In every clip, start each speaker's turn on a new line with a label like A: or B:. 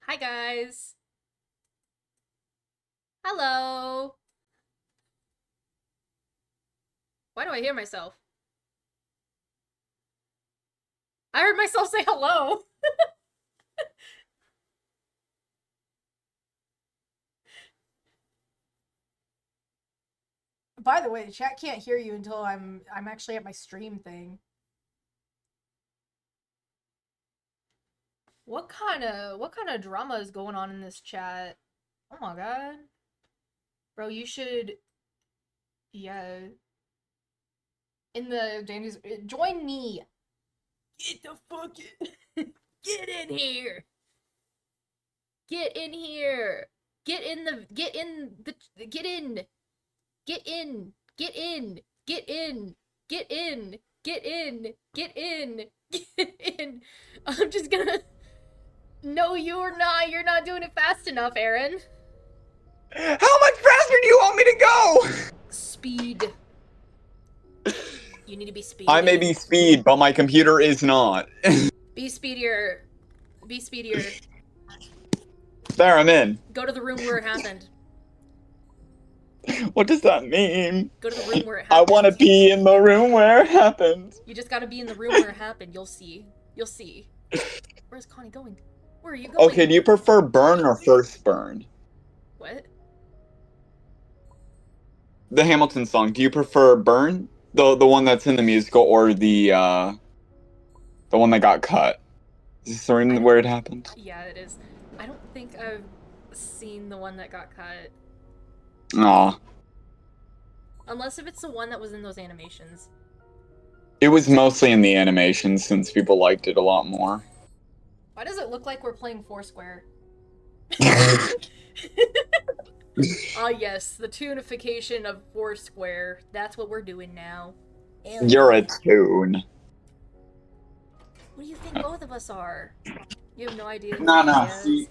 A: Hi guys. Hello. Why do I hear myself? I heard myself say hello. By the way, chat can't hear you until I'm actually at my stream thing. What kind of drama is going on in this chat? Oh my god. Bro, you should yeah. In the Danny's join me. Get the fuck in. Get in here. Get in here. Get in the get in the get in. Get in. Get in. Get in. Get in. Get in. Get in. Get in. I'm just gonna. No, you're not. You're not doing it fast enough, Aaron.
B: How much faster do you want me to go?
A: Speed. You need to be speedy.
B: I may be speed, but my computer is not.
A: Be speedier. Be speedier.
B: There, I'm in.
A: Go to the room where it happened.
B: What does that mean?
A: Go to the room where it
B: I
A: happened.
B: want to be in the room where it happened.
A: You just gotta be in the room where it happened. You'll see. You'll see. Where's Connie going? Where are you going?
B: Okay, do you prefer burn or first burn?
A: What?
B: The Hamilton song. Do you prefer burn, the one that's in the musical, or the one that got cut? Is this the room where it happened?
A: Yeah, it is. I don't think I've seen the one that got cut.
B: Aw.
A: Unless if it's the one that was in those animations.
B: It was mostly in the animation since people liked it a lot more.
A: Why does it look like we're playing Foursquare? Ah, yes, the tunification of Foursquare. That's what we're doing now. Alien.
B: You're a tune.
A: What do you think both of us are? You have no idea.
B: Nah, see.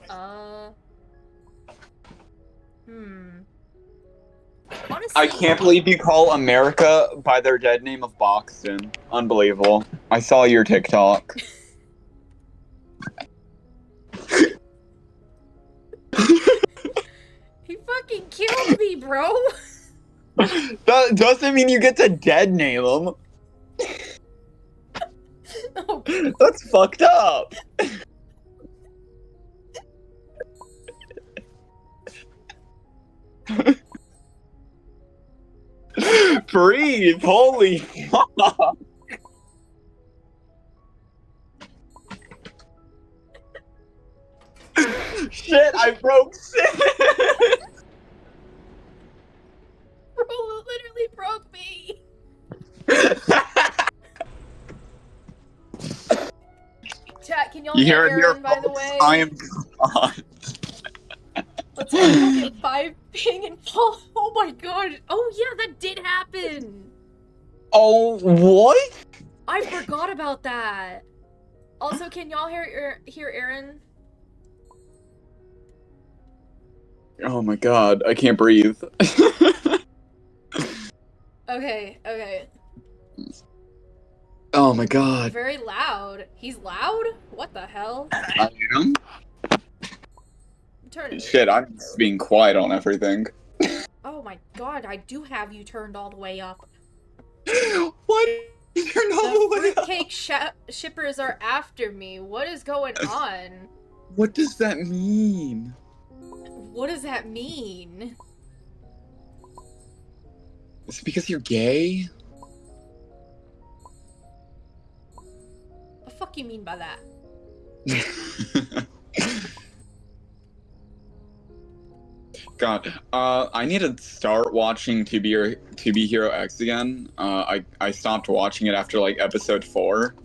A: Honestly,
B: I can't believe you call America by their dead name of Boxton. Unbelievable. I saw your TikTok.
A: He fucking killed me, bro!
B: That doesn't mean you get to dead name them.
A: Oh,
B: That's fucked up. Breathe, holy fuck. Shit, I broke six.
A: bro, it literally broke me! Chat, can y'all
B: You
A: hear
B: hear it
A: Aaron,
B: here,
A: by the
B: folks?
A: way?
B: I am God.
A: Let's go get 5 ping and fall. Oh my god. Oh yeah, that did happen.
B: Oh, what?
A: I forgot about that. Also, can y'all hear Aaron?
B: Oh my god, I can't breathe.
A: Okay.
B: Oh my god.
A: Very loud. He's loud? What the hell?
B: I am?
A: Turn it.
B: Shit, I'm just being quiet on everything.
A: Oh my god, I do have you turned all the way up.
B: What? You're not
A: The
B: the way up.
A: fruitcake shippers are after me. What is going on?
B: What does that mean?
A: What does that mean?
B: Is it because you're gay?
A: What the fuck you mean by that?
B: God, I need to start watching To Be Hero X again. I stopped watching it after like episode 4.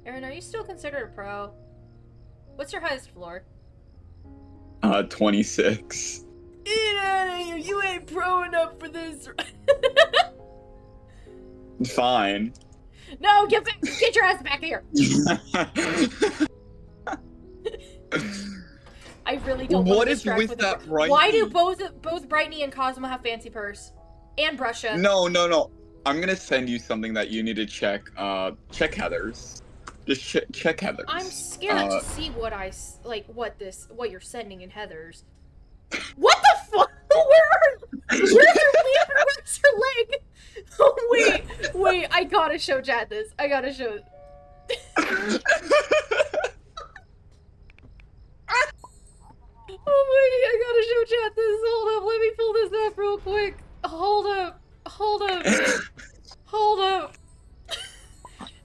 A: Aaron, are you still considered a pro? What's your highest floor?
B: 26.
A: Get out of here! You ain't pro enough for this.
B: Fine.
A: No, get your ass back here! I really don't want
B: What
A: to
B: is
A: distract
B: with that right?
A: Why do both Brightney and Cosmo have fancy purse? And Brusha?
B: No. I'm gonna send you something that you need to check. Check Heather's. Just check Heather's.
A: I'm scared to see what what you're sending in Heather's. What the fuck? Where's her lip and where's her leg? Oh, wait, I gotta show Chad this. I gotta show. Oh my, I gotta show Chad this. Hold up, let me pull this up real quick. Hold up.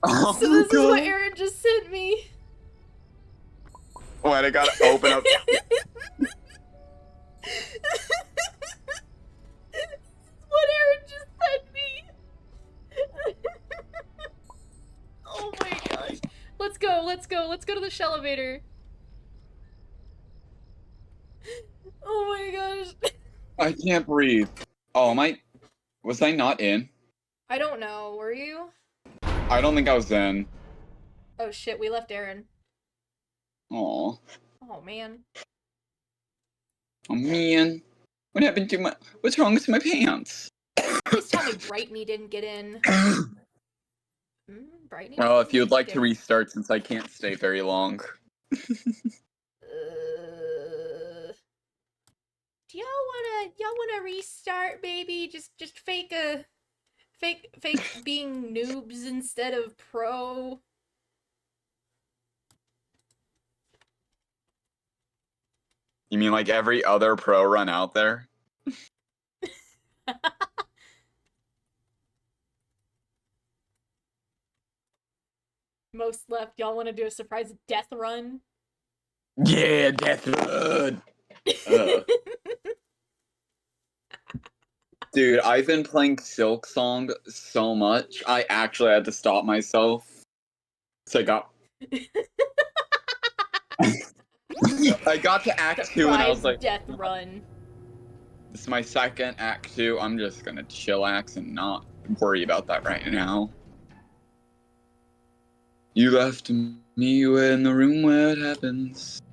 B: Oh,
A: So this is
B: God.
A: what Aaron just sent me.
B: Wait, I gotta open up.
A: What Aaron just sent me. Oh my gosh. Let's go to the Shellevator. Oh my gosh.
B: I can't breathe. Oh, was I not in?
A: I don't know, were you?
B: I don't think I was in.
A: Oh shit, we left Aaron.
B: Aw.
A: Oh man.
B: Oh, man. What's wrong with my pants?
A: Please tell me Brightney didn't get in. Brightney?
B: Well, if you'd like to restart, since I can't stay very long.
A: Do y'all wanna restart, baby? Just fake being noobs instead of pro.
B: You mean like every other pro run out there?
A: Most left. Y'all want to do a surprise death run?
B: Yeah, death run. Dude, I've been playing Silk Song so much, I actually had to stop myself. So I got to Act 2 and I was like,
A: death run.
B: This is my second Act 2. I'm just gonna chillax and not worry about that right now. You left me in the room where it happens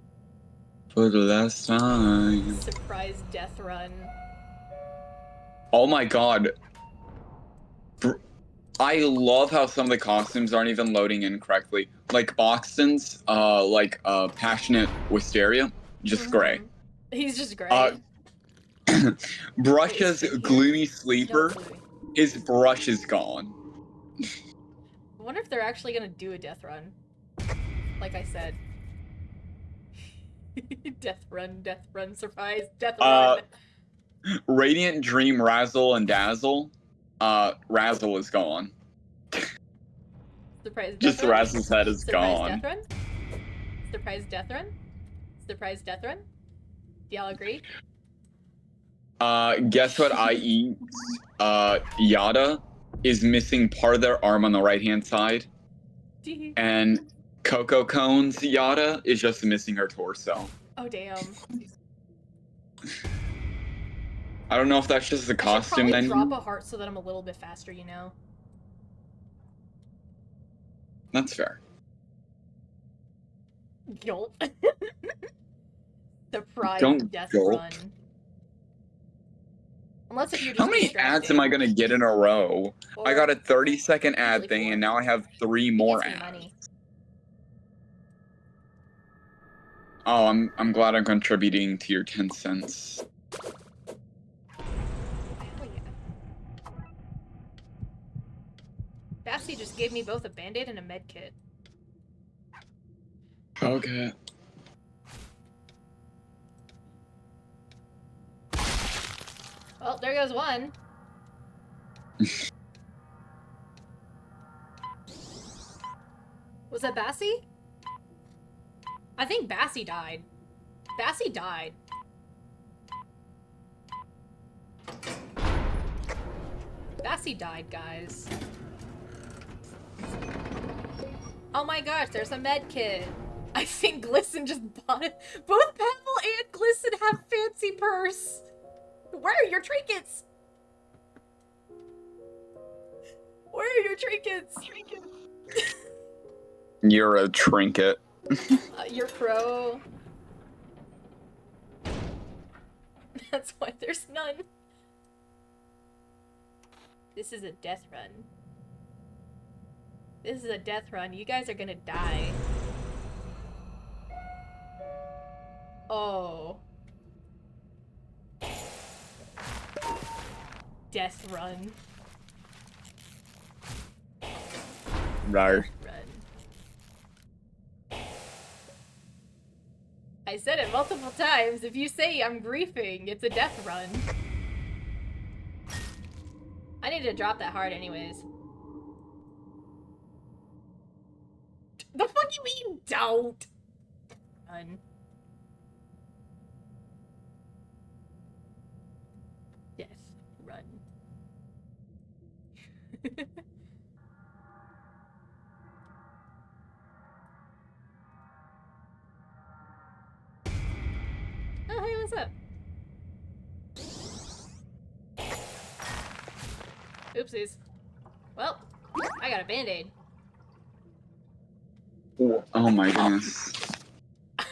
B: for the last time.
A: Surprise death run.
B: Oh my god. I love how some of the costumes aren't even loading in correctly. Like Boxton's, Passionate Wisteria, just gray.
A: He's just gray.
B: Brush's Gloomy Sleeper, his brush is gone.
A: I wonder if they're actually gonna do a death run. Like I said. Death run, surprise, death run.
B: Radiant Dream, Razzle, and Dazzle. Razzle is gone.
A: Surprise
B: just
A: death run?
B: Razzle's head is gone.
A: Surprise death run? Surprise death run? Do y'all agree?
B: Guess what I eat? Yada is missing part of their arm on the right-hand side. And Coco Cone's Yada is just missing her torso.
A: Oh, damn.
B: I don't know if that's just the costume
A: then. Drop a heart so that I'm a little bit faster, you know?
B: That's fair.
A: Gulp. Surprise death
B: gulp.
A: run. Unless if you're just
B: How many ads am I gonna get in a row? I got a 30-second ad thing, and now I have 3 more ads.
A: Money.
B: Oh, I'm glad I'm contributing to your 10 cents.
A: Bassy just gave me both a band-aid and a med kit.
B: Okay.
A: Well, there goes one. Was that Bassy? I think Bassy died. Bassy died. Bassy died, guys. Oh my gosh, there's a med kit. I think Glisten just bought it. Both Pebble and Glisten have fancy purse. Where are your trinkets? Where are your trinkets?
B: You're a trinket.
A: You're pro. That's why there's none. This is a death run. This is a death run. You guys are gonna die. Oh. Death run.
B: Rar.
A: Death run. I said it multiple times. If you say I'm griefing, it's a death run. I need to drop that heart anyways. The fuck you mean don't? Run. Death run. Oh, hey, what's up? Oopsies. Well, I got a band-aid.
B: Oh my goodness.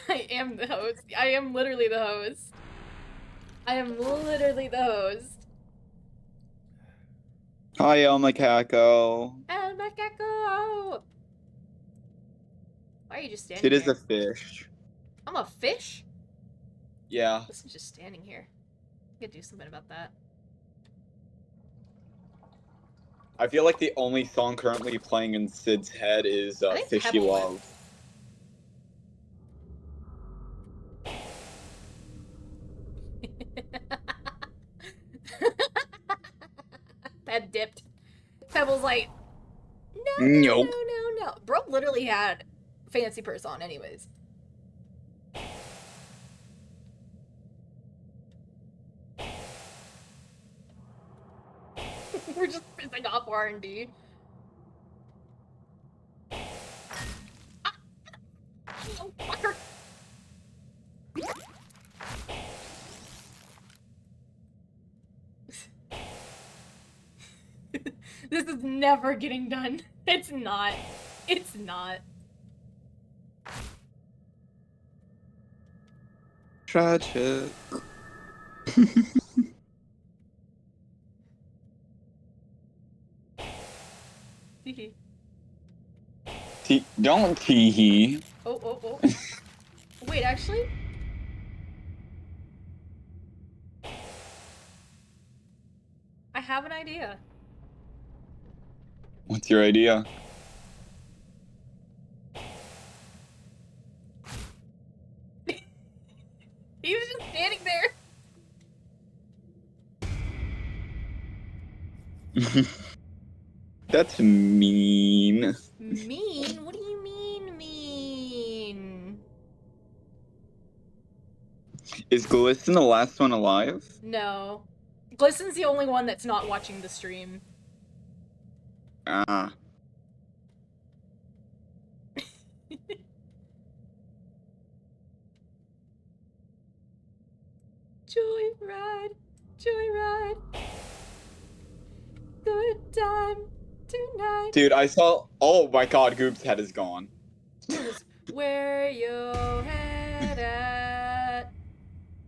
A: I am the host. I am literally the host. I am literally the host.
B: Hi, El Macaco.
A: El macaco! Why are you just standing
B: It is
A: here?
B: a fish.
A: I'm a fish?
B: Yeah.
A: Listen's just standing here. I could do something about that.
B: I feel like the only song currently playing in Sid's head is
A: I think
B: Fishy
A: Pebble
B: Love.
A: That dipped. Pebble's like, no,
B: Nope.
A: no. Bro literally had fancy purse on anyways. We're just pissing off R&D. Oh, fucker. This is never getting done. It's not. It's not.
B: Tragic. Don't tee-hee.
A: Oh. Wait, actually? I have an idea.
B: What's your idea?
A: He was just standing there.
B: That's mean.
A: Mean? What do you mean, mean?
B: Is Glisten the last one alive?
A: No. Glisten's the only one that's not watching the stream.
B: Ah.
A: Joyride, joyride. Good time tonight.
B: Dude, I saw. Oh my god, Goop's head is gone.
A: Where your head at?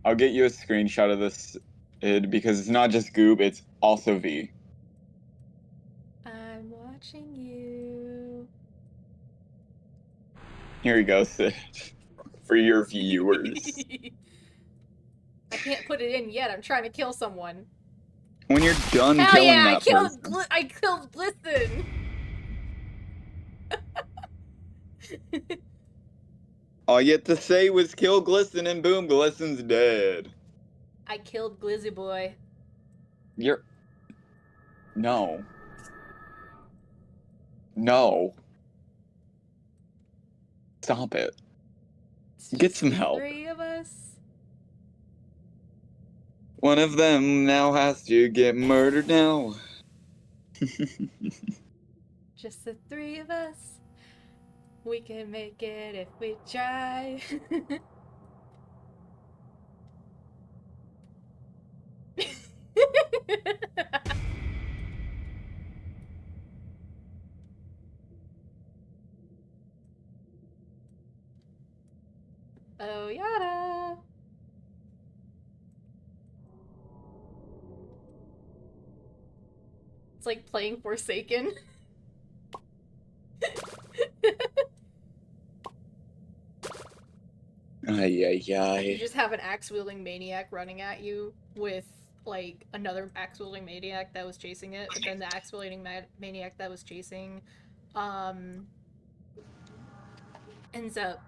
B: I'll get you a screenshot of this because it's not just Goop, it's also V.
A: I'm watching you.
B: Here you go, Sid. For your viewers.
A: I can't put it in yet. I'm trying to kill someone.
B: When you're done
A: Hell
B: killing
A: yeah,
B: that person.
A: I killed Glisten.
B: All you had to say was kill Glisten and boom, Glisten's dead.
A: I killed Glizzy Boy.
B: You're... No. No. Stop it. Get some help.
A: 3 of us.
B: One of them now has to get murdered now.
A: Just the 3 of us. We can make it if we try. Oh, yada. It's like playing Forsaken.
B: Ay, ay,
A: You
B: ay.
A: just have an axe-wielding maniac running at you with, like, another axe-wielding maniac that was chasing it, but then the axe-wielding maniac that was chasing, ends up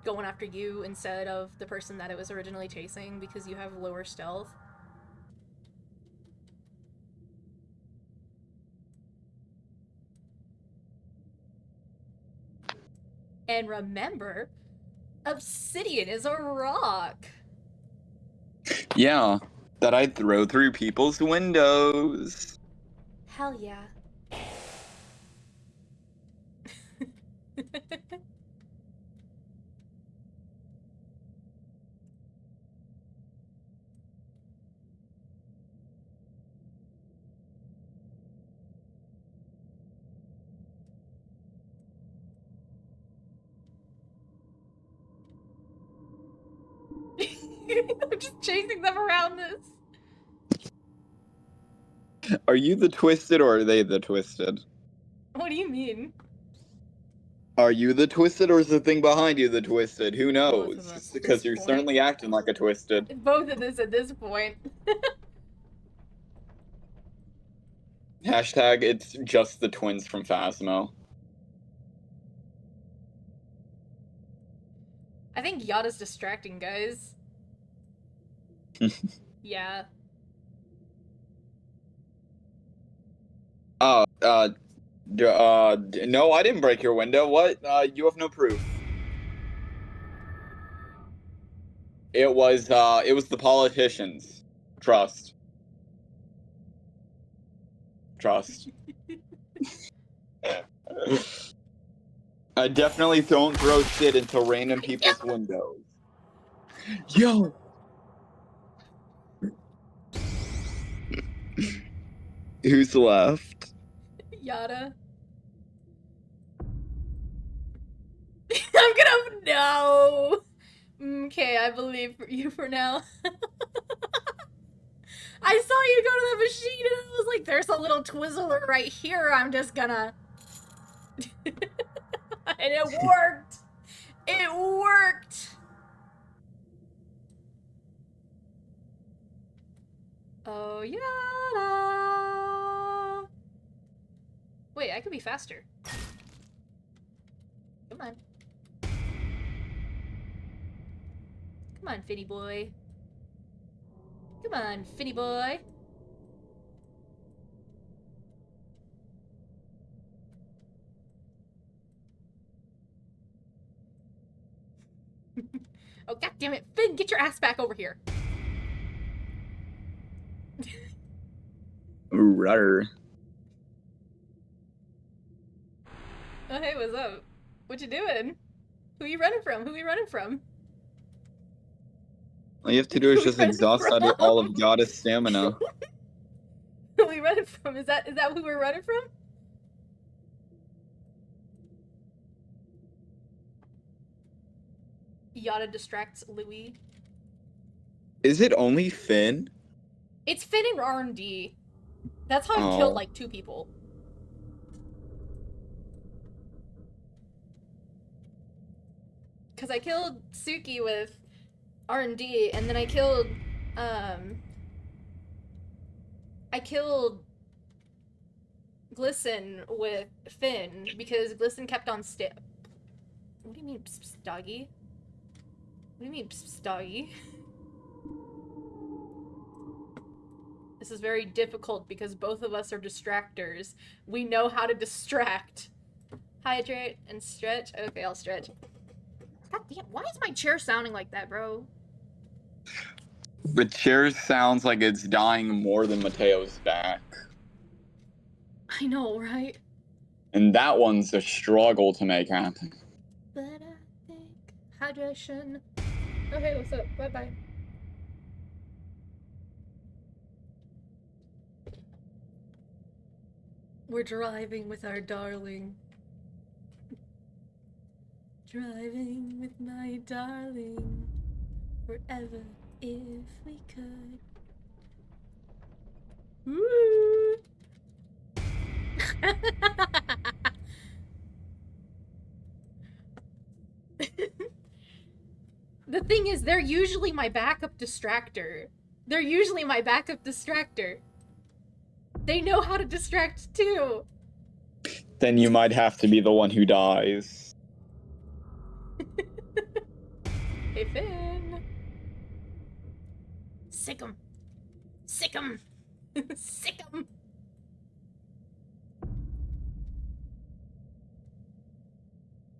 A: going after you instead of the person that it was originally chasing because you have lower stealth. And remember, obsidian is a rock.
B: Yeah, that I'd throw through people's windows.
A: Hell yeah. I'm just chasing them around this.
B: Are you the twisted or are they the twisted?
A: What do you mean?
B: Are you the twisted or is the thing behind you the twisted? Who
A: Both
B: knows?
A: of us at
B: Because
A: this
B: you're
A: point.
B: certainly acting like a twisted.
A: Both of this at this point.
B: Hashtag it's just the twins from Phasmo.
A: I think Yada's distracting, guys. Yeah.
B: No, I didn't break your window. What? You have no proof. It was the politicians. Trust. I definitely don't throw shit into random people's windows. Yo! Who's left?
A: Yada. I'm gonna. No! Okay, I believe you for now. I saw you go to the machine and I was like, there's a little Twizzler right here. I'm just gonna. And it worked! It worked! Oh, Yada! Wait, I could be faster. Come on. Come on, Finny boy. Come on, Finny boy. Oh, god damn it. Finn, get your ass back over here.
B: Rudder.
A: Oh, hey, what's up? What you doing? Who you running from? Who you running from?
B: All you have to do is
A: Who
B: just
A: we running
B: exhaust
A: from?
B: all of Yada's stamina.
A: Who we running from? Is that who we're running from? Yada distracts Louis.
B: Is it only Finn?
A: It's Finn and R&D. That's how I've killed like 2 people. Because I killed Suki with R&D, and then I killed Glisten with Finn because Glisten kept on What do you mean, doggy? What do you mean, doggy? This is very difficult because both of us are distractors. We know how to distract. Hydrate and stretch. Okay, I'll stretch. God damn, why is my chair sounding like that, bro?
B: The chair sounds like it's dying more than Mateo's back.
A: I know, right?
B: And that one's a struggle to make happen.
A: But I think hydration. Oh, hey, what's up? Bye-bye. We're driving with our darling. Driving with my darling. Forever if we could. Woo! thing is, they're usually my backup distractor. They know how to distract too.
B: Then you might have to be the one who dies.
A: Hey, Finn. Sick 'em. Sick 'em. Sick 'em.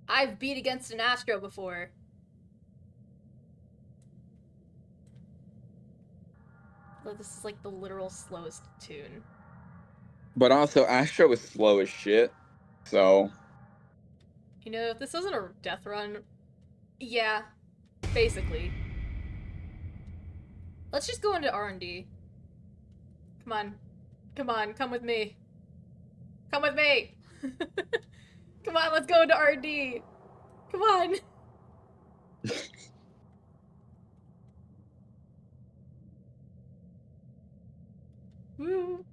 A: I've beat against an Astro before. Oh, this is like the literal slowest tune.
B: But also, Astro is slow as shit, so...
A: You know, if this wasn't a death run... Yeah, basically. Let's just go into R&D. Come on. Come on, come with me. Come with me! Come on, let's go into R&D! Come on! Woo!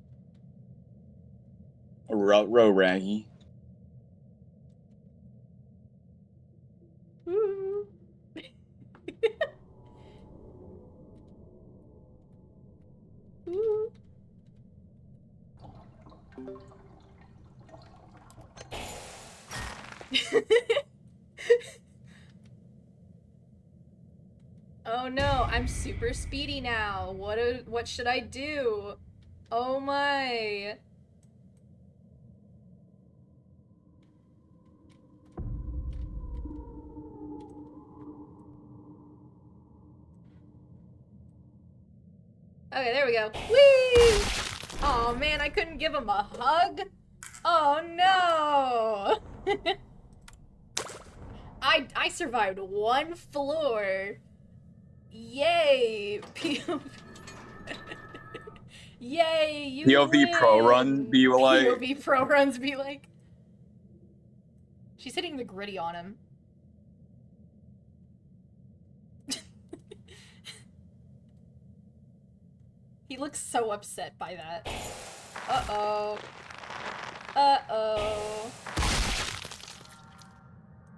B: Row Raggy.
A: Woo! Woo! Oh no, I'm super speedy now. What should I do? Oh my. Okay, there we go. Whee! Oh man, I couldn't give him a hug. Oh no. I survived one floor. Yay! POV. Yay! You
B: POV
A: win.
B: pro run be like.
A: POV pro runs be like. She's hitting the gritty on him. He looks so upset by that. Uh-oh. Uh-oh.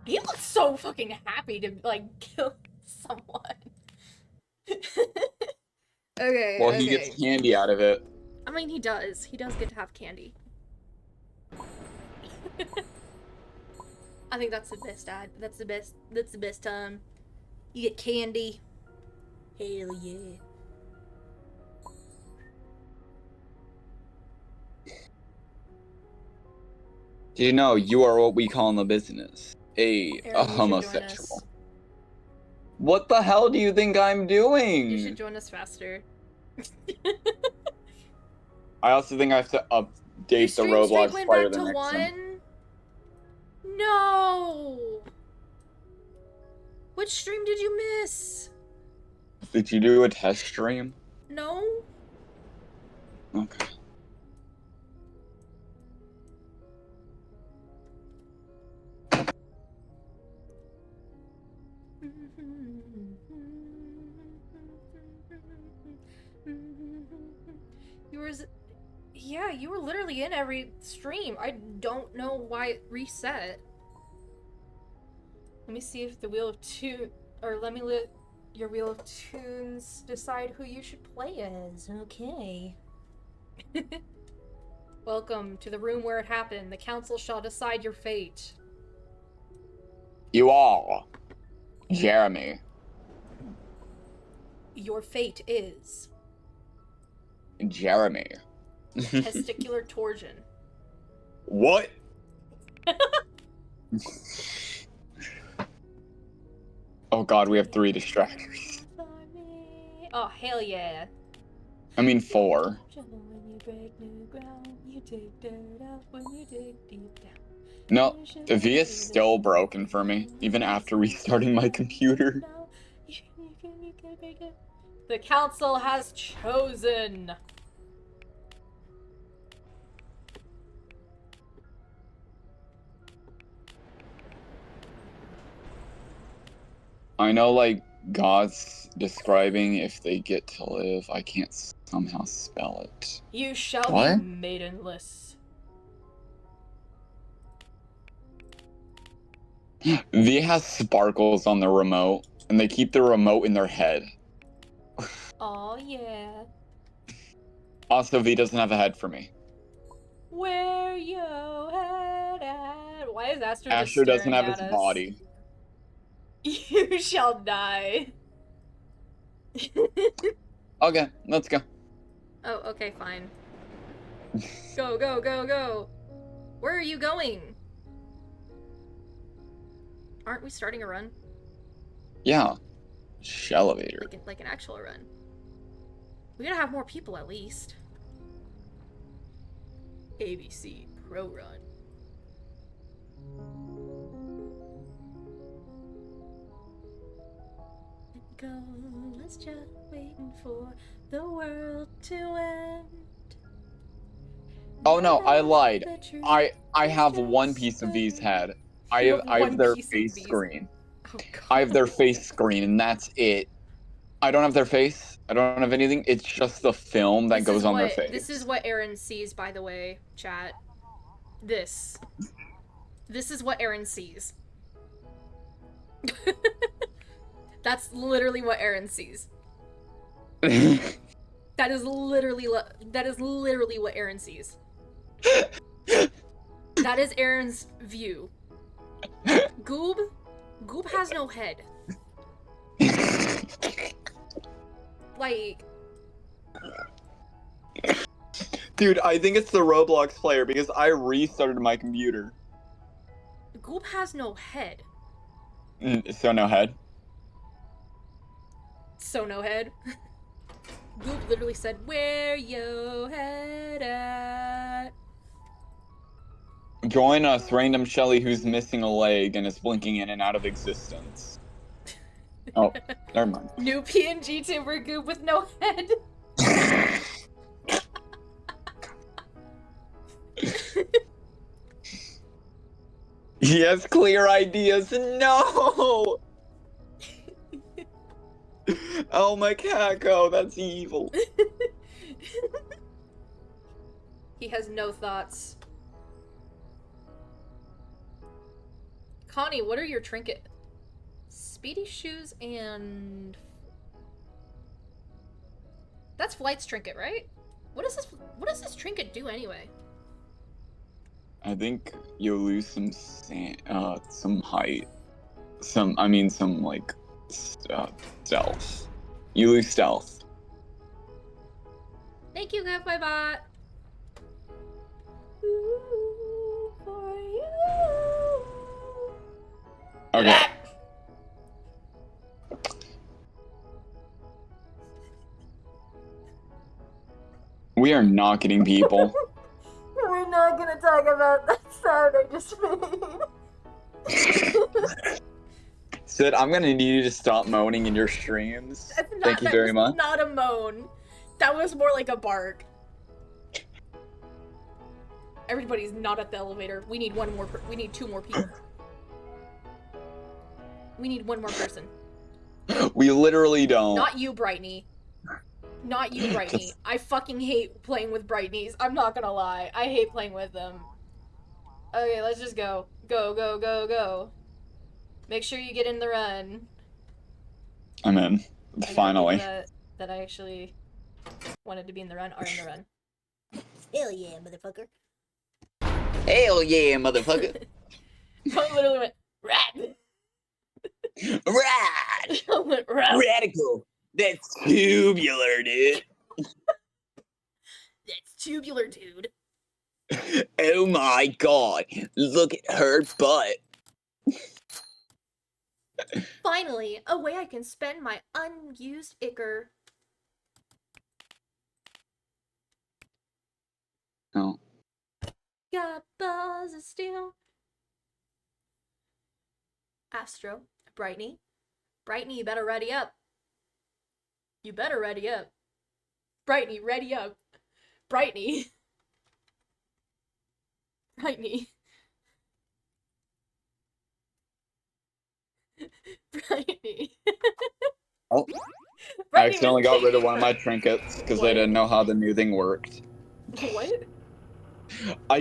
A: He looks so fucking happy to, like, kill someone. Okay,
B: Well,
A: okay.
B: he gets candy out of it.
A: I mean, he does. He does get to have candy. I think that's the best ad. That's the best time. You get candy. Hell yeah.
B: Do you know you are what we call in the business a
A: Aaron, you should join
B: homosexual?
A: us.
B: What the hell do you think I'm doing?
A: You should join us faster.
B: I also think I have to update the
A: stream
B: Roblox
A: went
B: Spider
A: back
B: the
A: to
B: next
A: one.
B: time.
A: No. Which stream did you miss?
B: Did you do a test stream?
A: No.
B: Okay.
A: Yeah, you were literally in every stream. I don't know why it reset. Let me see if the Wheel of Tunes, or let me let your Wheel of Tunes decide who you should play as. Okay. Welcome to the room where it happened. The council shall decide your fate.
B: You all, Jeremy.
A: Your fate is
B: Jeremy.
A: testicular torsion.
B: What? Oh god, we have 3 distractors.
A: Oh, hell yeah.
B: I mean 4. No, V is still broken for me, even after restarting my computer.
A: The council has chosen.
B: I know, like, God's describing if they get to live. I can't somehow spell it.
A: You shall
B: What?
A: be maidenless.
B: V has sparkles on the remote. and they keep the remote in their head.
A: Oh yeah.
B: Also, V doesn't have a head for me.
A: Where your head at? Why is Astro just
B: Astro doesn't
A: staring
B: have
A: at
B: his
A: us?
B: body.
A: You shall die.
B: Okay, let's go.
A: Oh, okay, fine. Go, go, go, go. Where are you going? Aren't we starting a run?
B: Yeah. Elevator.
A: Like an actual run. We gotta have more people at least. ABC Pro Run. Go, let's just waiting for the world to end.
B: Oh no, I lied. I have one piece of V's head. I have their face screen.
A: Oh, God.
B: I have their face screen, and that's it. I don't have their face. I don't have anything. It's just the film that goes on their face.
A: This is what Aaron sees, by the way, chat. This is what Aaron sees. That's literally what Aaron sees. That is literally what Aaron sees. That is Aaron's view. Goob has no head. Like,
B: dude, I think it's the Roblox player because I restarted my computer.
A: Goob has no head.
B: So no head?
A: So no head. Goob literally said, "Where your head at?"
B: Join us, random Shelly who's missing a leg and is blinking in and out of existence. Oh, never mind.
A: New PNG tuber Goob with no head.
B: He has clear ideas. No! Oh my Kako, that's evil.
A: He has no thoughts. Connie, what are your trinket? Speedy shoes and... That's Flight's trinket, right? What does this trinket do anyway?
B: I think you'll lose some height. Some like stealth. You lose stealth.
A: Thank you, Goodbye Bot. Ooh, for you.
B: Okay. We are not getting people.
A: We're not gonna talk about that sound I just made.
B: Sid, I'm gonna need you to stop moaning in your streams. Thank you very much.
A: Not a moan. That was more like a bark. Everybody's not at the elevator. We need one more. We need two more people. We need one more person.
B: We literally don't.
A: Not you, Brightney. Not you, Brightney. I fucking hate playing with Brightneys. I'm not gonna lie. I hate playing with them. Okay, let's just go. Go, go, go, go. Make sure you get in the run.
B: I'm in. Finally.
A: That I actually wanted to be in the run are in the run. Hell yeah, motherfucker.
B: Hell yeah, motherfucker.
A: I literally went, rat!
B: Rad!
A: I went, rat!
B: Radical! That's tubular, dude.
A: That's tubular, dude.
B: Oh my god. Look at her butt.
A: Finally, a way I can spend my unused ichor.
B: Oh.
A: Got balls of steel. Astro, Brightney. Brightney, you better ready up. You better ready up. Brightney, ready up. Brightney. Brightney. Brightney.
B: Oh. I accidentally got rid of one of my trinkets because I didn't know how the new thing worked.
A: What?
B: I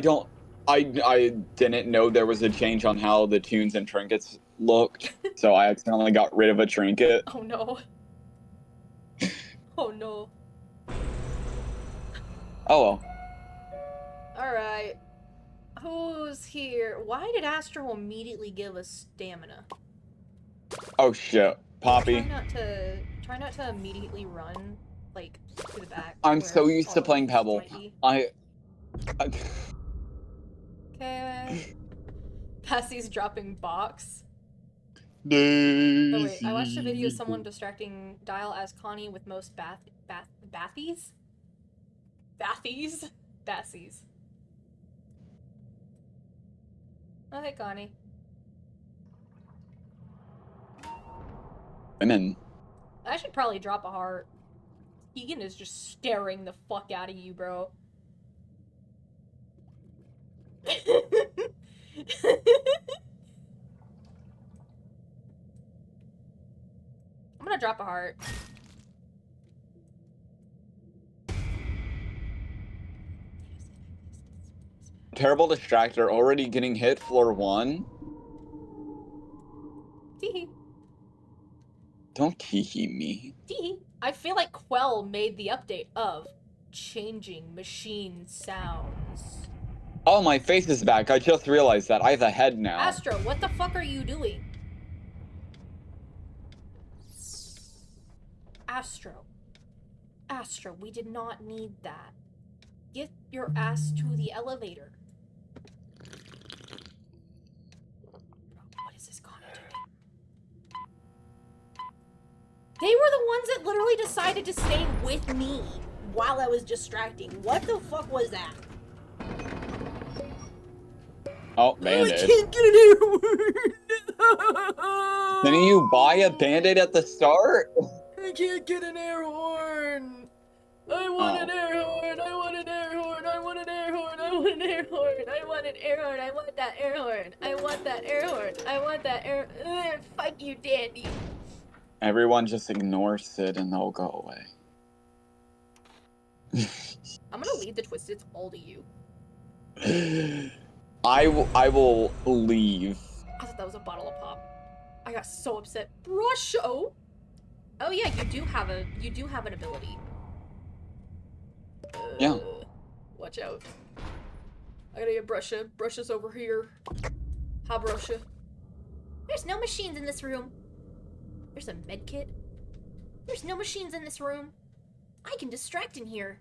B: didn't know there was a change on how the tunes and trinkets looked, so I accidentally got rid of a trinket.
A: Oh no. Oh no.
B: Oh well.
A: Alright. Who's here? Why did Astro immediately give us stamina?
B: Oh shit. Poppy.
A: Try not to immediately run, like, to the back.
B: I'm
A: where
B: so used
A: all
B: to
A: the
B: playing
A: weapons
B: Pebble.
A: might be. Okay. Passy's dropping box.
B: Daisy.
A: Oh wait, I watched a video of someone distracting Dial as Connie with most bathies? Bathies? Bassies. Oh hey Connie.
B: Women.
A: I should probably drop a heart. Keegan is just staring the fuck out of you, bro. I'm gonna drop a heart.
B: Terrible distractor, already getting hit, floor 1.
A: Teehee.
B: Don't teehee me.
A: Teehee. I feel like Quell made the update of changing machine sounds.
B: Oh, my face is back. I just realized that. I have a head now.
A: Astro, what the fuck are you doing? Astro. Astro, we did not need that. Get your ass to the elevator. What is this Connie doing? They were the ones that literally decided to stay with me while I was distracting. What the fuck was that?
B: Oh, Band-Aid.
A: I can't get an air horn!
B: Didn't you buy a Band-Aid at the start?
A: I can't get an air horn! I want an air horn! I want an air horn! I want an air horn! I want an air horn! I want an air horn! I want that air horn! I want that air horn! I want that air. Fuck you, Dandy!
B: Everyone just ignore Sid and they'll go away.
A: I'm gonna leave the Twisteds all to you.
B: I will leave.
A: I thought that was a bottle of pop. I got so upset. Brusho! Oh yeah, you do have an ability.
B: Yeah.
A: Watch out. I gotta get Brusha. Brusha's over here. Hi, Brusha. There's no machines in this room. There's a med kit. There's no machines in this room. I can distract in here.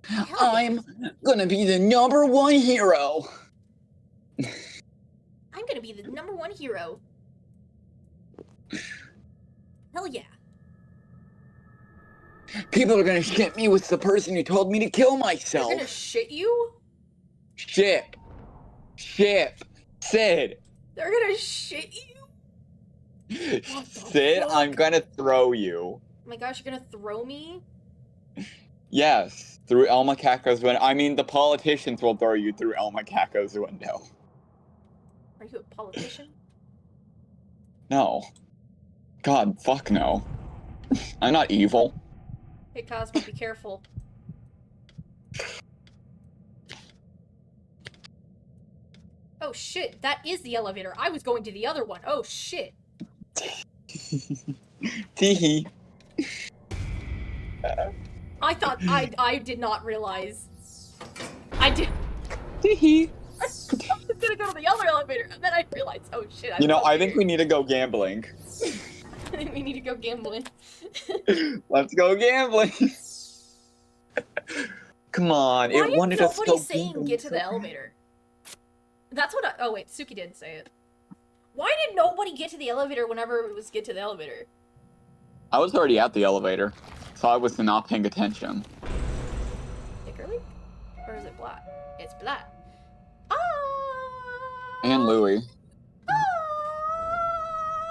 A: Hell yeah.
B: I'm gonna be the #1 hero.
A: I'm gonna be the #1 hero. Hell yeah.
B: People are gonna shit me with the person who told me to kill myself.
A: They're gonna shit you?
B: Ship. Sid.
A: They're gonna shit you?
B: Sid,
A: fuck?
B: I'm gonna throw you.
A: Oh my gosh, you're gonna throw me?
B: Yes, through El Macaco's window. I mean, the politicians will throw you through El Macaco's window.
A: Are you a politician?
B: No. God, fuck no. I'm not evil.
A: Hey Cosmo, be careful. Oh shit, that is the elevator. I was going to the other one. Oh shit.
B: Teehee.
A: I thought I did not realize. I did.
B: Teehee.
A: I was gonna go to the other elevator, and then I realized, oh shit.
B: I think we need to go gambling.
A: I think we need to go gambling.
B: Let's go gambling. Come on,
A: Why
B: it wanted us to
A: nobody
B: go
A: saying
B: gambling.
A: get to the elevator? That's what oh wait, Suki did say it. Why did nobody get to the elevator whenever it was get to the elevator?
B: I was already at the elevator, so I was not paying attention.
A: Nickerly? Or is it Black? It's Black. Ah!
B: And Louie.
A: Ah!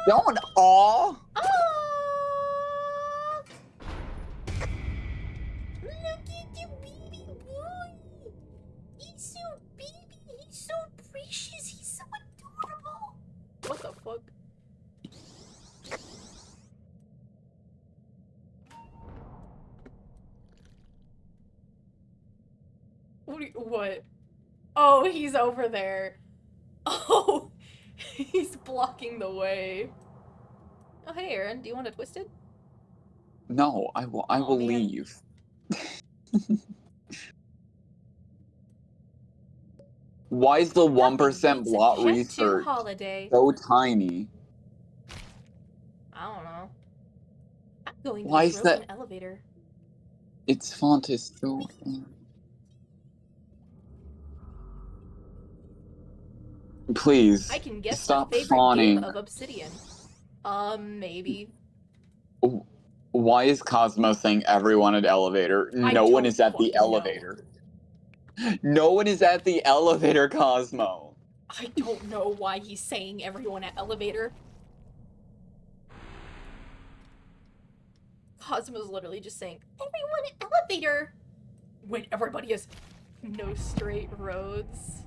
B: Don't aw!
A: Ah! Look at the baby boy! He's so baby, he's so precious, he's so adorable! What the fuck? What? Oh, he's over there. Oh, He's blocking the way. Oh, hey, Aaron. Do you want a Twisted?
B: No, I will
A: man.
B: leave. Why is the 1% blot research
A: holiday.
B: so tiny?
A: I don't know. I'm going
B: Why
A: to
B: is
A: throw
B: that?
A: an elevator.
B: Its font is so. Please.
A: I can guess
B: stop
A: the favorite
B: fawning.
A: game of Obsidian. Maybe.
B: Why is Cosmo saying everyone at elevator? No one is at the elevator. No one is at the elevator, Cosmo.
A: I don't know why he's saying everyone at elevator. Cosmo's literally just saying, everyone at elevator! When everybody has no straight roads.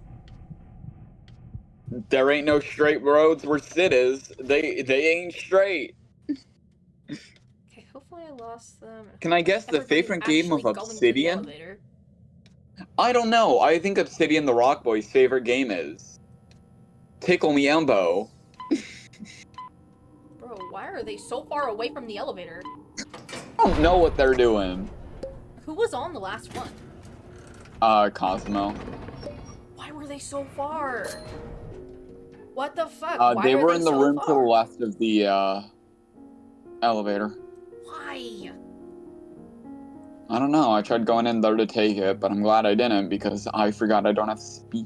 B: There ain't no straight roads where Sid is. They ain't straight.
A: Okay, hopefully I lost them.
B: Can I guess the favorite game of Obsidian? I don't know. I think Obsidian the Rock Boy's favorite game is Tickle Me Elmo.
A: Bro, why are they so far away from the elevator?
B: I don't know what they're doing.
A: Who was on the last one?
B: Cosmo.
A: Why were they so far? What the fuck?
B: They were in the room to the left of the elevator.
A: Why?
B: I don't know. I tried going in there to take it, but I'm glad I didn't because I forgot I don't have speed.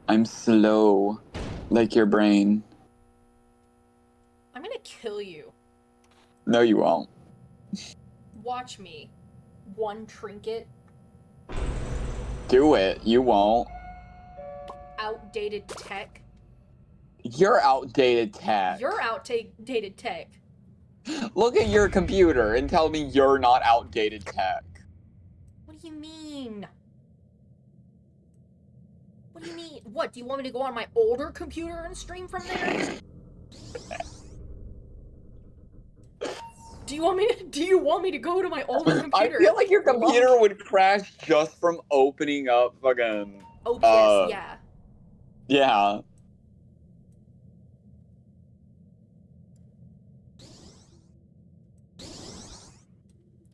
B: I'm slow, like your brain.
A: I'm gonna kill you.
B: No, you won't.
A: Watch me. One trinket.
B: Do it. You won't.
A: Outdated tech.
B: You're outdated tech.
A: You're outdated tech.
B: Look at your computer and tell me you're not outdated tech.
A: What do you mean? What do you mean? What, do you want me to go on my older computer and stream from there? Do you want me to go to my older computer?
B: I feel like your computer would crash just from opening up fucking
A: OBS, yeah.
B: Yeah.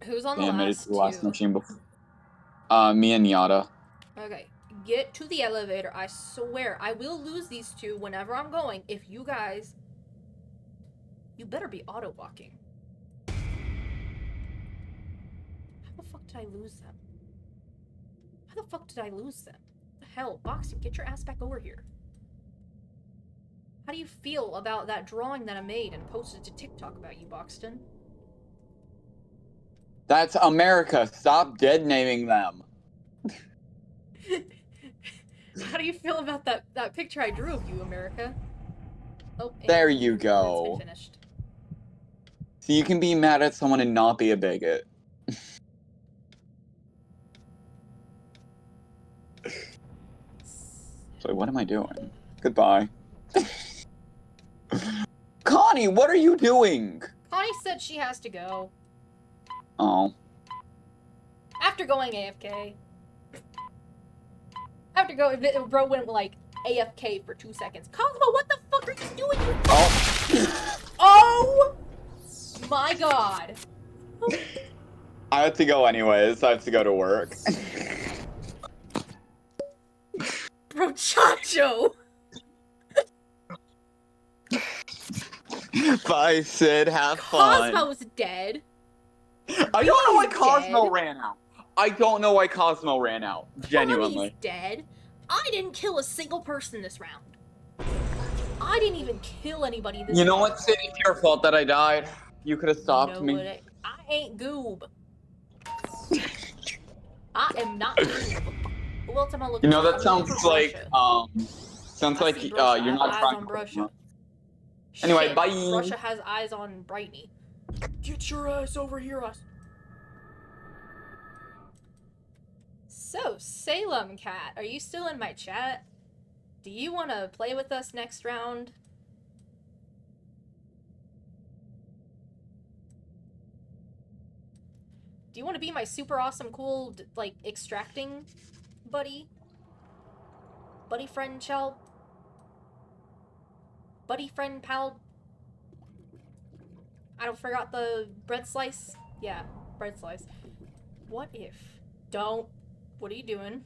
A: Who's on the
B: Yeah, I made it
A: last
B: to the last
A: two?
B: machine before. Me and Yada.
A: Okay, get to the elevator. I swear, I will lose these two whenever I'm going. If you guys... You better be auto-walking. How the fuck did I lose them? How the fuck did I lose them? The hell, Boxton, get your ass back over here. How do you feel about that drawing that I made and posted to TikTok about you, Boxton?
B: That's America. Stop dead naming them.
A: How do you feel about that picture I drew of you, America? Oh,
B: there you go.
A: It's been finished.
B: So you can be mad at someone and not be a bigot. So what am I doing? Goodbye. Connie, what are you doing?
A: Connie said she has to go.
B: Oh.
A: After going AFK. After going, bro went like AFK for 2 seconds. Cosmo, what the fuck are you doing?
B: Oh.
A: Oh my god.
B: I have to go anyways. I have to go to work.
A: Bro, Chacho.
B: Bye, Sid. Have fun.
A: Cosmo's dead.
B: I don't know why Cosmo ran out. I don't know why Cosmo ran out. Genuinely.
A: Connie's dead. I didn't kill a single person this round. I didn't even kill anybody this round.
B: You know what, Sid? It's your fault that I died. You could have stopped me.
A: I ain't Goob. I am not Goob. Who else am I looking for?
B: You know, that sounds like, you're not trying to Russia. Anyway,
A: Shit,
B: bye.
A: Russia has eyes on Brightney. Get your ass over here, us. So, Salem Cat, are you still in my chat? Do you want to play with us next round? Do you want to be my super awesome cool, like, extracting buddy? Buddy friend child. Buddy friend pal. I don't forgot the bread slice. Yeah, bread slice. What if? Don't. What are you doing?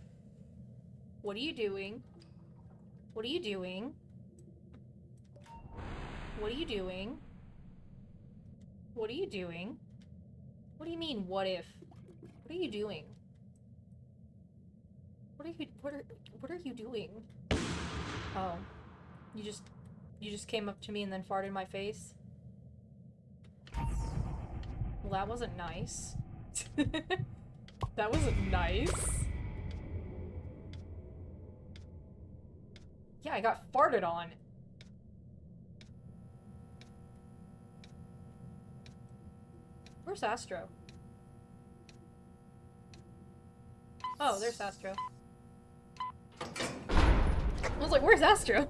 A: What are you doing? What are you doing? What are you doing? What are you doing? What do you mean, what if? What are you doing? What are you doing? Oh. You just came up to me and then farted in my face? Well, that wasn't nice. That wasn't nice. Yeah, I got farted on. Where's Astro? Oh, there's Astro. I was like, where's Astro?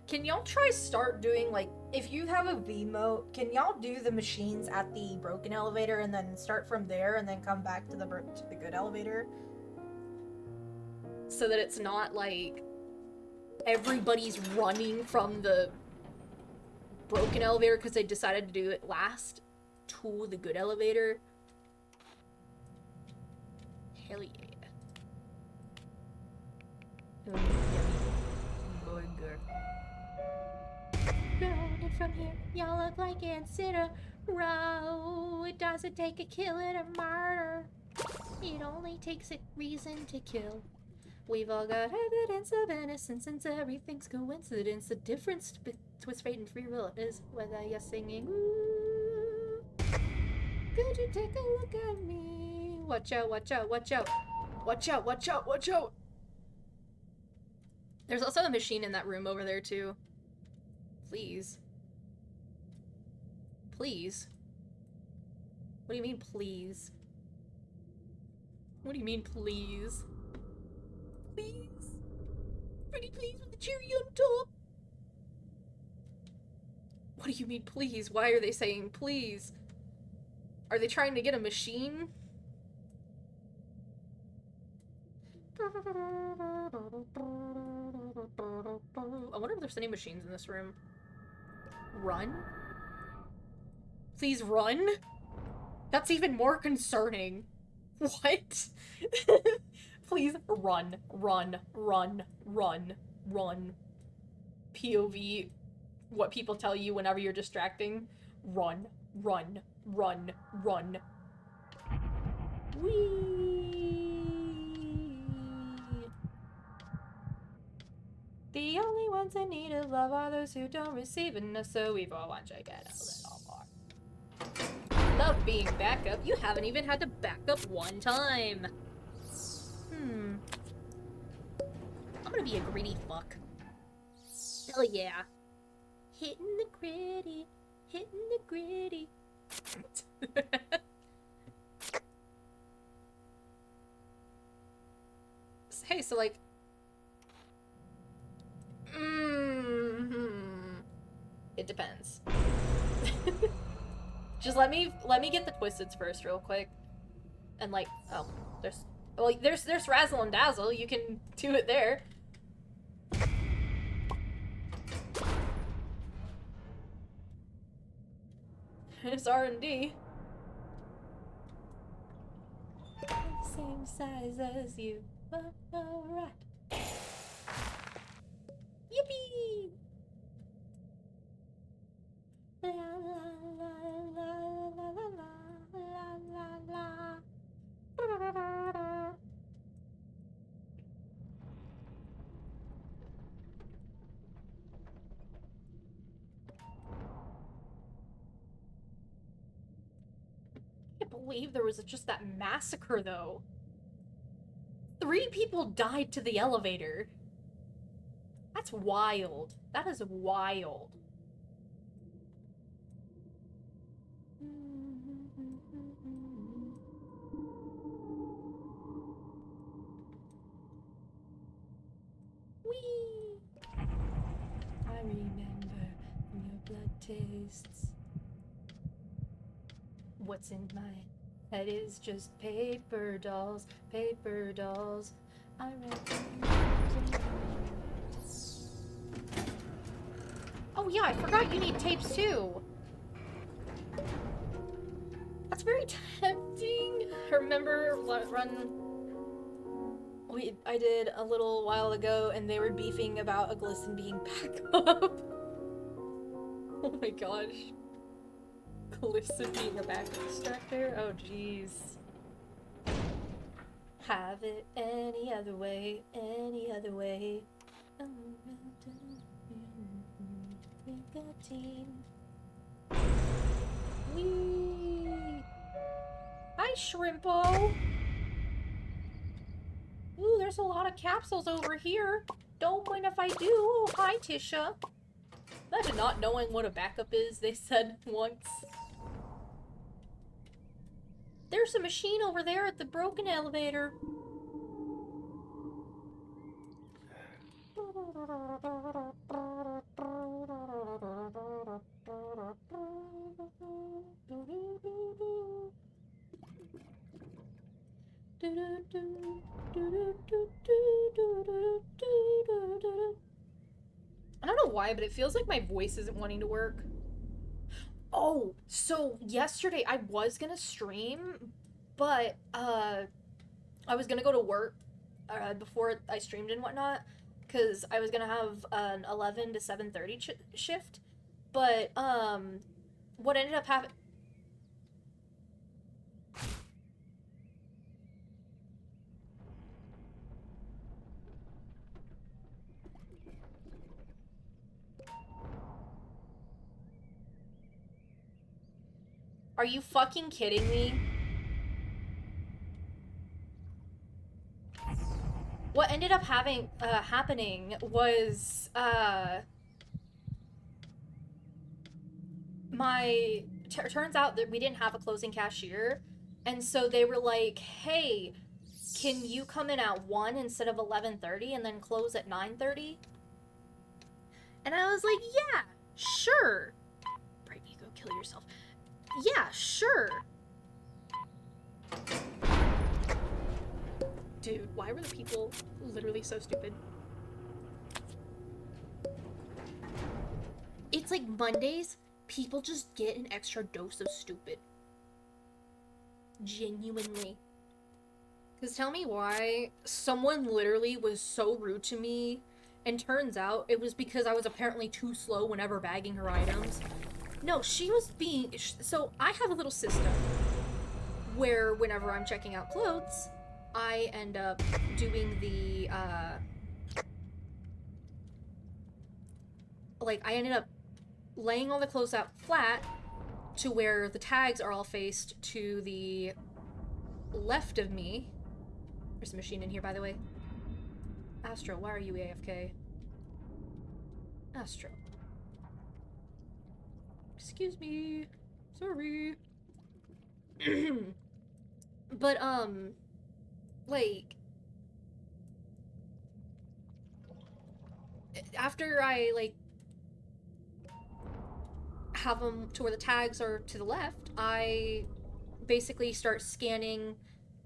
A: Can y'all try start doing, like, if you have a V-mote, can y'all do the machines at the broken elevator and then start from there and then come back to the good elevator? So that it's not, like, everybody's running from the broken elevator because they decided to do it last to the good elevator. Hell yeah. Burger. Running from here, y'all look like ants in a row. It doesn't take a kill and a murder. It only takes a reason to kill. We've all got evidence of innocence, and everything's coincidence. The difference between fate and free will is whether you're singing, ooh, could you take a look at me? Watch out, watch out, watch out. Watch out, watch out, watch out. There's also a machine in that room over there, too. Please. Please. What do you mean, please? What do you mean, please? Please? Pretty please with the cherry on top? What do you mean, please? Why are they saying please? Are they trying to get a machine? I wonder if there's any machines in this room. Run? Please run? That's even more concerning. What? Please run, run, run, run, run. POV, what people tell you whenever you're distracting. Run, run, run, run. Whee! The only ones in need of love are those who don't receive enough, so we've all want to get a little more. Love being backup. You haven't even had to back up one time. I'm gonna be a greedy fuck. Hell yeah. Hitting the gritty, hitting the gritty. Hey, so like... It depends. Just let me get the Twisteds first real quick. And like, oh, there's Razzle and Dazzle. You can do it there. It's R&D. Same size as you, but alright. Yippee! La la la la la la la la la. I can't believe there was just that massacre, though. 3 people died to the elevator. That's wild. That is wild. Whee! I remember when your blood tastes What's in my head is just paper dolls, paper dolls. I Oh yeah, I forgot you need tapes too. That's very tempting. I remember I did a little while ago, and they were beefing about a glisten being back up. Oh my gosh. Glisten being a backup distractor? Oh jeez. Have it any other way, any other way. Whee! Hi, Shrimpo! Ooh, there's a lot of capsules over here. Don't mind if I do. Oh, hi, Tisha. Imagine not knowing what a backup is, they said once. There's a machine over there at the broken elevator. I don't know why, but it feels like my voice isn't wanting to work. Oh, so yesterday I was gonna stream, but I was gonna go to work before I streamed and whatnot, because I was gonna have an 11 to 7:30 shift. But what ended up happening. Are you fucking kidding me? What ended up happening was, turns out that we didn't have a closing cashier, and so they were like, hey, can you come in at 1 instead of 11:30 and then close at 9:30? And I was like, yeah, sure. Brittany, go kill yourself. Yeah, sure. Dude, why were the people literally so stupid? It's like Mondays, people just get an extra dose of stupid. Genuinely. Because tell me why someone literally was so rude to me, and turns out it was because I was apparently too slow whenever bagging her items. No, she was being... So, I have a little system where whenever I'm checking out clothes, I end up doing the, like, I ended up laying all the clothes out flat to where the tags are all faced to the left of me. There's a machine in here, by the way. Astro, why are you AFK? Astro. Excuse me. Sorry. But, like, after I, like, have them to where the tags are to the left, I basically start scanning,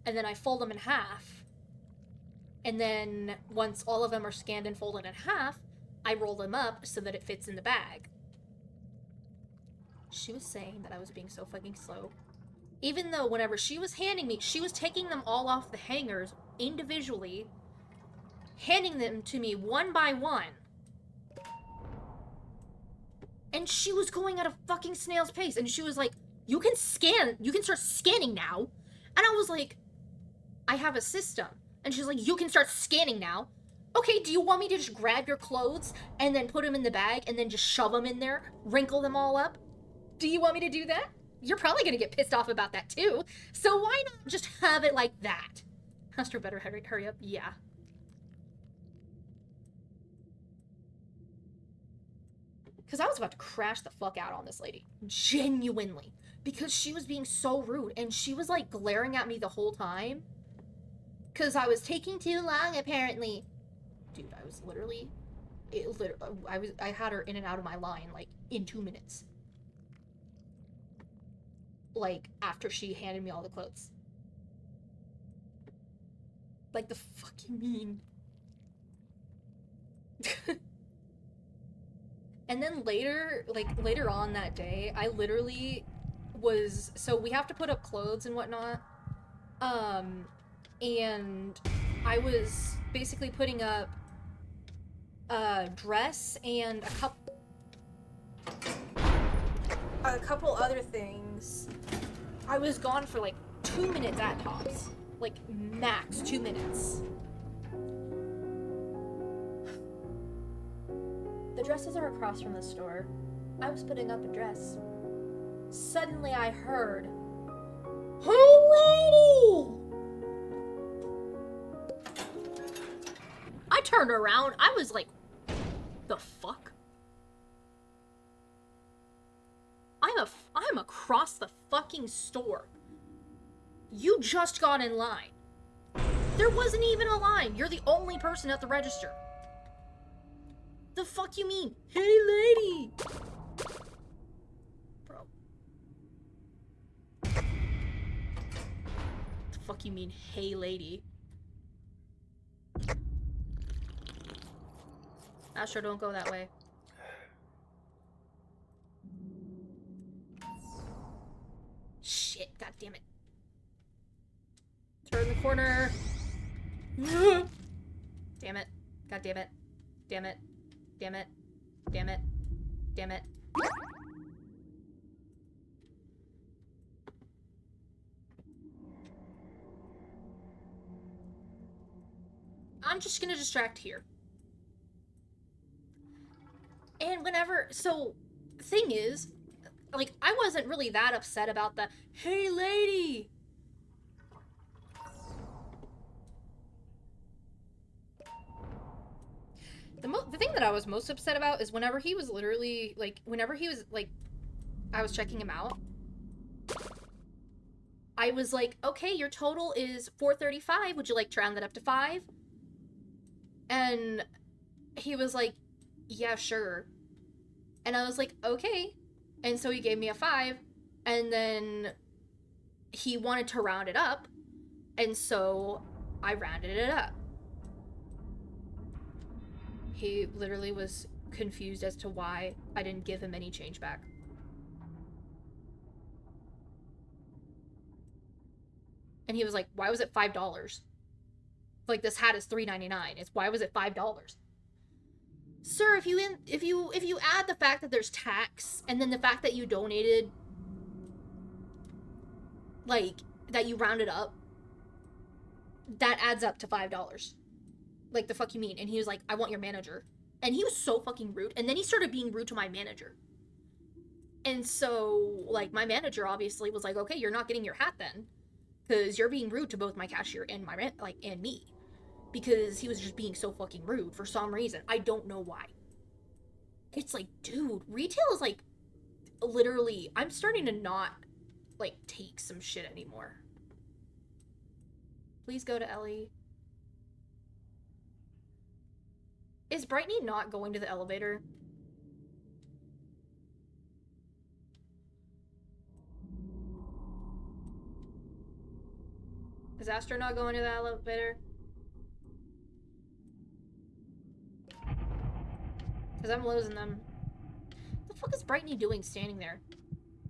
A: and then I fold them in half. And then once all of them are scanned and folded in half, I roll them up so that it fits in the bag. She was saying that I was being so fucking slow. Even though whenever she was handing me, she was taking them all off the hangers individually, handing them to me one by one. And she was going at a fucking snail's pace, and she was like, you can start scanning now. And I was like, I have a system. And she's like, you can start scanning now. Okay, do you want me to just grab your clothes and then put them in the bag and then just shove them in there, wrinkle them all up? Do you want me to do that? You're probably gonna get pissed off about that too. So why not just have it like that? Astro better hurry up. Yeah. Because I was about to crash the fuck out on this lady. Genuinely. Because she was being so rude. And she was like glaring at me the whole time. Because I was taking too long, apparently. Dude, I was literally... I had her in and out of my line, like, in 2 minutes. like, after she handed me all the clothes. Like, the fuck you mean? And then later, like, later on that day, I literally was, so we have to put up clothes and whatnot, and I was basically putting up a dress and a couple other things. I was gone for like 2 minutes at tops. Like, max 2 minutes. The dresses are across from the store. I was putting up a dress. Suddenly I heard, "Hey, lady!" I turned around. I was like, the fuck? I'm across the fucking store. You just got in line. There wasn't even a line. You're the only person at the register. The fuck you mean? Hey, lady! Bro. The fuck you mean, hey, lady? Astro, don't go that way. Shit, god damn it. Turn the corner. Damn it. God damn it. Damn it. Damn it. Damn it. Damn it. I'm just gonna distract here. And whenever, so, thing is, like, I wasn't really that upset about the, hey, lady! The thing that I was most upset about is whenever he was literally, like, I was checking him out, I was like, okay, your total is $435, would you like to round that up to 5? And he was like, yeah, sure. And I was like, okay. And so he gave me a 5, and then he wanted to round it up, and so I rounded it up. He literally was confused as to why I didn't give him any change back. And he was like, why was it $5? Like, this hat is $3.99. It's why was it $5? Sir, if you add the fact that there's tax and then the fact that you donated, like, that you rounded up, that adds up to $5. Like, the fuck you mean? And he was like, I want your manager. And he was so fucking rude. And then he started being rude to my manager. And so, like, my manager obviously was like, okay, you're not getting your hat then, because you're being rude to both my cashier and and me. Because he was just being so fucking rude for some reason. I don't know why. It's like, dude, retail is like, literally, I'm starting to not, like, take some shit anymore. Please go to Ellie. Is Brightney not going to the elevator? Is Astro not going to the elevator? Because I'm losing them. What the fuck is Brightney doing standing there?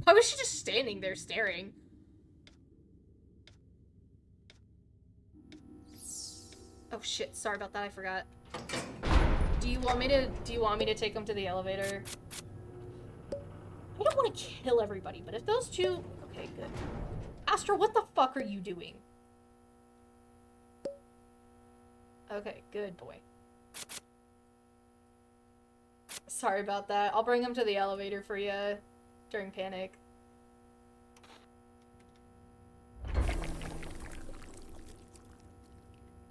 A: Why was she just standing there staring? Oh shit, sorry about that, I forgot. Do you want me to take them to the elevator? I don't want to kill everybody, but if those two... Okay, good. Astro, what the fuck are you doing? Okay, good boy. Sorry about that. I'll bring them to the elevator for you during panic.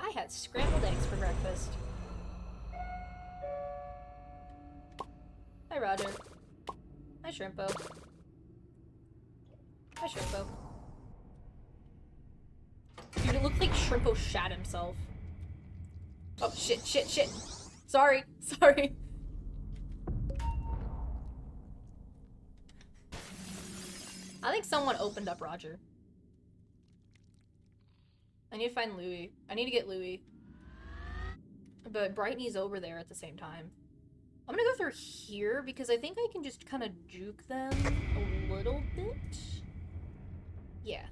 A: I had scrambled eggs for breakfast. Hi, Roger. Hi, Shrimpo. Hi, Shrimpo. Dude, it looked like Shrimpo shat himself. Oh, shit, shit, shit. Sorry, sorry. I think someone opened up Roger. I need to find Louis. I need to get Louis. But Brighton's over there at the same time. I'm gonna go through here because I think I can just kind of juke them a little bit. Yeah.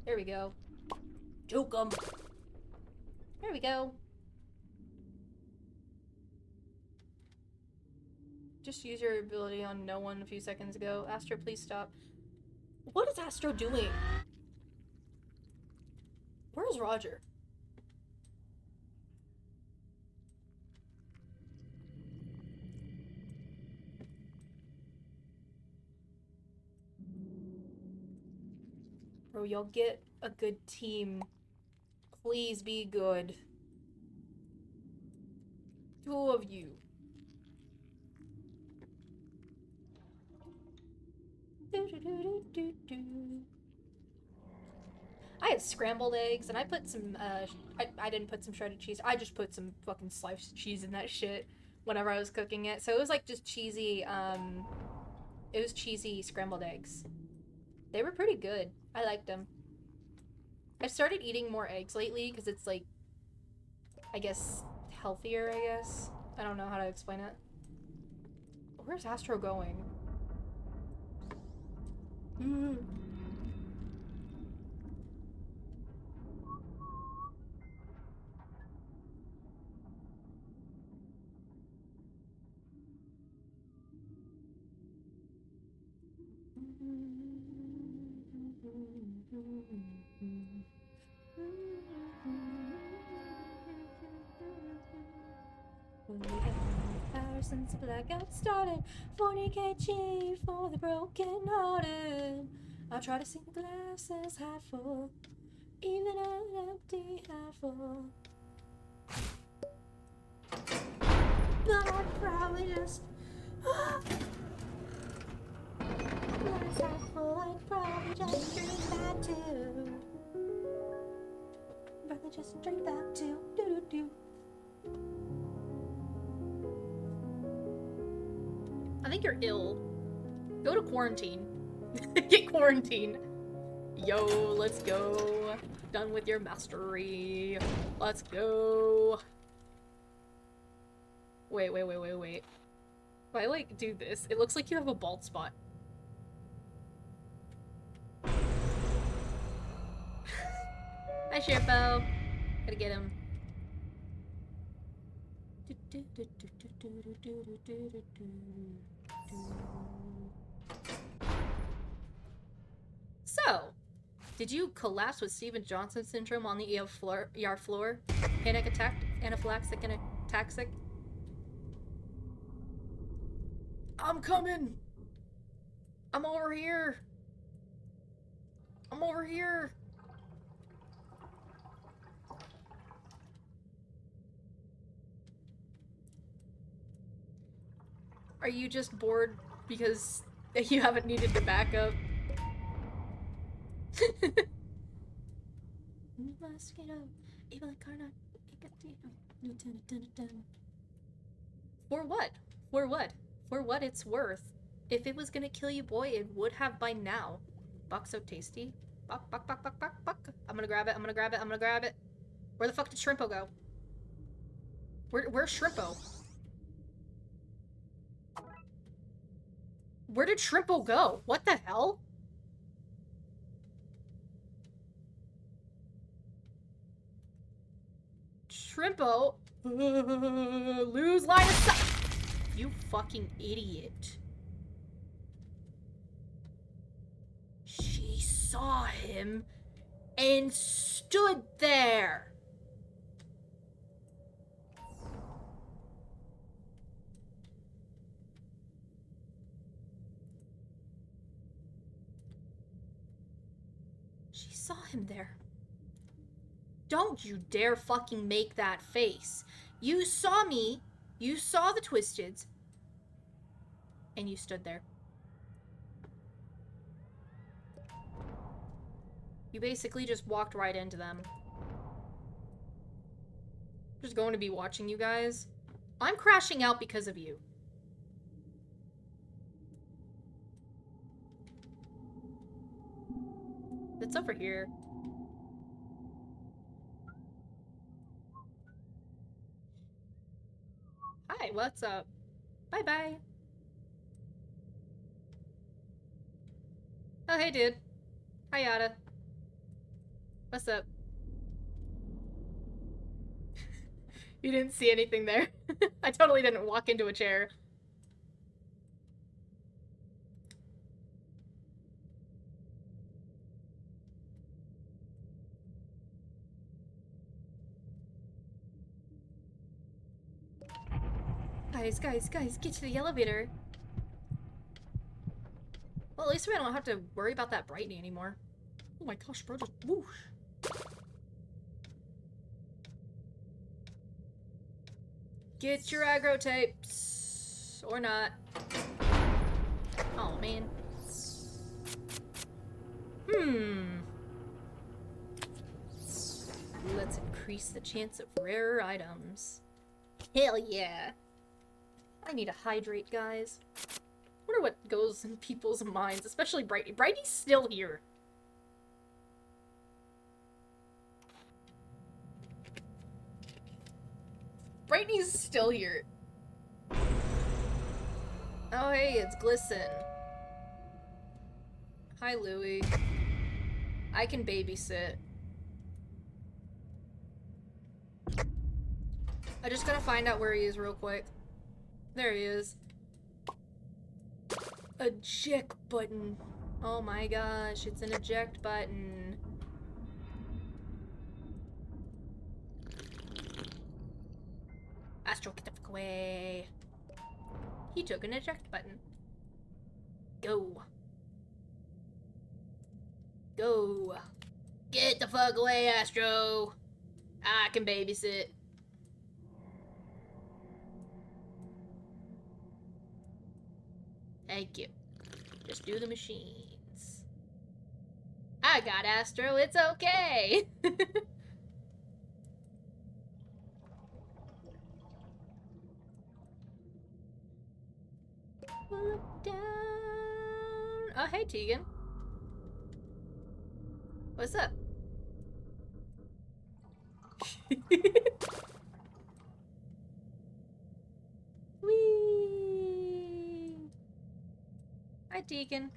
A: There we go. Juke them. There we go. Just use your ability on no one a few seconds ago. Astro, please stop. What is Astro doing? Where's Roger? Bro, y'all get a good team. Please be good. 2 of you. I had scrambled eggs, and I put some, I didn't put some shredded cheese. I just put some fucking sliced cheese in that shit whenever I was cooking it. So it was like just cheesy, it was cheesy scrambled eggs. They were pretty good. I liked them. I've started eating more eggs lately because it's like, I guess, healthier, I guess. I don't know how to explain it. Where's Astro going? Since the blackout started, 40 kg for the broken hearted. I try to see the glasses half full, even an empty half full. But I'd probably just glass half full, I'd probably just drink that too. Probably just drink that too. Do-do-do. I think you're ill. Go to quarantine. Get quarantined. Yo, let's go. Done with your mastery. Let's go. Wait. If I, like, do this, it looks like you have a bald spot. Hi, Sherpo. Gotta get him. So, did you collapse with Stevens-Johnson syndrome on the ER floor? Panic attack, anaphylaxis, and ataxic? I'm coming! I'm over here! I'm over here! Are you just bored because you haven't needed to back up? For what? For what? For what it's worth. If it was gonna kill you, boy, it would have by now. Buck so tasty. Buck. I'm gonna grab it. Where the fuck did Shrimpo go? Where's Shrimpo? Where did Shrimpo go? What the hell? Shrimpo? Lose line of sight! You fucking idiot. She saw him and stood there. She saw him there. Don't you dare fucking make that face. You saw me, you saw the Twisteds, and you stood there. You basically just walked right into them. Just going to be watching you guys. I'm crashing out because of you. It's over here. Hi, what's up? Bye-bye. Oh, hey, dude. Hi, Yada. What's up? You didn't see anything there. I totally didn't walk into a chair. Guys, get to the elevator. Well, at least we don't have to worry about that brightening anymore. Oh my gosh, bro, just whoosh. Get your aggro tapes. Or not. Oh, man. Let's increase the chance of rarer items. Hell yeah. I need to hydrate, guys. Wonder what goes in people's minds, especially Brighty. Brighty's still here. Brighty's still here. Oh, hey, it's Glisten. Hi, Louie. I can babysit. I just gotta find out where he is real quick. There he is. Eject button. Oh my gosh, it's an eject button. Astro, get the fuck away. He took an eject button. Go. Go. Get the fuck away, Astro. I can babysit. Thank you. Just do the machines. I got Astro, it's okay. Look down. Oh, hey, Tegan. What's up? Whee! Hi, Tegan.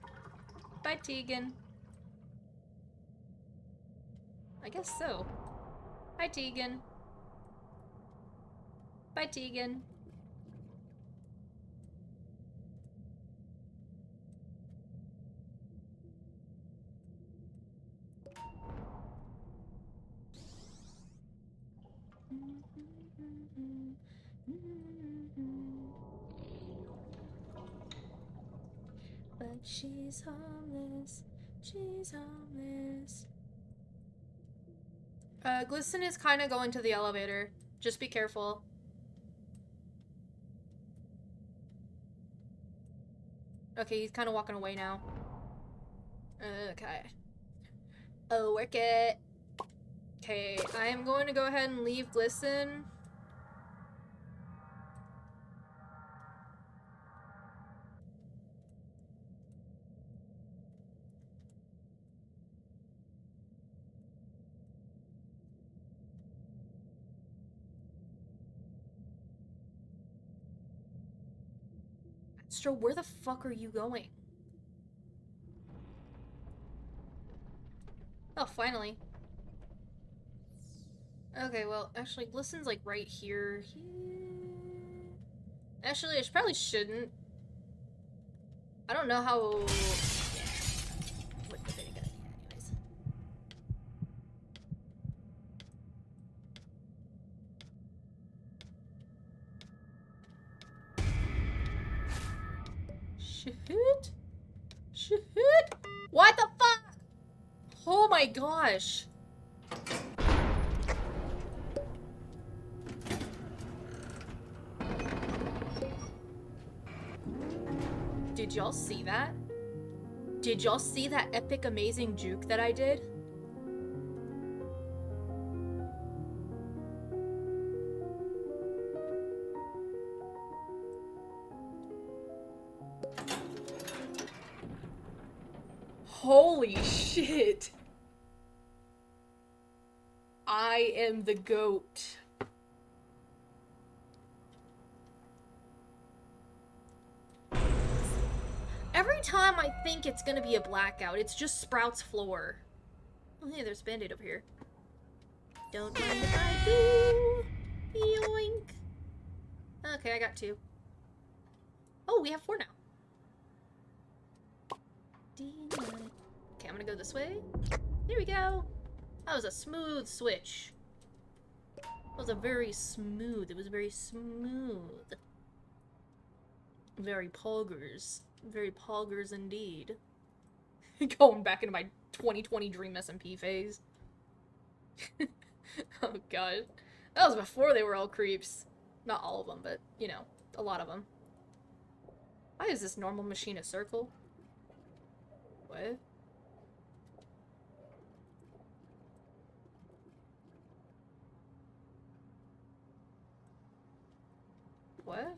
A: Bye, Tegan. I guess so. Hi, Tegan. Bye, Tegan. But she's harmless. She's harmless. Glisten is kind of going to the elevator. Just be careful. Okay, he's kind of walking away now. Okay. Oh, work it. Okay, I am going to go ahead and leave Glisten. Astro, where the fuck are you going? Oh, finally. Okay, well, actually, Glisten's like right here. Actually, I probably shouldn't. I don't know how... Yeah. What the video gonna be anyways. Shit? Shit? What the fuck? Oh my gosh. Did y'all see that? Did y'all see that epic amazing juke that I did? Holy shit. I am the goat. Every time I think it's gonna be a blackout, it's just Sprout's floor. Oh, hey, there's a Band-Aid over here. Don't mind if I do. Yoink. Okay, I got 2. Oh, we have 4 now. Okay, I'm gonna go this way. There we go. That was a smooth switch. That was a very smooth. It was very smooth. Very poggers. Very poggers indeed. Going back into my 2020 Dream SMP phase. Oh god. That was before they were all creeps. Not all of them, but, you know, a lot of them. Why is this normal machine a circle? What? What?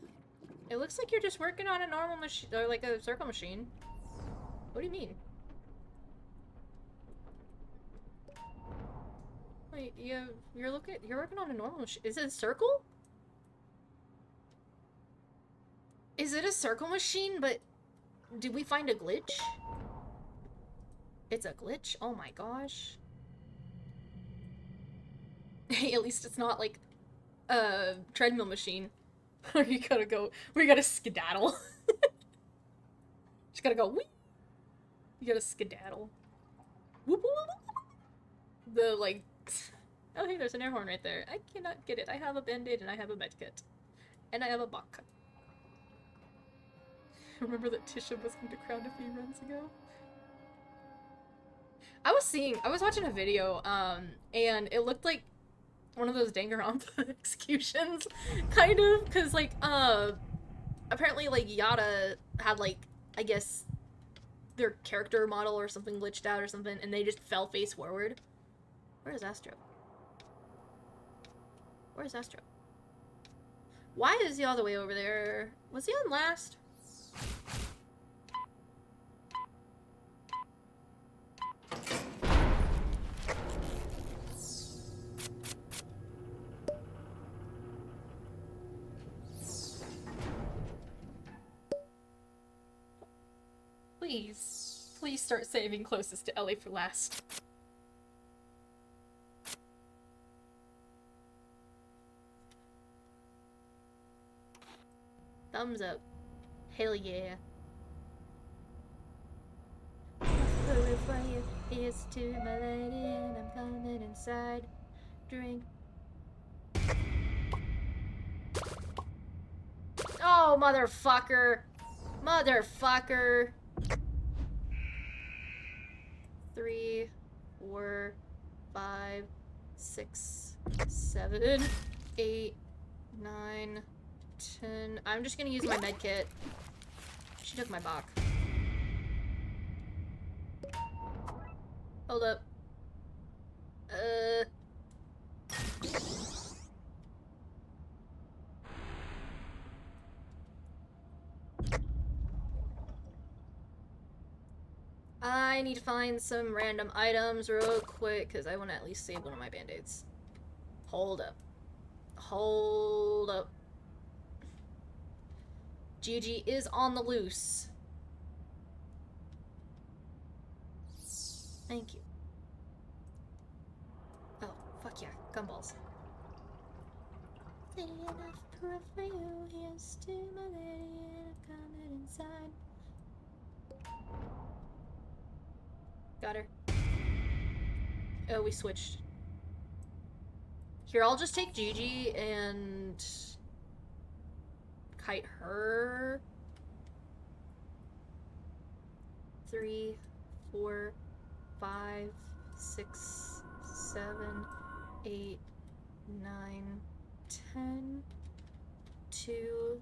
A: It looks like you're just working on a normal machine, or like a circle machine. What do you mean? Wait, you're working on a normal machine. Is it a circle? Is it a circle machine, but did we find a glitch? It's a glitch? Oh my gosh. Hey, at least it's not like a treadmill machine. You gotta go, we gotta skedaddle. Just gotta go, whee! You gotta skedaddle. Whoop, whoop, whoop. The, like, oh hey, there's an air horn right there. I cannot get it. I have a Band-Aid and I have a medkit. And I have a buck. Remember that Tisha was going to crown a few runs ago? I was watching a video, and it looked like one of those Danganronpa executions, kind of, because, like, apparently, like, Yada had, like, I guess, their character model or something glitched out or something, and they just fell face forward. Where is Astro? Where's Astro? Why is he all the way over there? Was he on last? Please start saving closest to Ellie for last. Thumbs up. Hell yeah. Here's to my lady and I'm coming inside. Drink. Oh, motherfucker. Motherfucker. 3, 4, 5, 6, 7, 8, 9, 10. I'm just gonna use my med kit. She took my Bach. Hold up. I need to find some random items real quick, because I want to at least save one of my band-aids. Hold up. Hold up. Gigi is on the loose. Thank you. Oh, fuck yeah. Gumballs. Enough proof for you. Here's to my lady and I'm coming inside. Got her. Oh, we switched. Here, I'll just take Gigi and kite her. 3, 4, 5, 6, 7, 8, 9, 10. 2,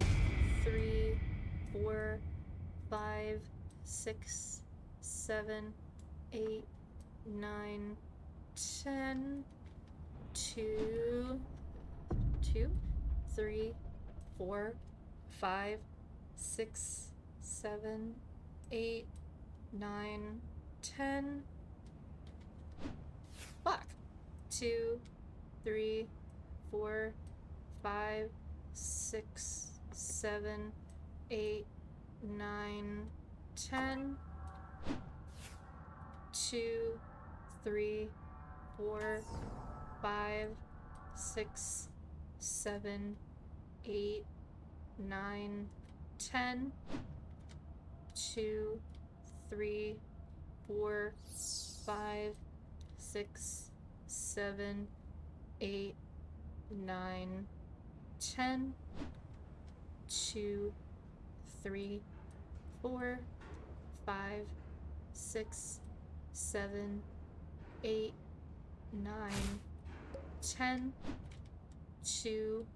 A: 3, 4, 5, 6, 7, 8, 9, 10. 2, 3, 4, 5, 6, 7, 8, 9, 10. Fuck. 2, 3, 4, 5, 6, 7, 8, 9, 10. 2, 3, 4, 5, 6, 7, 8, 9, 10. 2, 3, 4, 5, 6, 7, 8, 9, 10. 2, 3, 4, 5, 6, 7, 8, 9, 10. 2,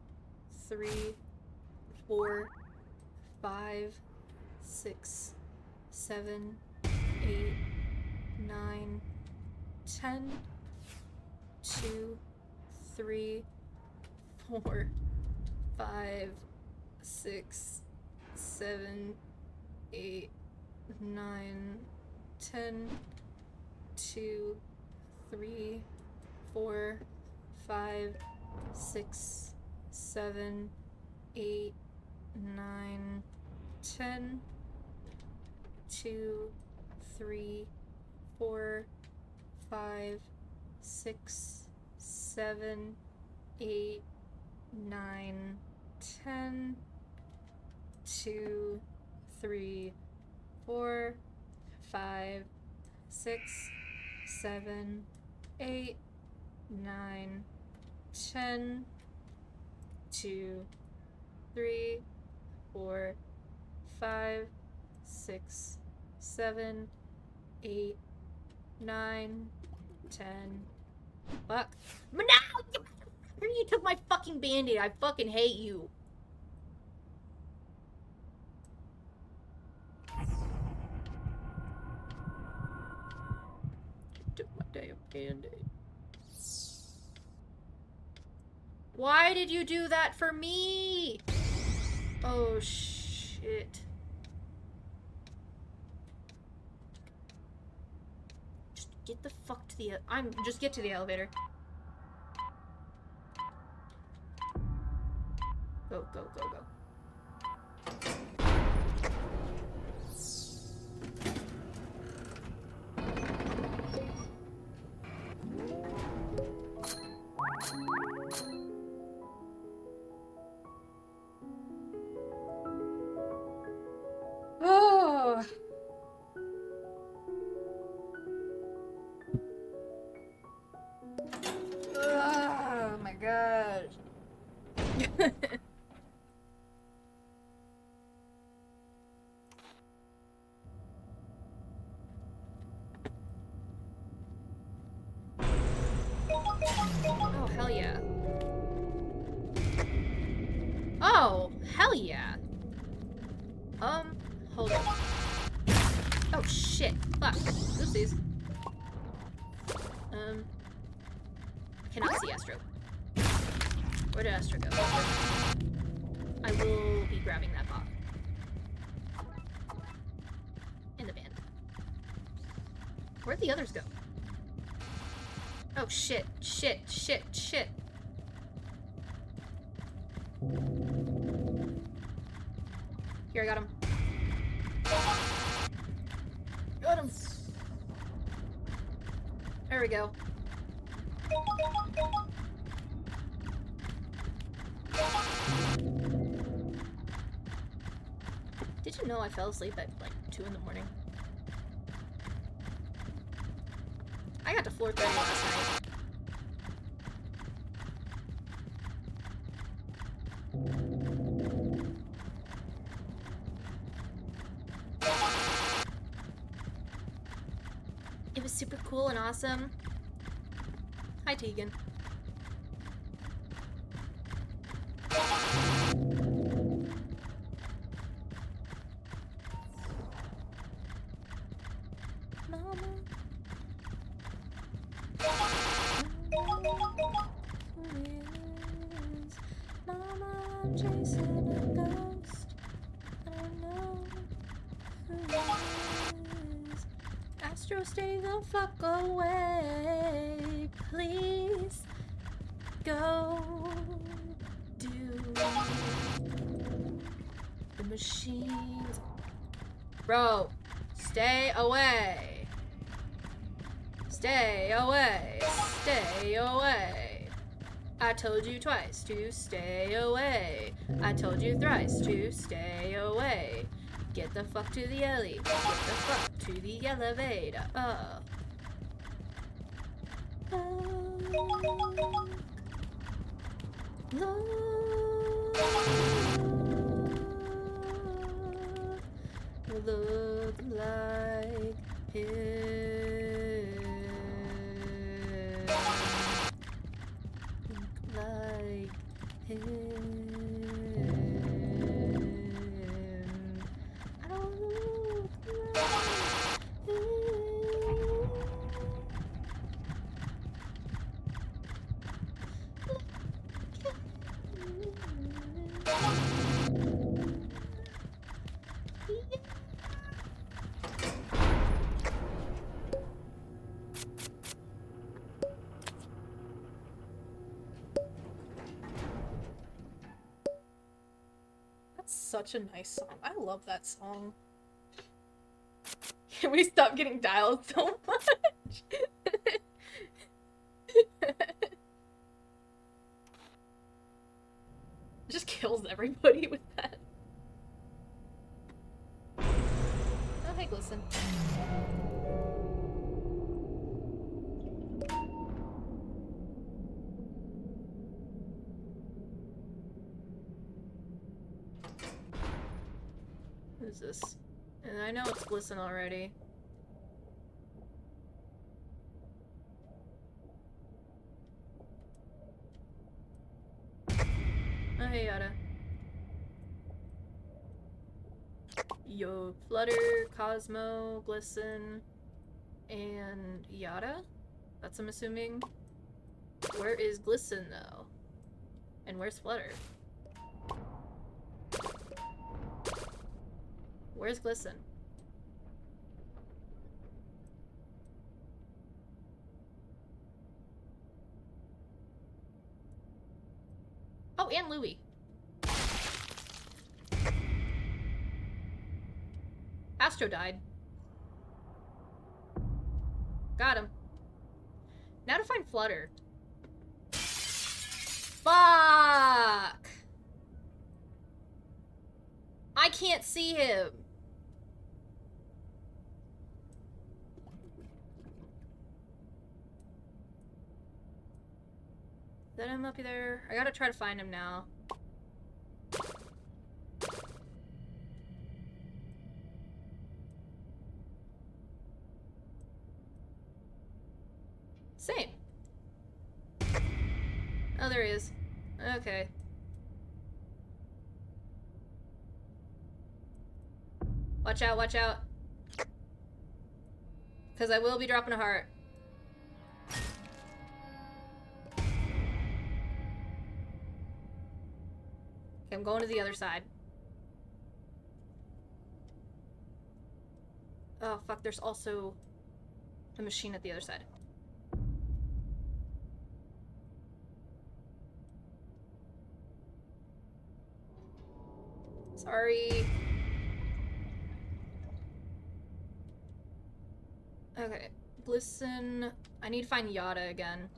A: 3, 4, 5, 6, 7, 8, 9, 10. 2, 3, 4, 5, 6, 7, 8, 9, 10. 2, 3, 4, 5, 6, 7, 8, 9, 10. 2, 3, 4, 5, 6, 7, 8, 9, 10. 2, 3, 4, 5, 6, 7, 8, 9, 10. 2, 3, 4, 5, 6, 7, 8, 9, 10. Fuck. But now! You took my fucking band-aid. I fucking hate you. Took my damn band-aid. Why did you do that for me? Oh, shit. Just get the fuck to the... just get to the elevator. Go, go, go, go. Oh. Oh my god. Oh, hell yeah. Oh, hell yeah. Hold on. Oh, shit. Fuck. Oopsies. Cannot see Astro. Where did Astro go? I will be grabbing that bot. In the van. Where'd the others go? Oh, shit. Shit, shit, shit. Here, I got him. Got him. There we go. Did you know I fell asleep at like 2 in the morning? I got to floor 30 last night. It was super cool and awesome. Hi, Tegan. Mama. Mama, I'm chasing a ghost. I don't know who it is. Astro, stay the fuck away, please. go do the machines. Bro, stay away. Stay away. Stay away. I told you twice to stay away. I told you thrice to stay away. Get the fuck to the alley. Get the fuck to the elevator. Look like him. Look like him. I don't look like him. That's such a nice song. I love that song. Can we stop getting dialed so much? Just kills everybody with that. Oh, hey, Glisten. Who's this? And I know it's Glisten already. Oh, hey, Yada. Yo, Flutter, Cosmo, Glisten, and Yada? That's I'm assuming. Where is Glisten, though? And where's Flutter? Where's Glisten? Oh, and Louie. Astro died. Got him. Now to find Flutter. Fuck! I can't see him. Is that him up there? I gotta try to find him now. Same. Oh, there he is. Okay. Watch out, watch out. Because I will be dropping a heart. Okay, I'm going to the other side. Oh, fuck, there's also a machine at the other side. Sorry. Okay, Glisten. I need to find Yada again.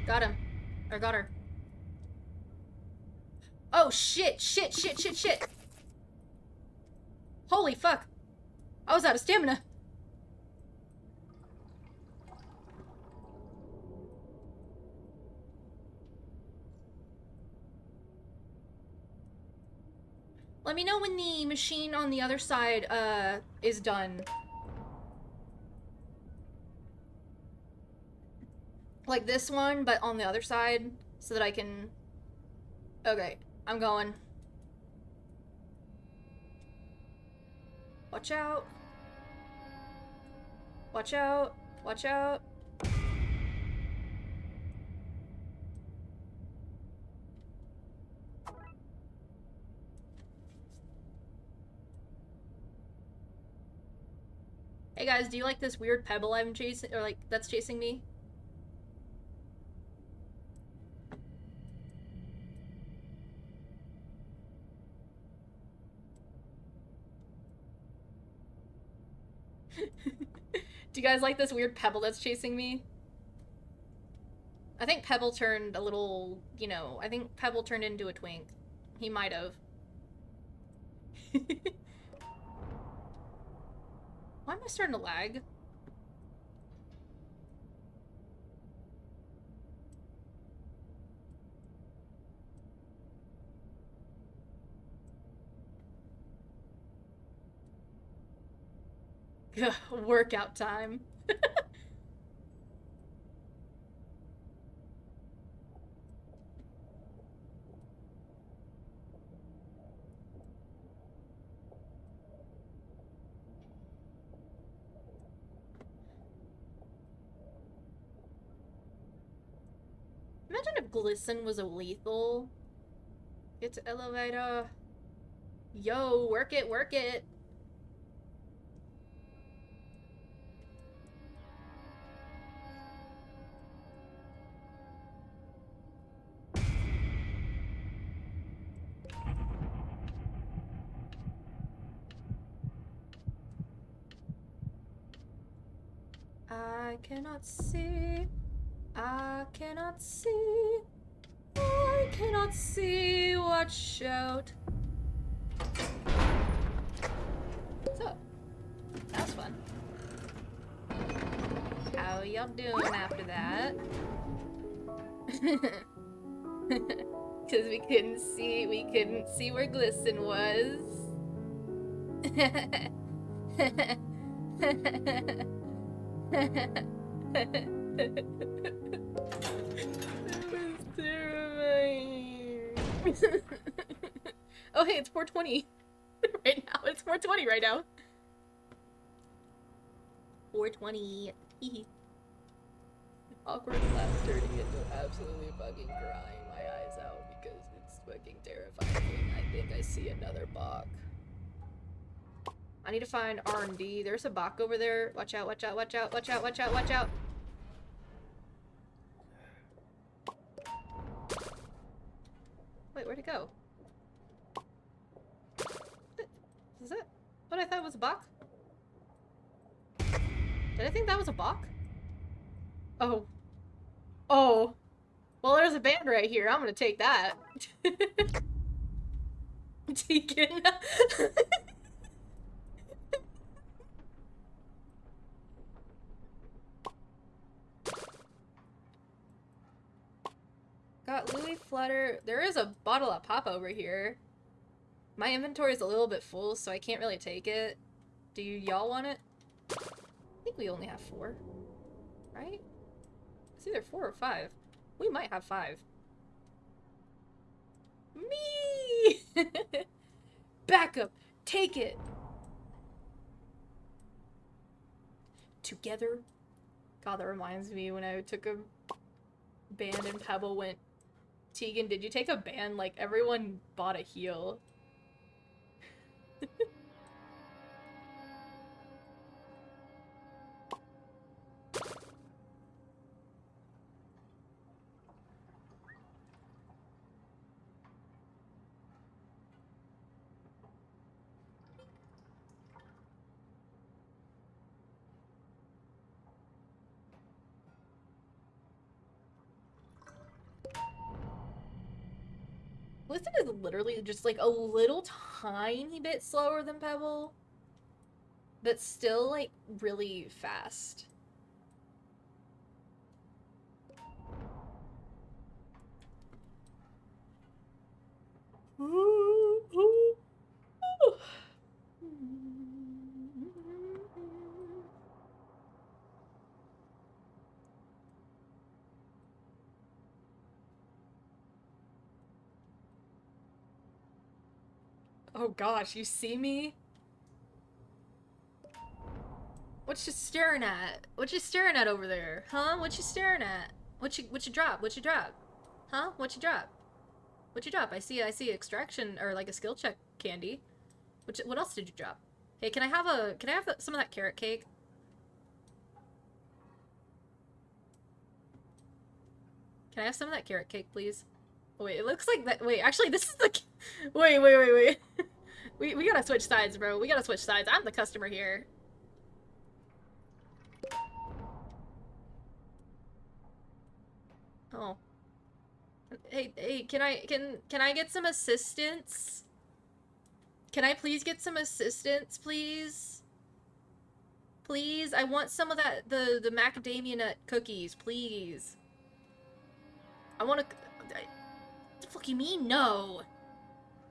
A: Got him. Or got her. Oh, shit, shit, shit, shit, shit. Holy fuck. I was out of stamina. Let me know when the machine on the other side, is done. Like this one, but on the other side, so that I can... Okay, I'm going. Watch out. Watch out. Watch out. Hey guys, do you like this weird pebble I'm chasing, or like, that's chasing me? Do you guys like this weird pebble that's chasing me? I think Pebble turned a little, you know, I think Pebble turned into a twink. He might have. Why am I starting to lag? Workout time. Imagine if Glisten was a lethal. It's elevator. Yo, work it, work it. I cannot see. I cannot see. I cannot see. Watch out. So, that was fun. How y'all doing after that? Because we couldn't see where Glisten was. That was terrifying. Oh hey, it's 420 right now. It's 420 right now. 420. Awkward laugh turning into absolutely fucking crying my eyes out because it's fucking terrifying. I think I see another Bach. I need to find R&D. There's a Bach over there. Watch out, watch out, watch out, watch out, watch out, watch out. Wait, where'd it go? Is it? What I thought was a Bach? Did I think that was a Bach? Oh. Oh. Well, there's a band right here. I'm gonna take that. Deacon. Got Louis Flutter. There is a bottle of pop over here. My inventory is a little bit full, so I can't really take it. Do y'all want it? I think we only have 4. Right? It's either 4 or 5. We might have 5. Me! Back up! Take it! Together? God, that reminds me when I took a band and Pebble went, Tegan, did you take a band? Like, everyone bought a heal. Glisten is literally just like a little tiny bit slower than Pebble, but still like really fast. Oh gosh, you see me? What you staring at? What you staring at over there? Huh? What you staring at? What you drop? What you drop? Huh? What you drop? What you drop? I see extraction or like a skill check candy. What else did you drop? Hey, can I have some of that carrot cake? Can I have some of that carrot cake, please? Oh, wait, it looks like that. Wait, actually, this is the. Wait. we gotta switch sides, bro. We gotta switch sides. I'm the customer here. Oh. Hey, can I get some assistance? Can I please get some assistance, please? Please, I want some of that, the macadamia nut cookies, please. I want to. What the fuck you mean? No.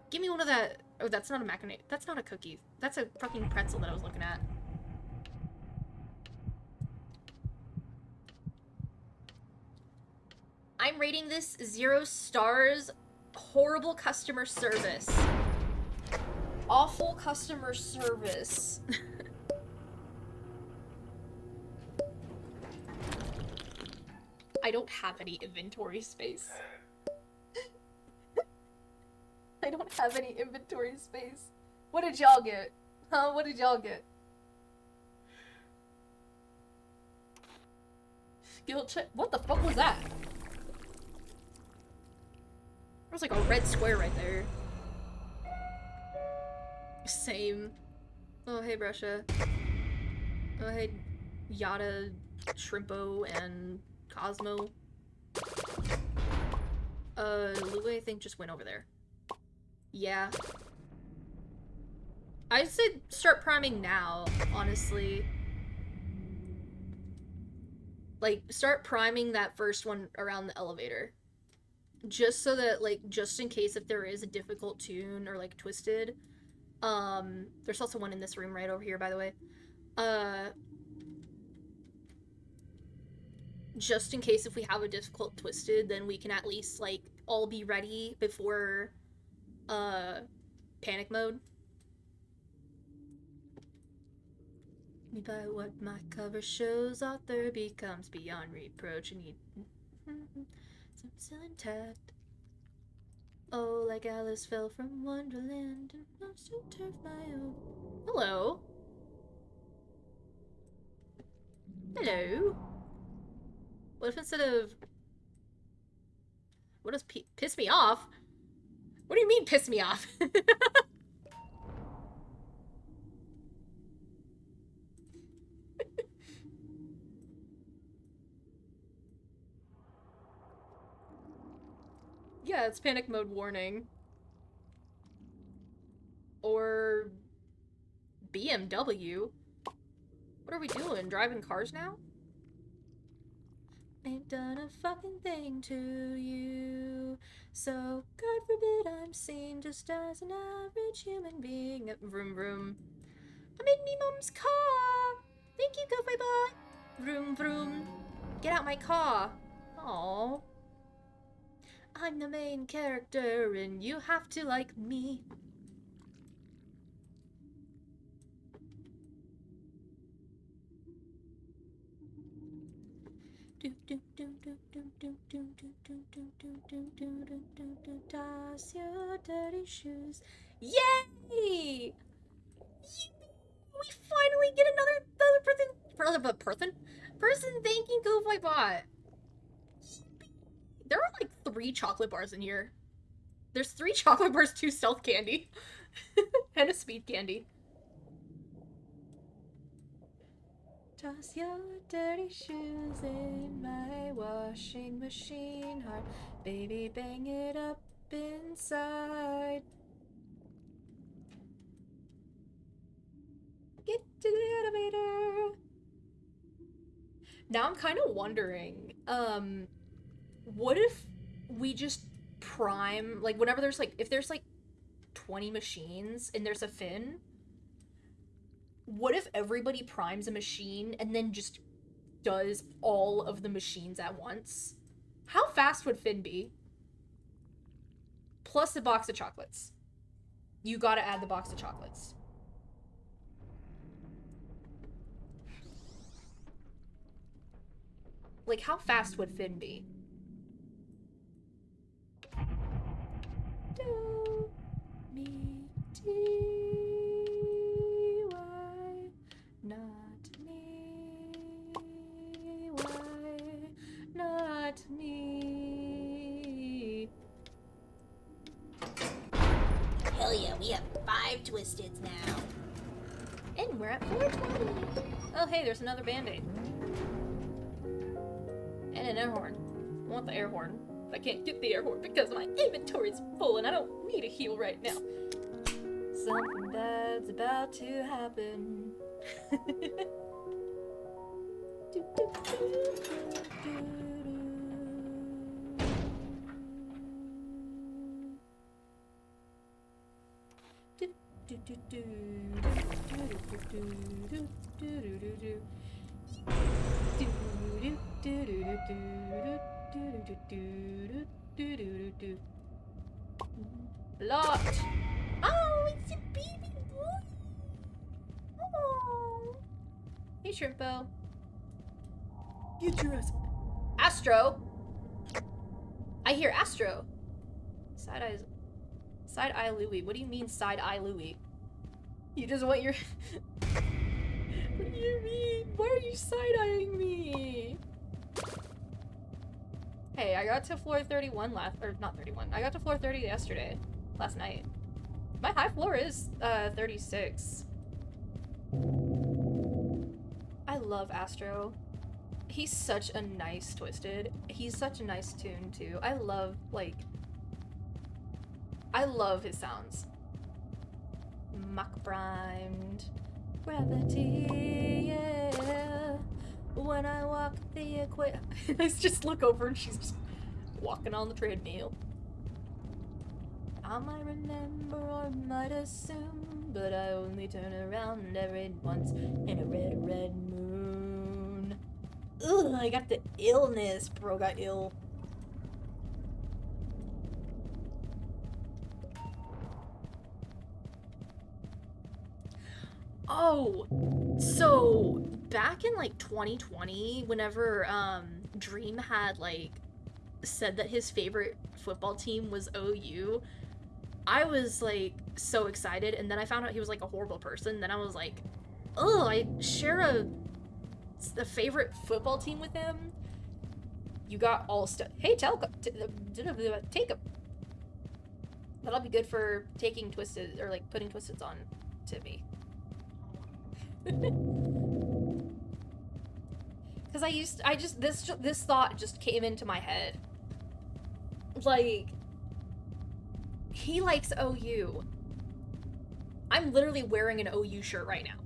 A: Give me one of that. Oh, that's not a macadamia. That's not a cookie. That's a fucking pretzel that I was looking at. I'm rating this 0 stars. Horrible customer service. Awful customer service. I don't have any inventory space. I don't have any inventory space. What did y'all get? Huh? What did y'all get? Skill check. What the fuck was that? There was like a red square right there. Same. Oh, hey, Brusha. Oh, hey, Yada, Shrimpo, and Cosmo. Lou, I think, just went over there. Yeah. I'd say start priming now, honestly. Like, start priming that first one around the elevator. Just so that, like, just in case if there is a difficult tune or, like, twisted. There's also one in this room right over here, by the way. Just in case if we have a difficult twisted, then we can at least, like, all be ready before, panic mode. By what my cover shows, author becomes beyond reproach and some still intact. Oh, like Alice fell from Wonderland and lost to turf my own. Hello. Hello. What if instead of... What does piss me off? What do you mean piss me off? Yeah, it's panic mode warning. Or... BMW? What are we doing? Driving cars now? Ain't done a fucking thing to you. So, God forbid I'm seen just as an average human being. Vroom vroom. I'm in me mom's car! Thank you, Go Bye. Vroom vroom. Get out my car. Aww. I'm the main character and you have to like me. Toss your dirty shoes. Yay! We finally get another person thanking GoFlyBot. There are like 3 chocolate bars in here. There's 3 chocolate bars, 2 stealth candy, and a speed candy. Toss your dirty shoes in my washing machine heart. Baby, bang it up inside. Get to the elevator. Now I'm kind of wondering, what if we just prime, like, whenever there's, like, if there's, like, 20 machines and there's a Finn, what if everybody primes a machine and then just does all of the machines at once? How fast would Finn be? Plus a box of chocolates. You gotta add the box of chocolates. Like, how fast would Finn be? Do me T-Y, not me, why, not me. 5 Twisteds now. And we're at 420. Oh, hey, there's another Band-Aid. And an air horn. I want the air horn. But I can't get the air horn because my inventory's full and I don't need a heal right now. Something bad's about to happen. Blocked. Oh, it's a baby boy. Oh. Hey, Shrimpo. Get your ass. Astro. I hear Astro. Side eye Louie. What do you mean side eye Louie? You just want your. What do you mean? Why are you side eyeing me? Hey, I got to floor 31 not 31. I got to floor 30 last night. My high floor is 36. I love Astro. He's such a nice Twisted. He's such a nice tune too. I love his sounds. Muck primed. Gravity, yeah. When I walk the equator. I just look over and she's just walking on the treadmill. I might remember or might assume, but I only turn around every once in a red moon. Ugh, I got the illness. Bro got ill. Oh, so back in like 2020, whenever Dream had like said that his favorite football team was OU, I was like so excited, and then I found out he was like a horrible person. Then I was like, oh, I share a favorite football team with him. You got all stuff. Hey, take him. That'll be good for taking Twisted or like putting Twisteds on to me. Because this thought just came into my head. Like, he likes OU. I'm literally wearing an OU shirt right now.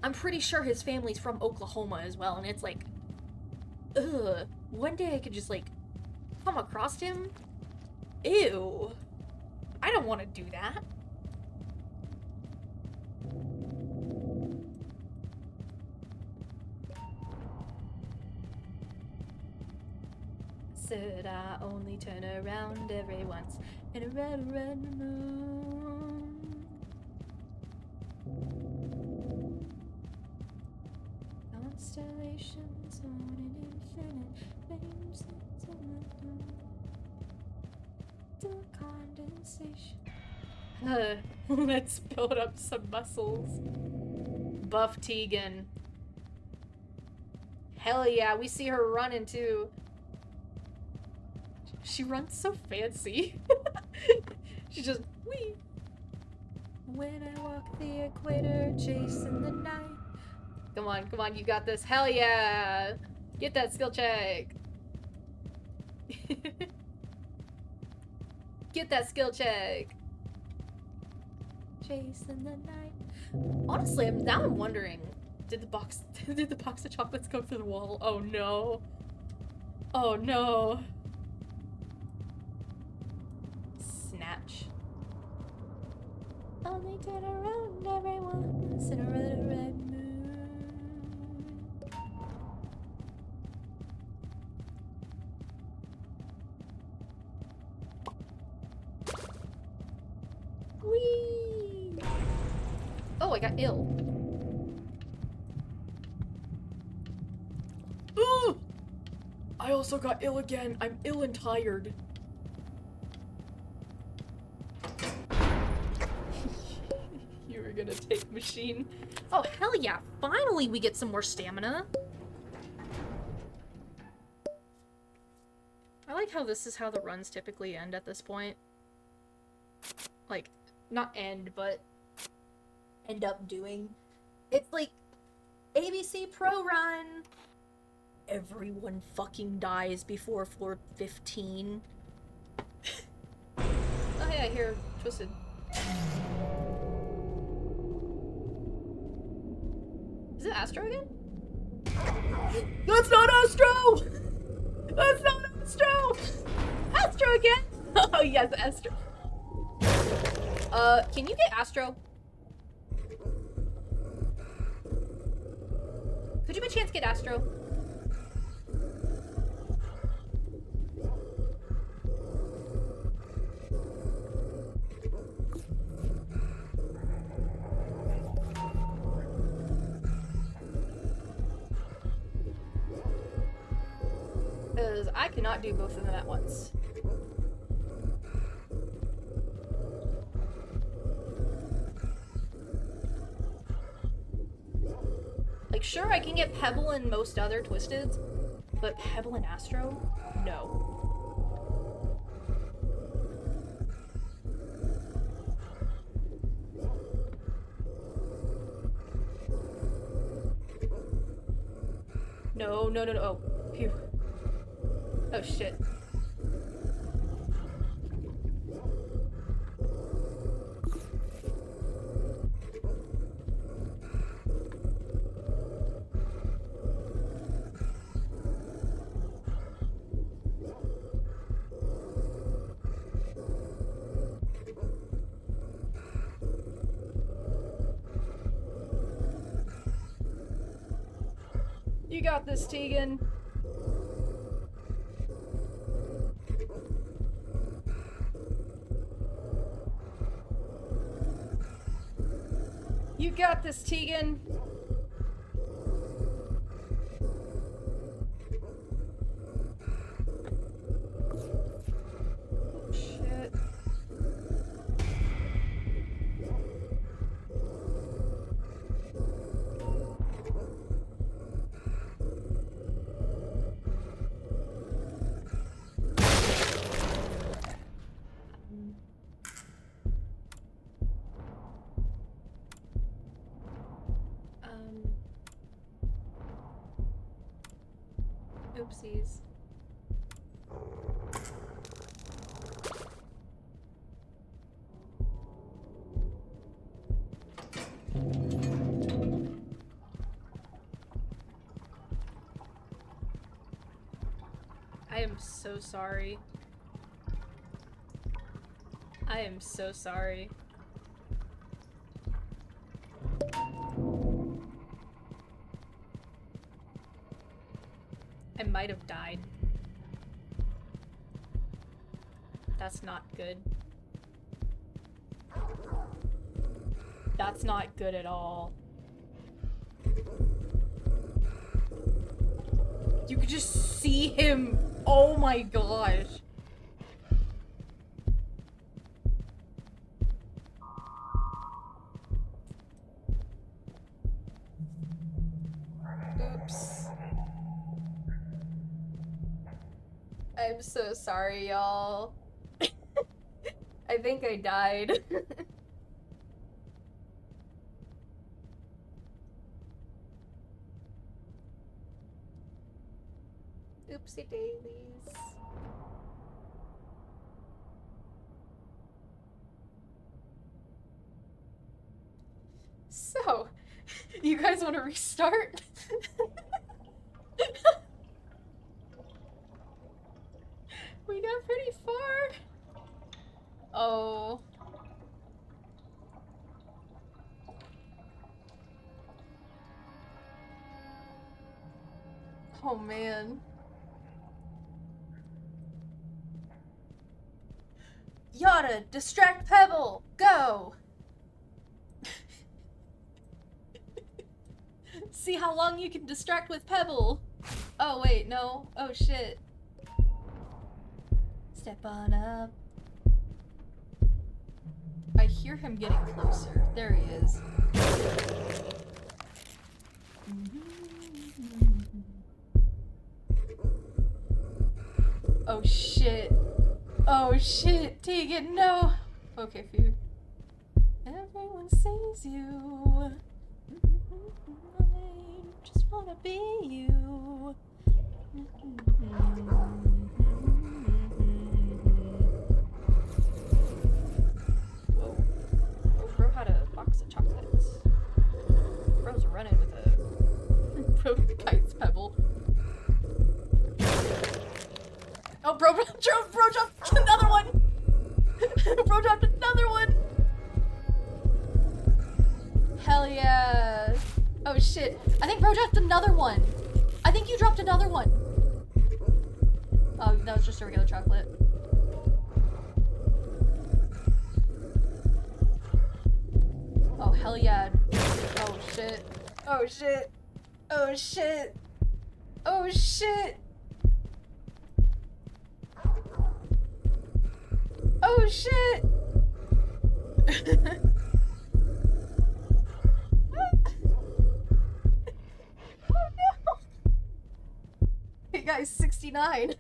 A: I'm pretty sure his family's from Oklahoma as well, and it's like, ugh, one day I could just like come across him. Ew. I don't want to do that. Said I only turn around every once in a red moon. Constellations on an infinite names the condensation. Let's build up some muscles. Buff Tegan. Hell yeah, we see her running too. She runs so fancy. She just wee. When I walk the equator, chasing the night. Come on, you got this. Hell yeah! Get that skill check. Get that skill check. Chasing the night. Honestly, now I'm wondering, did the box of chocolates go through the wall? Oh no. Oh no. Snatch. Only turn around everyone once in a red moon. Whee! Oh, I got ill. Ooh! I also got ill again. I'm ill and tired. Gonna take machine. Oh, hell yeah. Finally we get some more stamina. I like how this is how the runs typically end at this point. like, not end, but end up doing. It's like ABC Pro Run. Everyone fucking dies before floor 15. Oh yeah, I hear Twisted. Is it Astro again? That's not Astro! That's not Astro! Astro again! Oh yes, Astro. Can you get Astro? Could you by chance get Astro? Because I cannot do both of them at once. Like, sure, I can get Pebble and most other Twisteds, but Pebble and Astro? No. No, no, no, no. Oh, phew. Oh, shit. You got this, Tegan. You got this, Tegan. Shit. Oopsies. I am so sorry. I am so sorry. I might have died. That's not good. That's not good at all. You could just see him. Oh my gosh. Oops. I'm so sorry, y'all. I think I died. Oopsie daisies. So, you guys want to restart? We got pretty far. Oh. Oh man. Yada, distract Pebble, go! See how long you can distract with Pebble. Oh wait, no. Oh shit. Step on up. I hear him getting closer. There he is. Oh shit. Oh shit, Tegan, no. Okay, phew. Everyone sees you. I just wanna be you. Whoa. Oh, bro had a box of chocolates. Bro's running with a bro kite's pebble. Oh, bro dropped another one! Bro dropped another one! Hell yeah. Oh shit. I think bro dropped another one. I think you dropped another one. Oh, that was just a regular chocolate. Oh, hell yeah. Oh shit. Oh shit. Oh shit. Oh shit. Oh shit. Oh no. Hey guys, 69.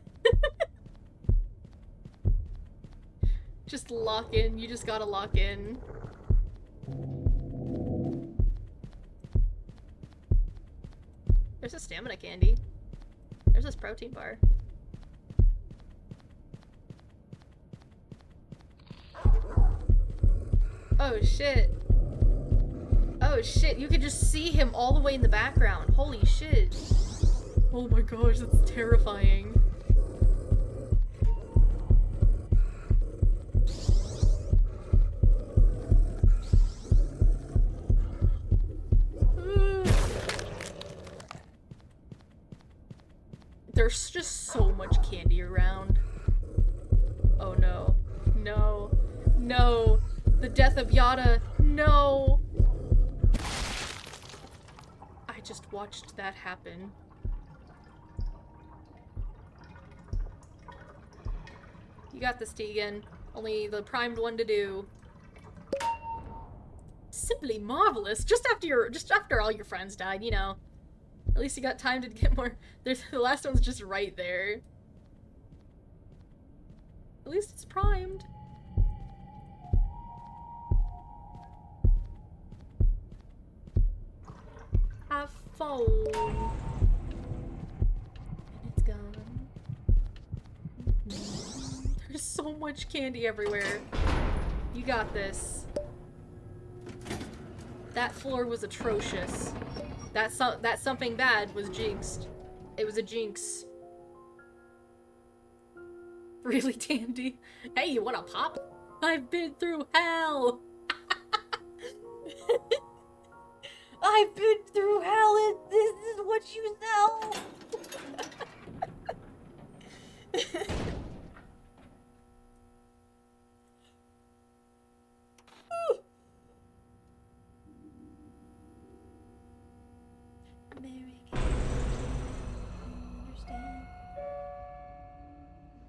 A: Just lock in. You just gotta lock in. There's a stamina candy. There's this protein bar. Oh shit. Oh shit, you can just see him all the way in the background. Holy shit. Oh my gosh, that's terrifying. There's just so much candy around. Oh no. No. No. The death of Yada. No. I just watched that happen. You got this, Tegan. Only the primed one to do. Simply marvelous. Just after all your friends died, you know. At least you got time to get more. The last one's just right there. At least it's primed. Have fun. And it's gone. There's so much candy everywhere. You got this. That floor was atrocious. That something bad was jinxed. It was a jinx. Really, Dandy? Hey, you wanna pop? I've been through hell! I've been through hell and this is what you know!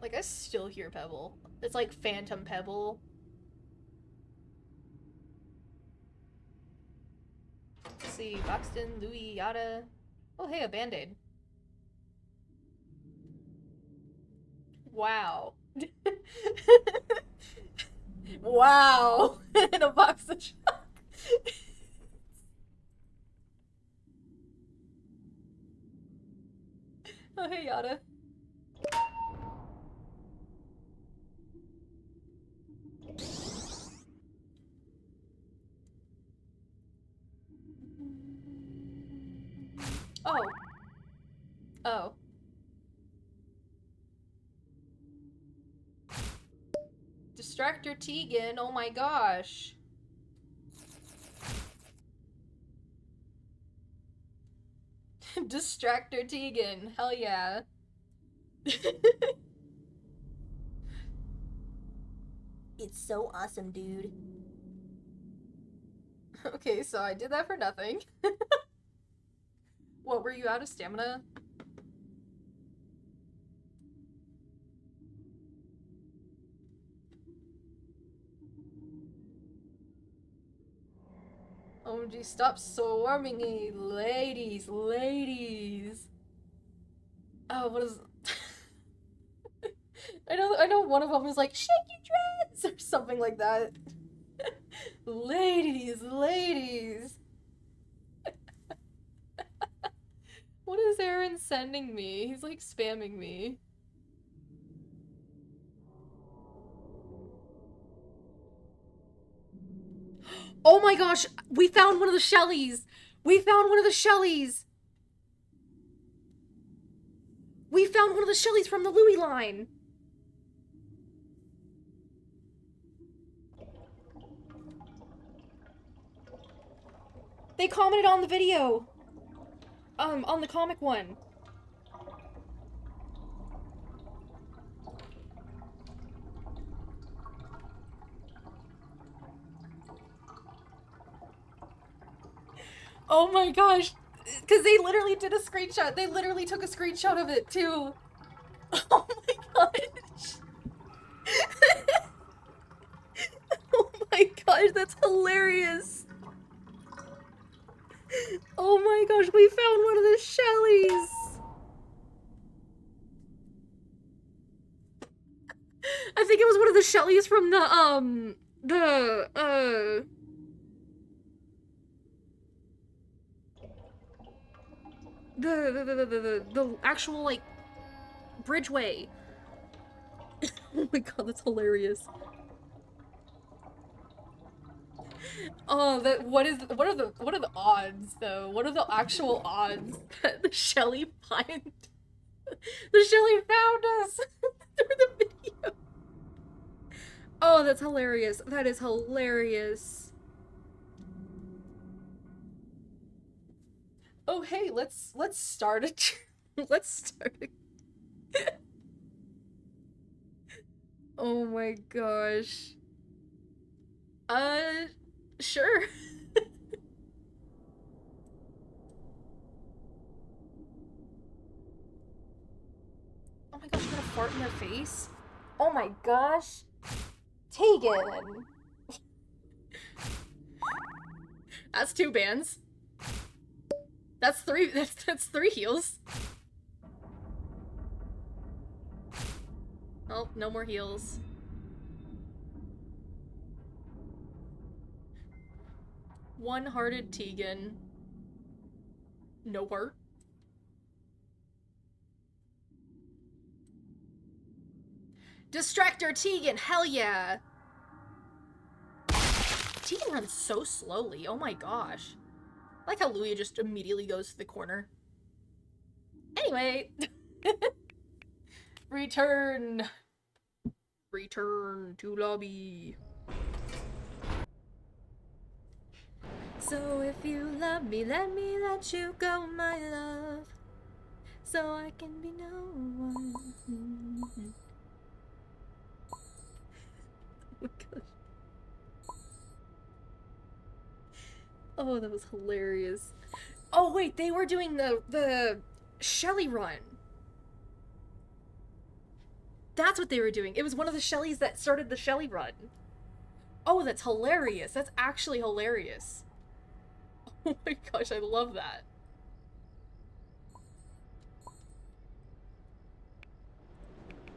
A: Like, I still hear Pebble. It's like Phantom Pebble. Let's see, Buxton, Louis, Yada. Oh, hey, a Band-Aid. Wow. Wow! In a box of chocolate. Oh, hey, Yada. Oh. Oh. Distractor Tegan, oh my gosh. Distractor Tegan, hell yeah. It's so awesome, dude. Okay, so I did that for nothing. What, were you out of stamina? OMG, stop swarming me, ladies, ladies. Oh, what is... I know one of them is like, shake your or something like that. Ladies, ladies. What is Aaron sending me? He's like spamming me. Oh my gosh, we found one of the Shellys! We found one of the Shellys! We found one of the Shellys from the Louis line! They commented on the video! On the comic one. Oh my gosh! Because they literally did a screenshot. They literally took a screenshot of it, too. Oh my gosh. Oh my gosh, that's hilarious. Oh my gosh, we found one of the Shellys. I think it was one of the Shellys from the actual, like, bridgeway. Oh my god, that's hilarious. Oh, what are the odds though? What are the actual odds that the Shelly found us through the video? Oh, that's hilarious. That is hilarious. Oh, hey, let's start it. Let's start it. Oh my gosh. Sure. Oh my gosh, I'm gonna fart in their face? Oh my gosh. Tegan! That's 2 bands. That's 3 heals. Oh, no more heals. One-hearted Tegan. No heart. Distractor Tegan, hell yeah! Tegan runs so slowly, oh my gosh. I like how Louis just immediately goes to the corner. Anyway. Return. Return to lobby. So if you love me, let me let you go, my love. So I can be no one. Oh my gosh. Oh, that was hilarious. Oh wait, they were doing the Shelly run. That's what they were doing. It was one of the Shellys that started the Shelly run. Oh, that's hilarious. That's actually hilarious. Oh my gosh, I love that.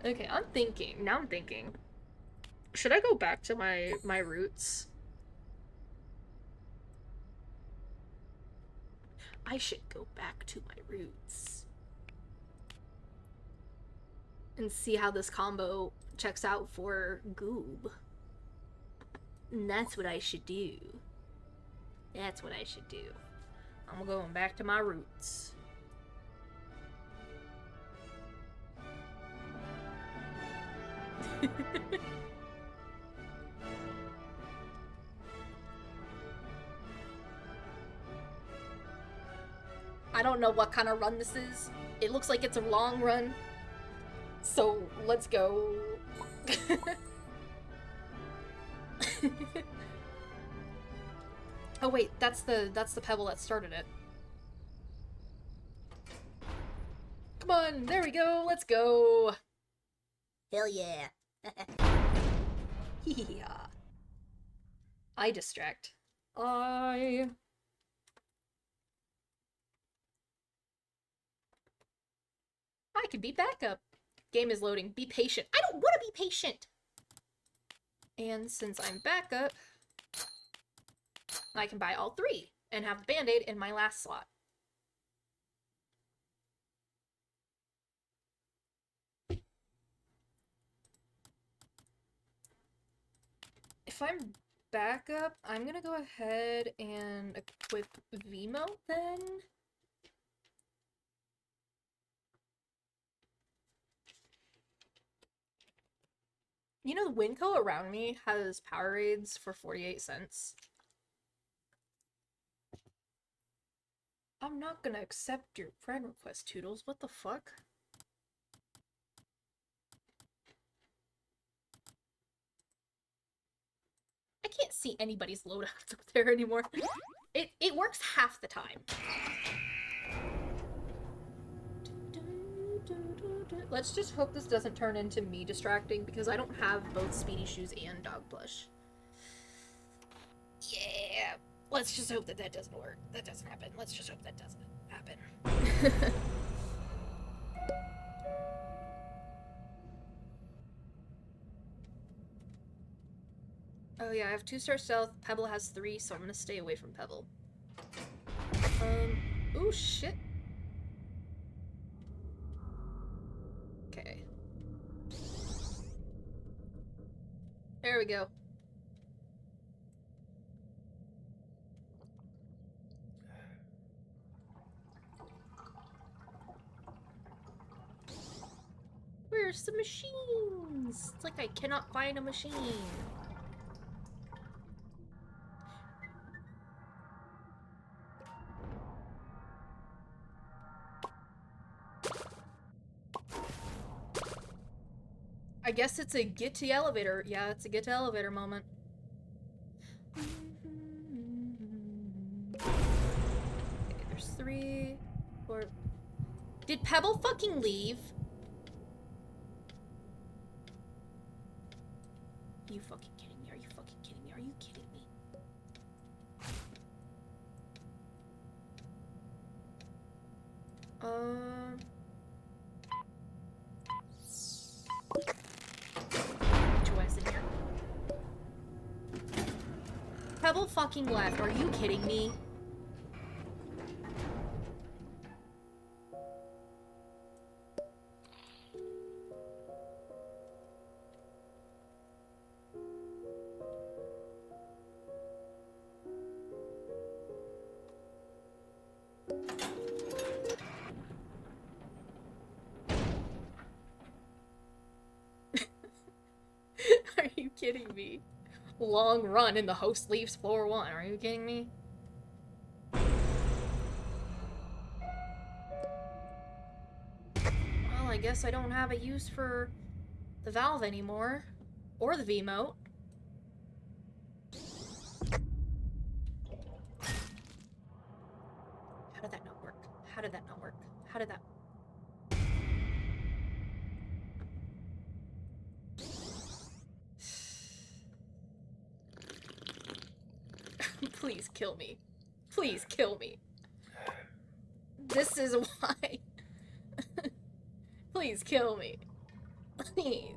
A: Okay, I'm thinking. Now I'm thinking. Should I go back to my roots? I should go back to my roots. And see how this combo checks out for Goob. And that's what I should do. That's what I should do. I'm going back to my roots. I don't know what kind of run this is. It looks like it's a long run. So let's go. Oh wait, that's the pebble that started it. Come on, there we go, let's go. Hell yeah. Yeah. I distract. I can be backup. Game is loading. Be patient. I don't want to be patient. And since I'm backup, I can buy all 3 and have the Band-Aid in my last slot. If I'm backup, I'm gonna go ahead and equip Vimo then. You know, the Winco around me has Powerades for 48 cents. I'm not gonna accept your friend request, Toodles. What the fuck? I can't see anybody's loadouts up there anymore. It works half the time. Let's just hope this doesn't turn into me distracting because I don't have both Speedy Shoes and Dog Plush. Yeah. Let's just hope that that doesn't work. That doesn't happen. Let's just hope that doesn't happen. Oh yeah, I have 2-star stealth. Pebble has 3, so I'm gonna stay away from Pebble. Ooh, shit. Okay. There we go. Where's the machines? It's like I cannot find a machine. I guess it's a get to elevator. Yeah, it's a get to elevator moment. Okay, there's 3, 4. Did Pebble fucking leave? Are you fucking kidding me? Are you fucking kidding me? Are you kidding me? Get your ass in here. Pebble fucking left. Are you kidding me? Are you kidding me? Long run and the host leaves floor 1. Are you kidding me? Well, I guess I don't have a use for the valve anymore. Or the V-mote. How did that not work? How did that not work? How did that... Please kill me. Please kill me. This is why. Please kill me. Please.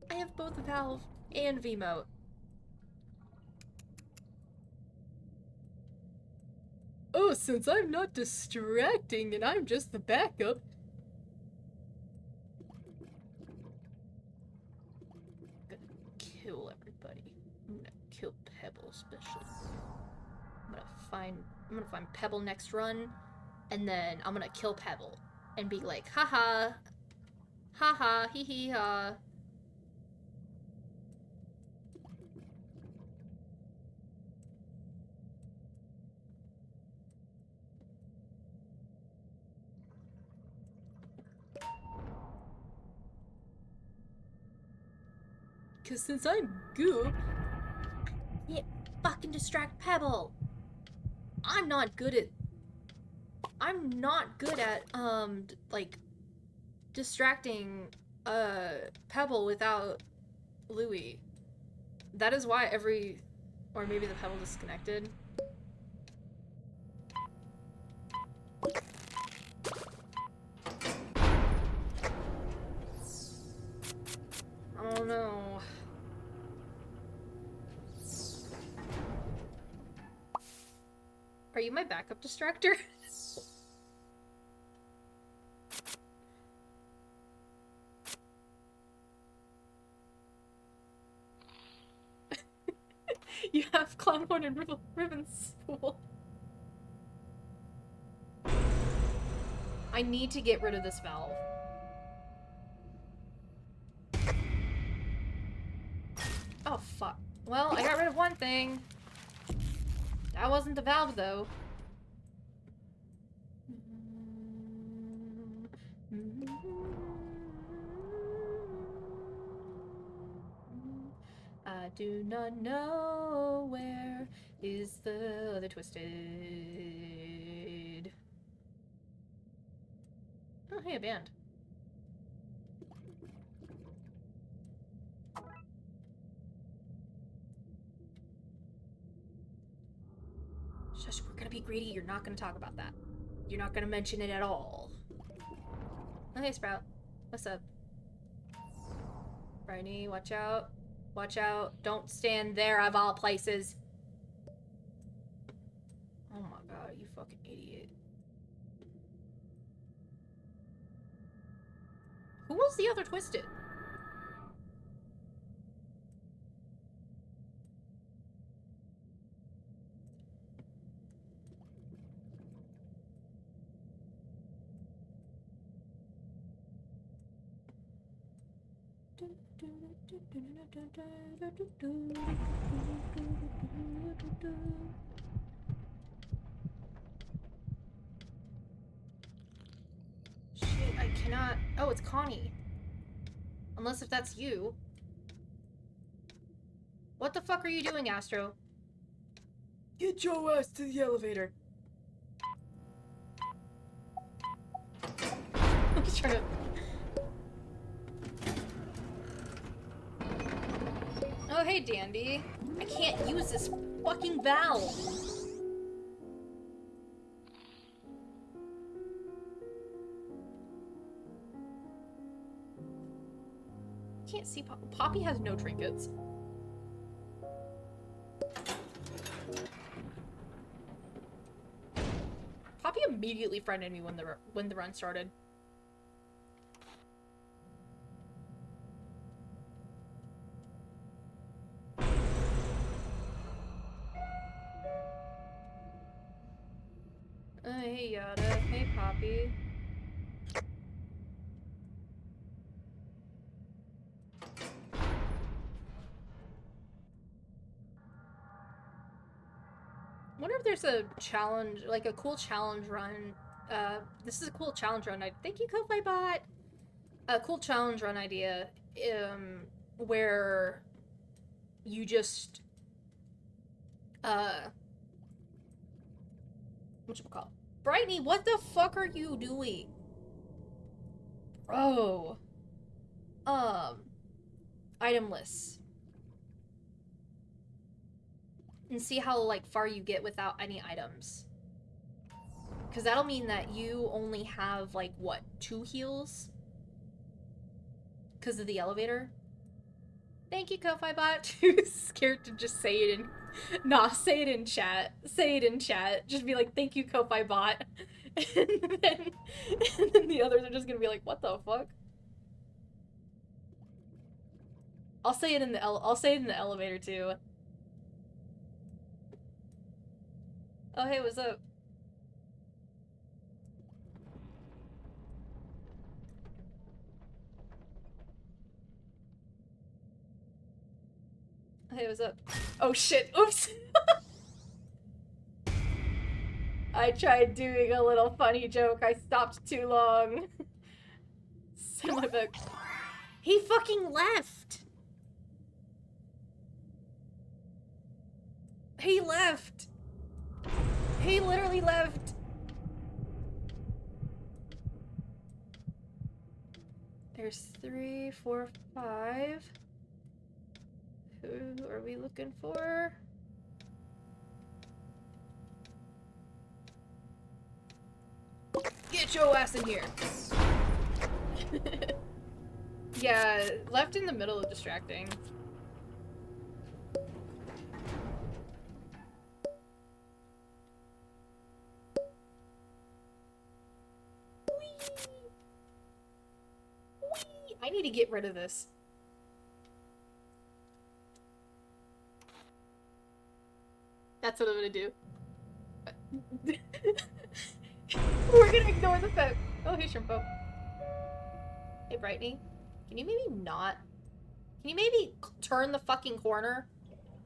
A: I have both Valve and V-mote. Oh, since I'm not distracting and I'm just the backup. I'm gonna kill everybody. I'm gonna kill Pebble especially. I'm gonna find Pebble next run, and then I'm gonna kill Pebble and be like, haha, haha, hee hee ha. Cause since I'm Goop, I can't fucking distract Pebble. I'm not good at like distracting Pebble without Louie. That is why or maybe the Pebble disconnected. Oh no. Are you my backup distractor? You have Clownhorn and Ribbon Spool. I need to get rid of this valve. Oh, fuck. Well, I got rid of one thing. That wasn't the valve, though. I do not know where is the other twisted. Oh, hey, a band. Shush, we're gonna be greedy. You're not gonna talk about that. You're not gonna mention it at all. Oh, hey, Sprout. What's up? Briny, watch out. Watch out. Don't stand there of all places. Oh my god, you fucking idiot. Who was the other twisted? Shit, I cannot... Oh, it's Connie. Unless if that's you. What the fuck are you doing, Astro? Get your ass to the elevator. I'm just trying to... Oh, hey, Dandy. I can't use this fucking valve. Can't see Poppy has no trinkets. Poppy immediately friended me when the run started. Hey Yada, hey Poppy. I wonder if there's a challenge, like a cool challenge run. This is a cool challenge run. Thank you, Ko-Fi Bot. A cool challenge run idea, where you just, whatchamacallit? Brightney, what the fuck are you doing? Bro. Item lists. And see how, like, far you get without any items. Because that'll mean that you only have, like, what, 2 heals? Because of the elevator? Thank you, Ko-Fi Bot. Too scared to just say it in... Nah, say it in chat. Say it in chat. Just be like, thank you, Ko-Fi Bot. And then the others are just gonna be like, what the fuck? I'll say it in the elevator too. Oh, hey, what's up? Hey, what's up? Oh shit, oops! I tried doing a little funny joke, I stopped too long. Say my book. He fucking left! He left! He literally left! There's 3, 4, 5. Who are we looking for? Get your ass in here! Yeah, left in the middle of distracting. Whee! I need to get rid of this. That's what I'm gonna do. We're gonna ignore the fact. Oh, hey, Shrimpo. Hey, Brightney. Can you maybe not? Can you maybe turn the fucking corner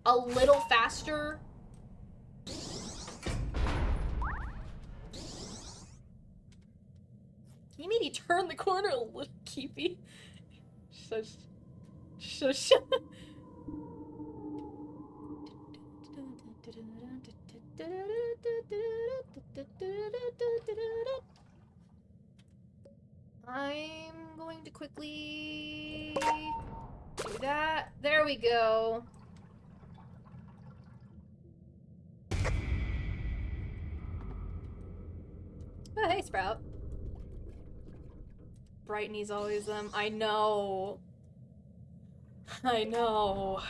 A: a little faster? Can you maybe turn the corner a little, Keepy? Shush. I'm going to quickly do that. There we go. Oh, hey, Sprout. Brightney's always them. I know. I know.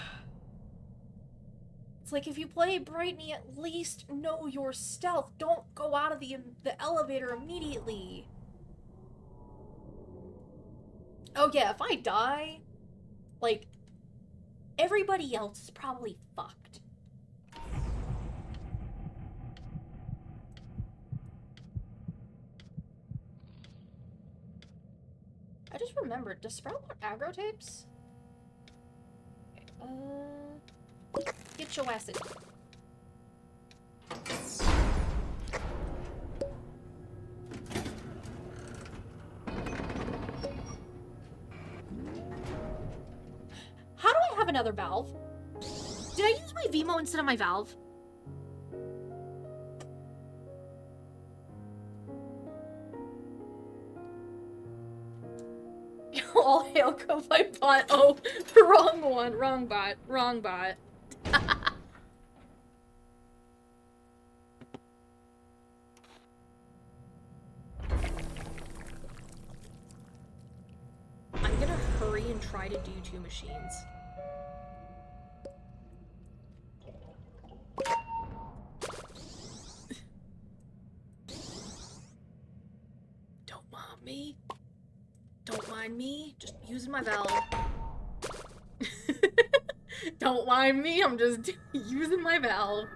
A: It's like, if you play Brightney, at least know your stealth. Don't go out of the elevator immediately. Oh yeah, if I die, like, everybody else is probably fucked. I just remembered, does Sprout want aggro tapes? Okay, get your ass in. How do I have another valve? Did I use my Vimo instead of my valve? All hail Ko-Fi bot. Oh, wrong one. Wrong bot. Wrong bot. I'm gonna hurry and try to do 2 machines. Don't mind me. Don't mind me. Just using my valve. Don't mind me. I'm just using my valve.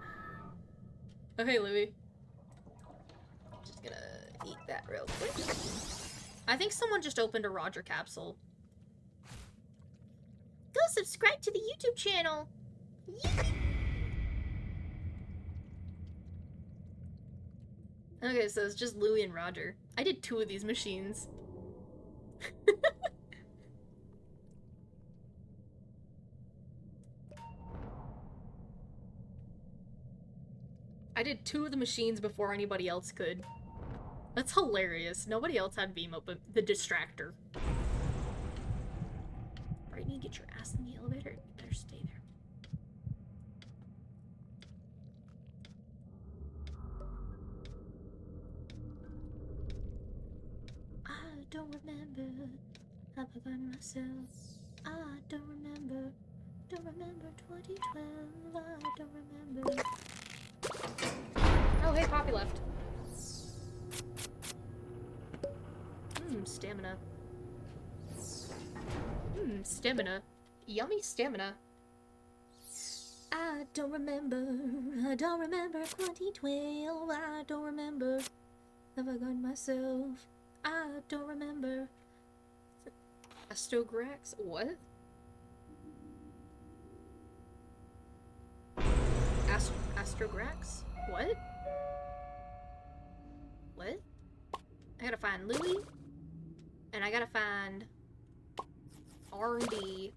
A: Oh, hey, Louie. Just gonna eat that real quick. I think someone just opened a Roger capsule. Go subscribe to the YouTube channel. Okay, so it's just Louie and Roger. I did 2 of these machines. I did 2 of the machines before anybody else could. That's hilarious. Nobody else had Vimo, but the distractor. Brightney, get your ass in the elevator. You better stay there. I don't remember. I've forgotten myself. I don't remember. Don't remember 2012. I don't remember. Oh, hey, Poppy left. Stamina. Stamina. Yummy stamina. I don't remember 2012. I don't remember. Have I got myself? I don't remember. Astrograx? What? Astrograx? What? What? I gotta find Louie. And I gotta find R&D.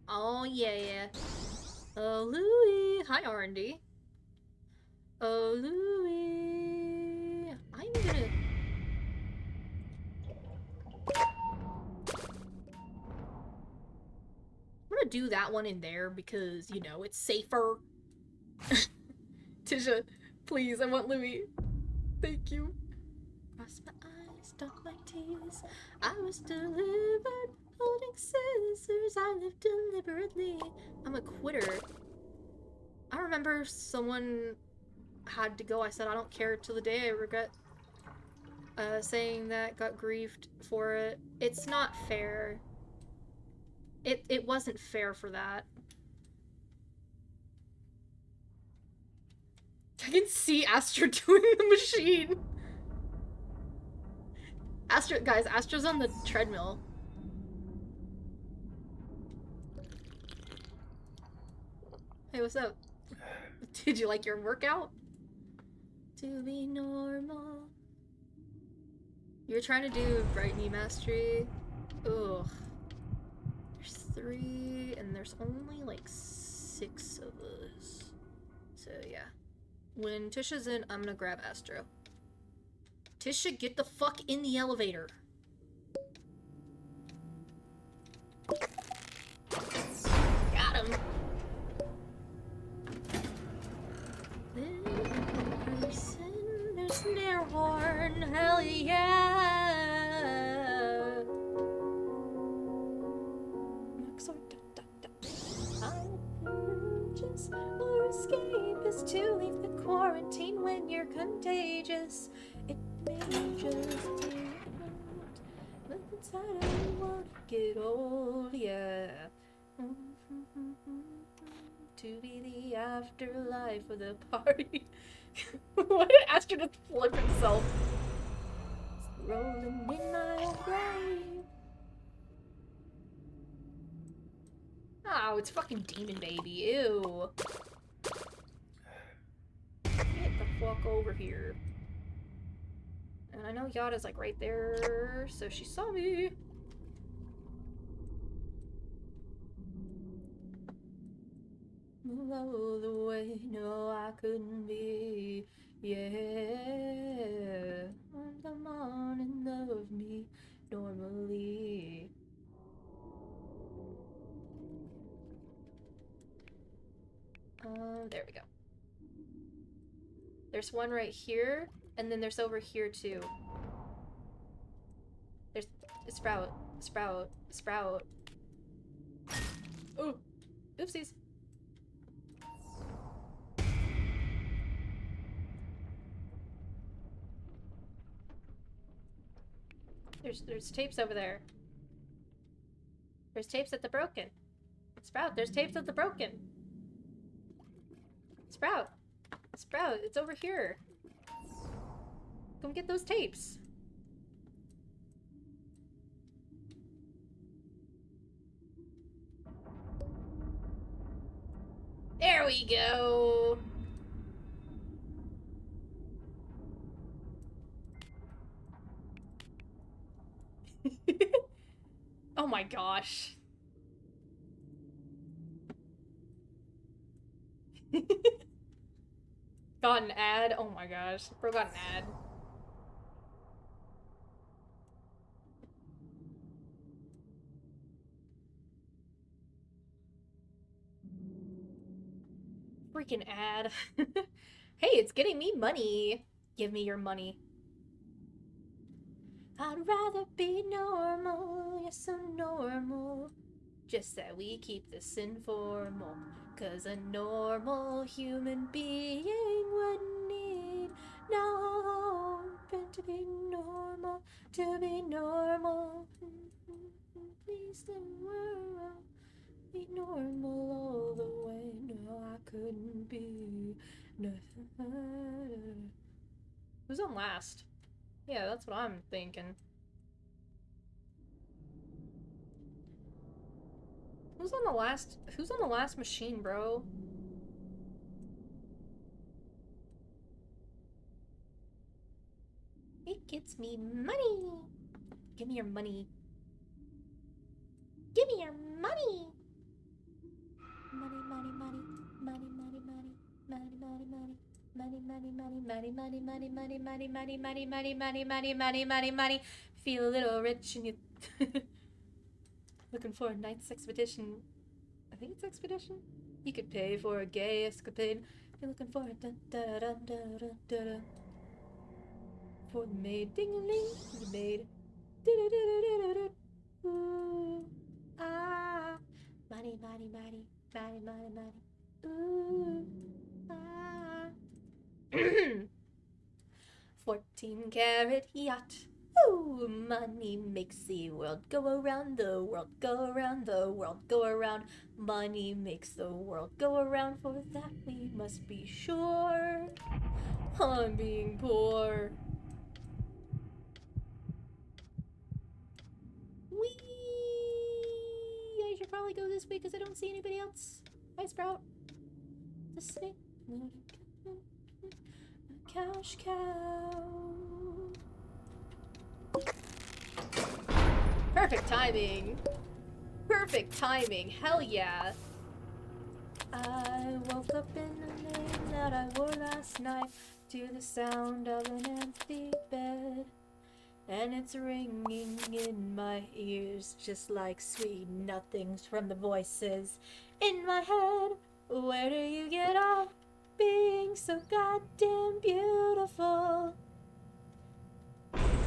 A: Oh yeah. Oh Louie. Hi R&D. Oh Louie. I'm gonna do that one in there because, you know, it's safer. Tisha, please, I want Louie. Thank you. Cross my eyes, stop my tears. I was delivered Holding scissors, I live deliberately. I'm a quitter. I remember someone had to go. I said, I don't care till the day I regret saying that, got griefed for it. It's not fair. It wasn't fair for that. I can see Astra doing the machine. Guys, Astra's on the treadmill. Hey, what's up? Did you like your workout? To be normal. You were trying to do right knee mastery. Ugh. There's 3, and there's only like 6 of us. So yeah. When Tisha's in, I'm gonna grab Astro. Tisha, get the fuck in the elevator. Got him. There's Nairhorn, hell yeah. Just or escape is to leave the quarantine when you're contagious. It may just be but inside I want to get old, yeah. To be the afterlife of the party. What did Astro just flip himself? Rolling in my own grave. Oh, it's fucking Demon Baby. Ew. Get the fuck over here. And I know Yada's like right there, so she saw me. Move all the way, no, I couldn't be. Yeah. Come on and love me normally. There we go. There's one right here, and then there's over here too. There's Sprout. Oh, oopsies. There's tapes over there. There's tapes at the broken. Sprout, there's tapes at the broken. Sprout, it's over here. Come get those tapes. There we go. Oh my gosh. Got an ad? Oh my gosh. Bro got an ad. Freaking ad. Hey, it's getting me money. Give me your money. I'd rather be normal, yes, so normal. Just that we keep this informal. 'Cause a normal human being wouldn't need no to be normal, to be normal. Please the world be normal all the way. No, I couldn't be nothing. Who's on last? Yeah, that's what I'm thinking. Who's on the last machine, bro? It gets me money. Give me your money. Give me your money. Money, money, money, money, money, money, money, money, money. Money, money, money, money, money, money, money, money, money, money, money, money, money, money, money, money. Feel a little rich and you looking for a night's expedition. I think it's expedition. You could pay for a gay escapade. You're looking for a da-da-da-da-da-da-da. For the maid, ding-a-ling, the maid. Da-da-da-da-da-da. Ooh, ah. Money, money, money, money, money, money. Ooh, ah. 14-carat yacht. Ooh, money makes the world go around, the world go around, the world go around. Money makes the world go around, for that we must be sure. I'm being poor. Whee! I should probably go this way because I don't see anybody else. Hi, Sprout. The snake. Cash cow. Perfect timing. Perfect timing. Hell yeah. I woke up in the name that I wore last night to the sound of an empty bed. And it's ringing in my ears just like sweet nothings from the voices in my head. Where do you get off being so goddamn beautiful?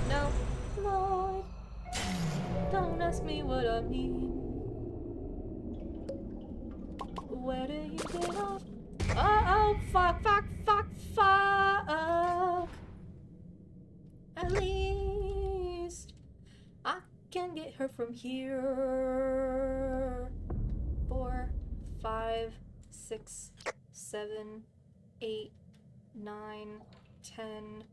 A: No, Lord, don't ask me what I mean. Where do you get off? Oh, fuck. At least I can get her from here. 4, 5, 6, 7, 8, 9, 10,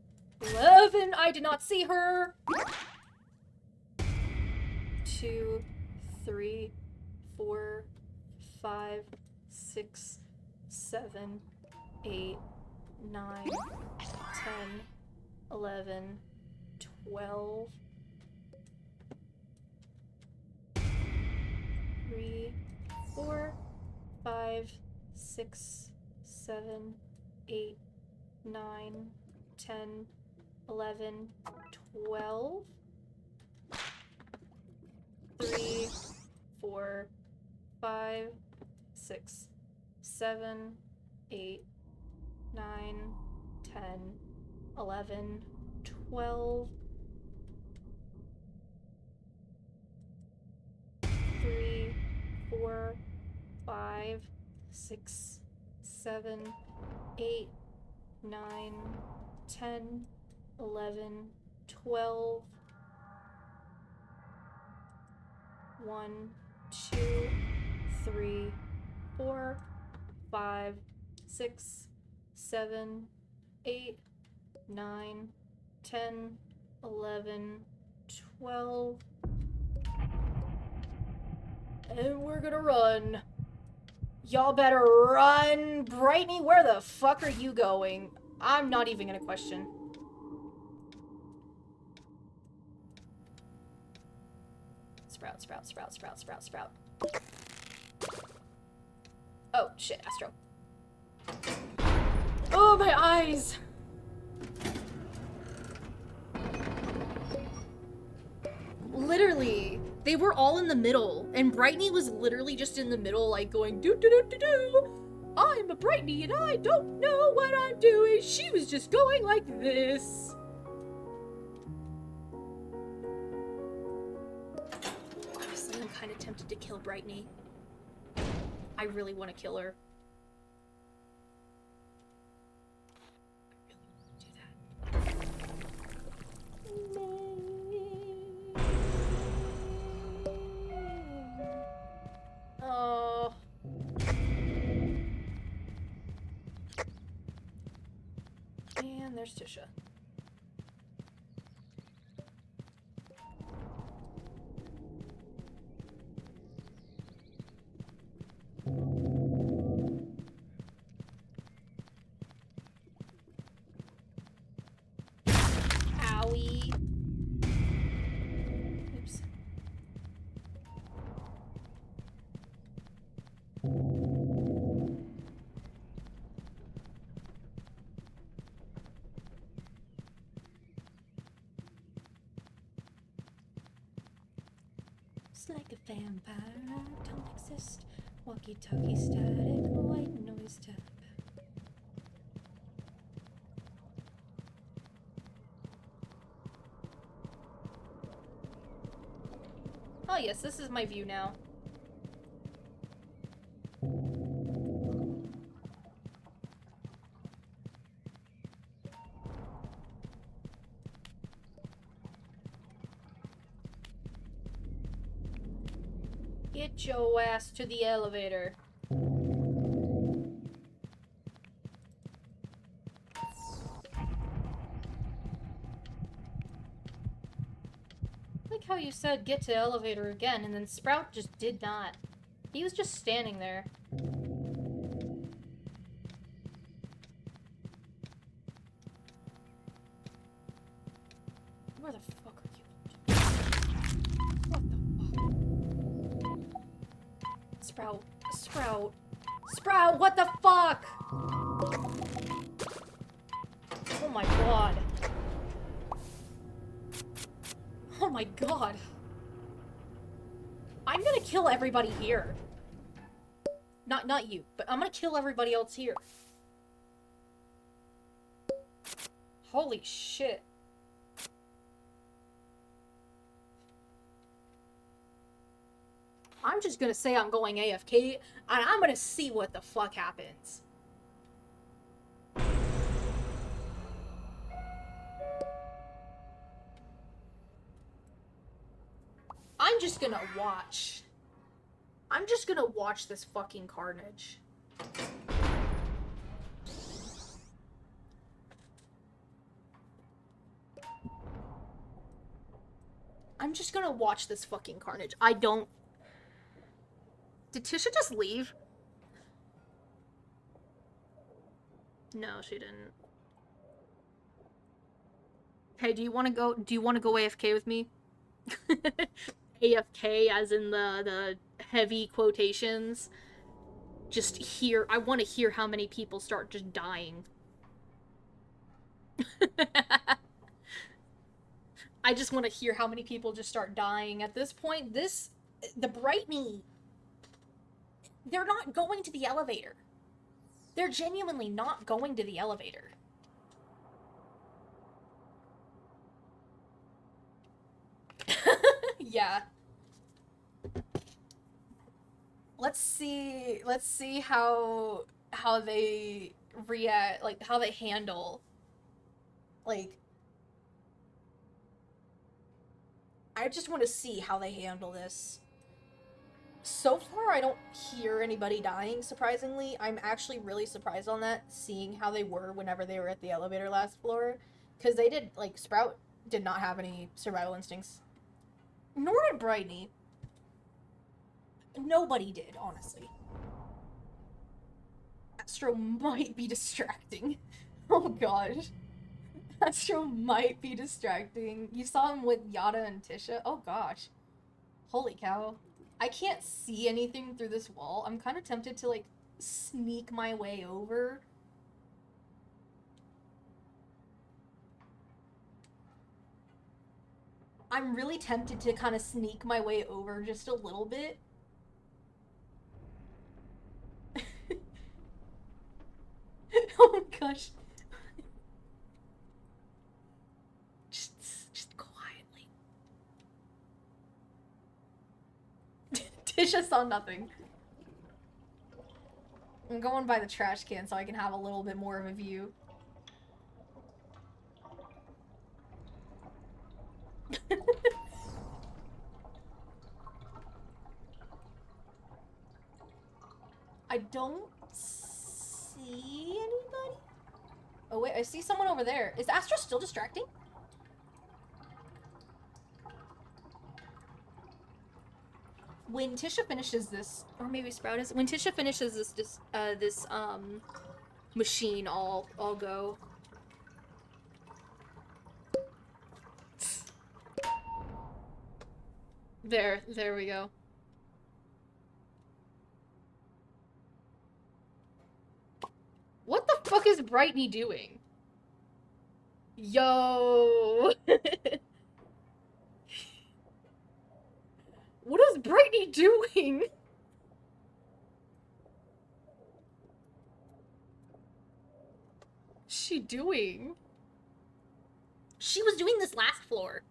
A: 11. I did not see her. 2, 3, 4, 5, 6, 7, 8, 9, 10, 11, 12. 3, 4, 5, 6, 7, 8, 9, 10, 11, 12. 3, 4, 5, 6, 7, 8, 9, 10, 11, 12. 3, 4, 5, 6, 7, 8, 9, 10, 11, 12. 1, 2, 3, 4, 5, 6, 7, 8, 9, 10, 11, 12. And we're gonna run. Y'all better run. Brightney, where the fuck are you going? I'm not even gonna question. Sprout. Oh, shit, Astro. Oh, my eyes! Literally, they were all in the middle, and Brightney was literally just in the middle, like going do. I'm a Brightney and I don't know what I'm doing. She was just going like this. Honestly, I'm kind of tempted to kill Brightney. I really want to kill her. Oh. And there's Tisha. Owie. Oops. It's like a vampire, I don't exist. Walkie-talkie static, white noise tap. Oh yes, this is my view now. Get your ass to the elevator. Like how you said get to elevator again, and then Sprout just did not. He was just standing there. Where the fuck are you? What the fuck? Sprout. Sprout. Sprout, what the fuck? Oh my god. Oh my god. I'm gonna kill everybody here. Not you, but I'm gonna kill everybody else here. Holy shit. I'm just gonna say I'm going AFK, and I'm gonna see what the fuck happens. I'm just gonna watch. I'm just gonna watch this fucking carnage. I'm just gonna watch this fucking carnage. I don't... Did Tisha just leave? No, she didn't. Hey, do you want to go AFK with me? AFK as in the heavy quotations. Just hear, I want to hear how many people start just dying. I just want to hear how many people just start dying. At this point, the Brightney, they're not going to the elevator. They're genuinely not going to the elevator. Yeah. Let's see how they react, like how they handle, like, I just want to see how they handle this. So far, I don't hear anybody dying, surprisingly. I'm actually really surprised on that, seeing how they were whenever they were at the elevator last floor. Because they did, like, Sprout did not have any survival instincts. Nor did Brightney. Nobody did, honestly. Astro might be distracting. Oh gosh. Astro might be distracting. You saw him with Yada and Tisha? Oh gosh. Holy cow. I can't see anything through this wall. I'm kind of tempted to, like, sneak my way over. I'm really tempted to kind of sneak my way over just a little bit. Oh gosh. Just quietly. Tisha saw nothing. I'm going by the trash can so I can have a little bit more of a view. I don't see anybody. Oh wait, I see someone over there. Is Astro still distracting? When Tisha finishes this, or maybe Sprout is, when Tisha finishes this machine, I'll go. There we go. What the fuck is Brightney doing? Yo! What is Brightney doing? She doing? She was doing this last floor.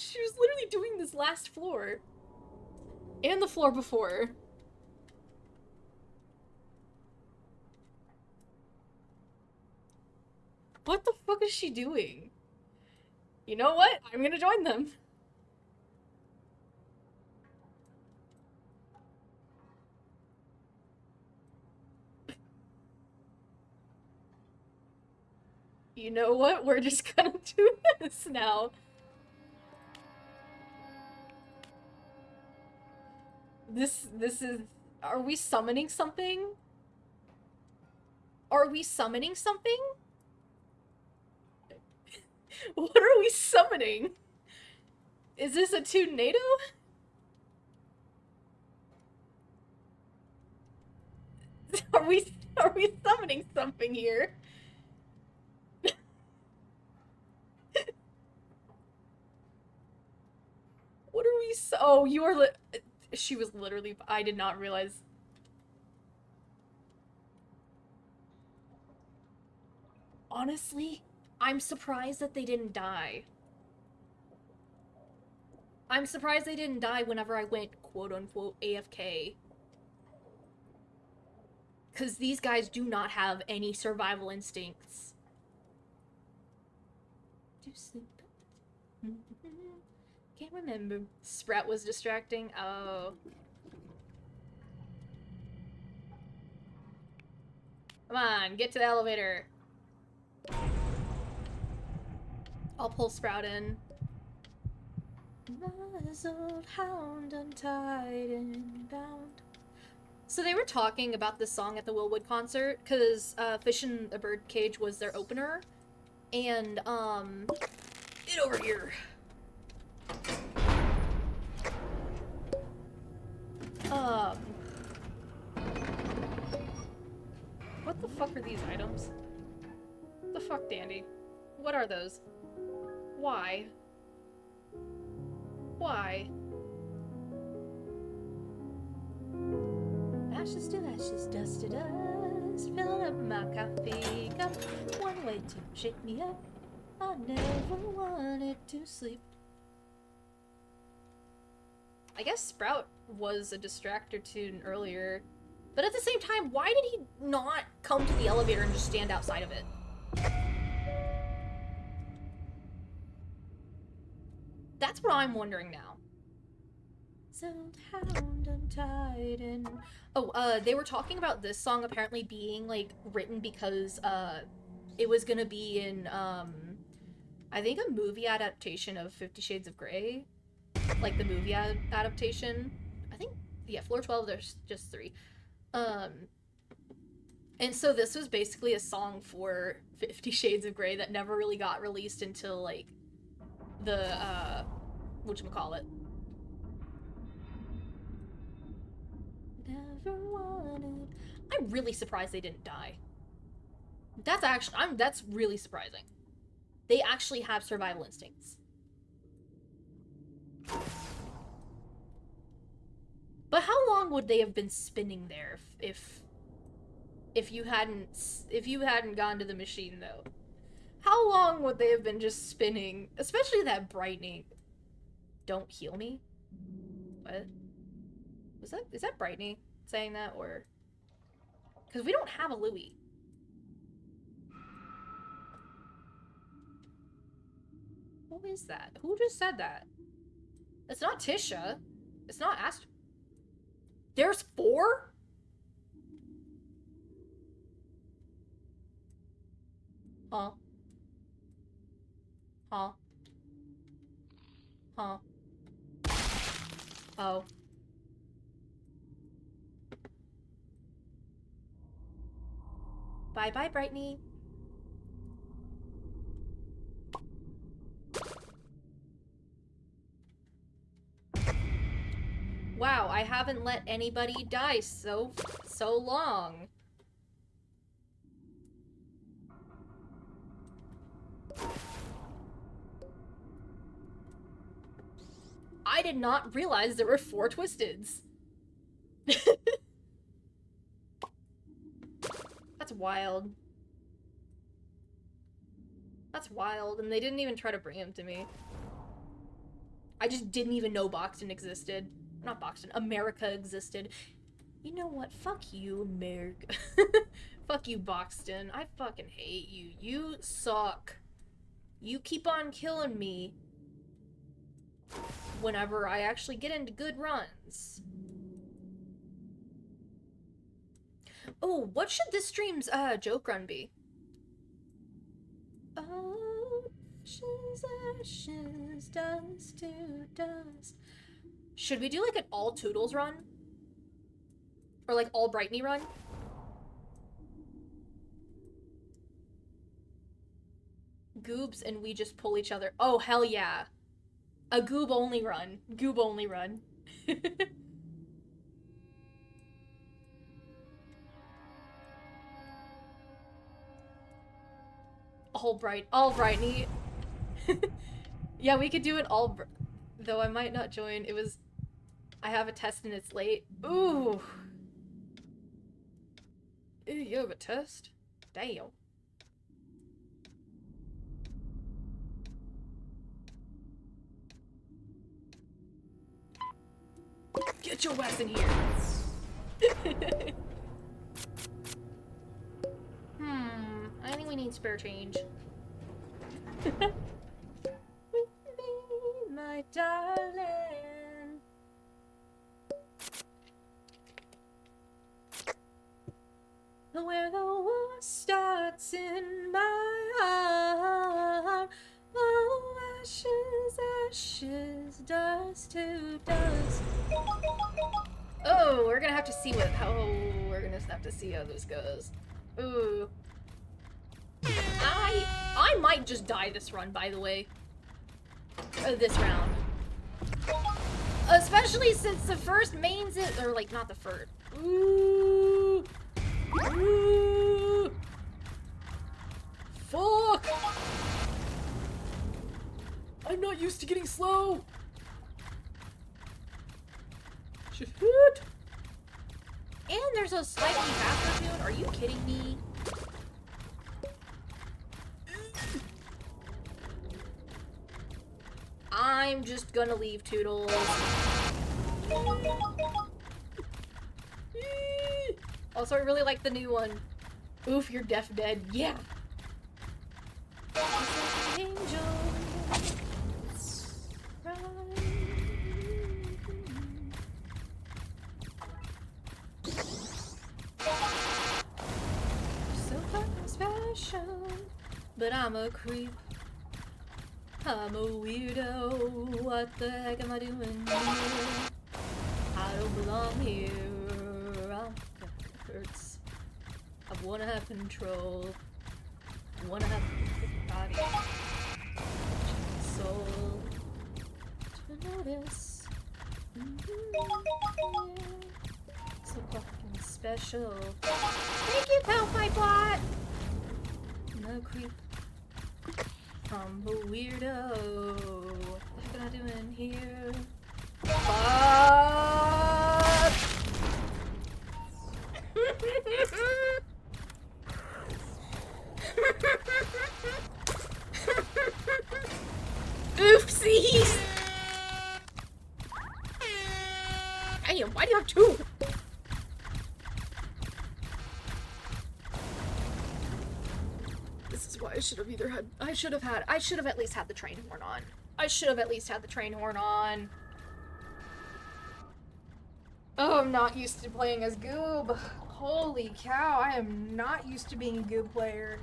A: She was literally doing this last floor. And the floor before. What the fuck is she doing? You know what? I'm gonna join them. You know what? We're just gonna do this now. This is... Are we summoning something? Are we summoning something? What are we summoning? Is this a tornado? Are we summoning something here? What are we oh, you are she was literally... I did not realize. Honestly, I'm surprised that they didn't die. I'm surprised they didn't die whenever I went quote-unquote AFK. Because these guys do not have any survival instincts. Do sleep. Can't remember. Sprout was distracting. Oh. Come on, get to the elevator. I'll pull Sprout in. Old hound untied and bound. So they were talking about this song at the Willwood concert, because Fish in a Birdcage was their opener. And, get over here. What the fuck are these items? What the fuck, Dandy? What are those? Why? Why? Ashes to ashes, dust to dust, filling up my coffee cup. One way to shake me up. I never wanted to sleep. I guess Sprout was a distractor tune earlier, but at the same time, why did he not come to the elevator and just stand outside of it? That's what I'm wondering now. Hound untied and... Oh, they were talking about this song apparently being, like, written because, it was gonna be in, I think a movie adaptation of 50 Shades of Grey. Like, the movie adaptation. I think, yeah, Floor 12, there's just 3. And so this was basically a song for 50 Shades of Grey that never really got released until, like, the, whatchamacallit. Never wanted... I'm really surprised they didn't die. That's actually... that's really surprising. They actually have survival instincts. But how long would they have been spinning there if you hadn't gone to the machine, though? How long would they have been just spinning? Especially that brightening. Don't heal me? What? Is that Brightney saying that, or... Because we don't have a Louie. Who is that? Who just said that? It's not Tisha. It's not Ast... There's 4? Huh? Huh? Huh? Oh. Bye-bye, Brightney. Wow, I haven't let anybody die so long. I did not realize there were 4 Twisteds. That's wild. That's wild, and they didn't even try to bring him to me. I just didn't even know Boxton existed. Not Boxton, America existed. You know what? Fuck you, America. Fuck you, Boxton. I fucking hate you. You suck. You keep on killing me whenever I actually get into good runs. Oh, what should this stream's joke run be? Oh, ashes, ashes, dust to dust. Should we do like an all Toodles run? Or like all Brightney run? Goobs and we just pull each other. Oh, hell yeah. A Goob only run. Goob only run. all Brightney. Yeah, we could do it all, though I might not join. I have a test and it's late. Ooh. Ew, you have a test? Damn. Get your ass in here. I think we need spare change. With me, my darling. Where the war starts in my heart. Oh, ashes, ashes, dust to dust. Oh, we're gonna have to see we're gonna have to see how this goes. Ooh. I might just die this run, by the way. This round. Especially since the first mains or like not the first. Ooh. Ooh. Fuck! I'm not used to getting slow! Shit! And there's a slightly faster tune? Are you kidding me? I'm just gonna leave Toodles. Also, I really like the new one. Oof, you're deaf dead. Yeah. Angel. So fucking special, but I'm a creep. I'm a weirdo. What the heck am I doing here? I don't belong here. Hurts. I wanna have control. I wanna have body, soul to notice. So fucking special. Thank you, Palpite Bot. I'm a creep. I'm a weirdo. What am I doing here? Fuck! Oopsies! Damn, why do you have two? This is why I should have at least had the train horn on. I should have at least had the train horn on. Oh, I'm not used to playing as Goob. Holy cow, I am not used to being a Goob player.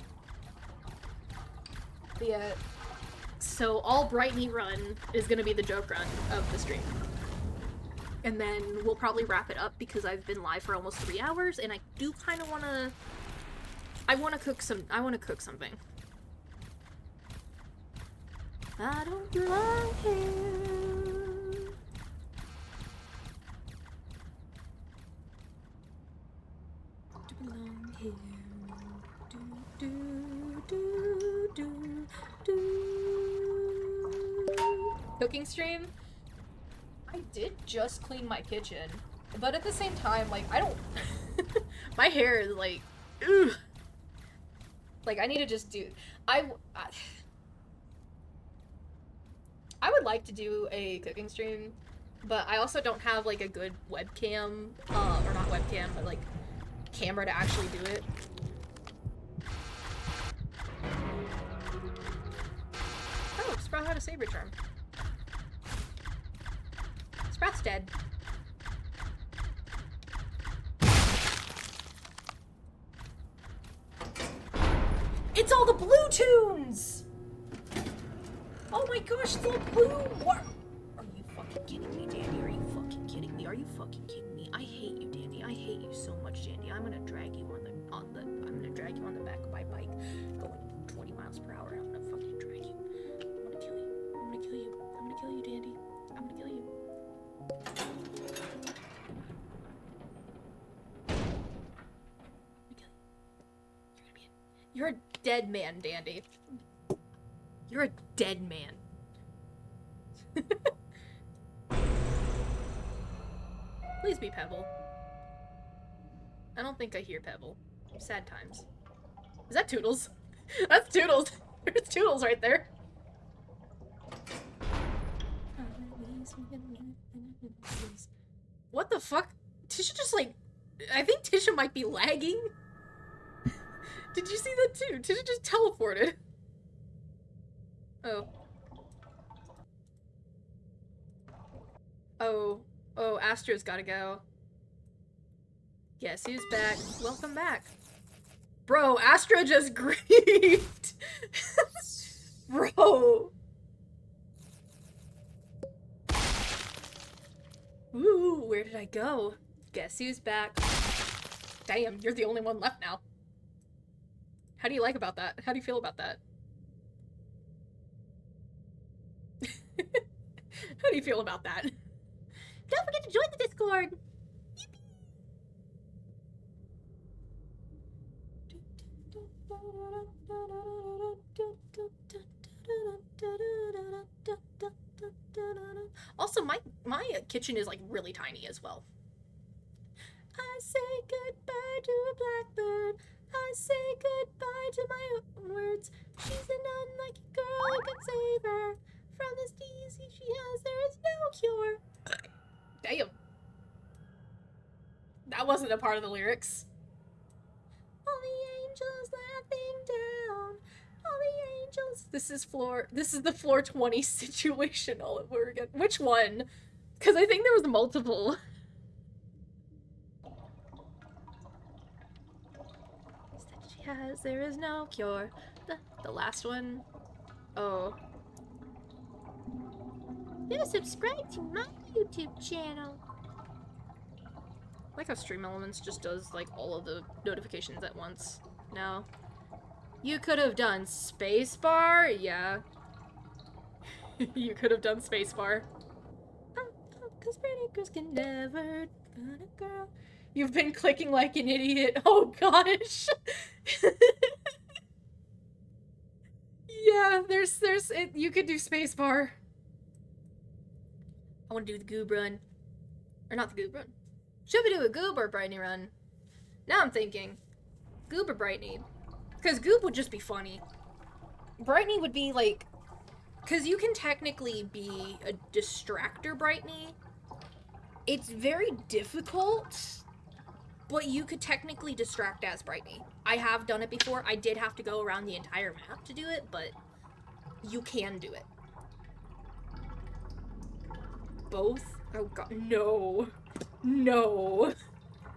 A: But yeah. So all Brightney run is gonna be the joke run of the stream. And then we'll probably wrap it up because I've been live for almost 3 hours and I do kinda wanna... I wanna cook something. I don't belong here. Belong here. Cooking stream? I did just clean my kitchen, but at the same time, like, I don't... my hair is like... Ugh. Like, I need to just do... I would like to do a cooking stream, but I also don't have like a good webcam, or not webcam, but like camera to actually do it. Oh, Sprout had a saber charm. Sprout's dead. It's all the blue tunes! Oh my gosh, the blue! What? Are you fucking kidding me, Dandy? Are you fucking kidding me? Are you fucking kidding me? I hate you, Dandy. I hate you so much, Dandy. I'm gonna drag you on the back of my bike, going 20 miles per hour. I'm gonna fucking drag you. I'm gonna kill you. I'm gonna kill you. I'm gonna kill you, Dandy. I'm gonna kill you. You're a dead man, Dandy. You're a dead man. Please be Pebble. I don't think I hear Pebble. Sad times. Is that Toodles? That's Toodles. There's Toodles right there. What the fuck? Tisha just like... I think Tisha might be lagging. Did you see that too? Tisha just teleported. Oh. Oh, Astra's gotta go. Guess who's back? Welcome back. Bro, Astra just grieved. Bro. Ooh, where did I go? Guess who's back? Damn, you're the only one left now. How do you like about that? How do you feel about that? How do you feel about that? Don't forget to join the Discord! Also, my kitchen is like really tiny as well. I say goodbye to a blackbird. I say goodbye to my own words. She's an unlucky girl, I can save her. From this disease she has, there is no cure. Damn. That wasn't a part of the lyrics. All the angels laughing down. All the angels. This is the floor 20 situation all over again. Which one? Because I think there was multiple. She has, there is no cure. The last one. Oh. Do subscribe to my YouTube channel. I like how Stream Elements just does like all of the notifications at once. No. You could have done spacebar? Yeah. You could have done spacebar. Cause pretty girls can never got a girl. You've been clicking like an idiot. Oh gosh. Yeah, there's it. You could do spacebar. I want to do the goob run. Or not the goob run. Should we do a goob or brightney run? Now I'm thinking. Goob or brightney? Because goob would just be funny. Brightney would be like... Because you can technically be a distractor brightney. It's very difficult, but you could technically distract as brightney. I have done it before. I did have to go around the entire map to do it, but you can do it. Both? Oh god, no. No.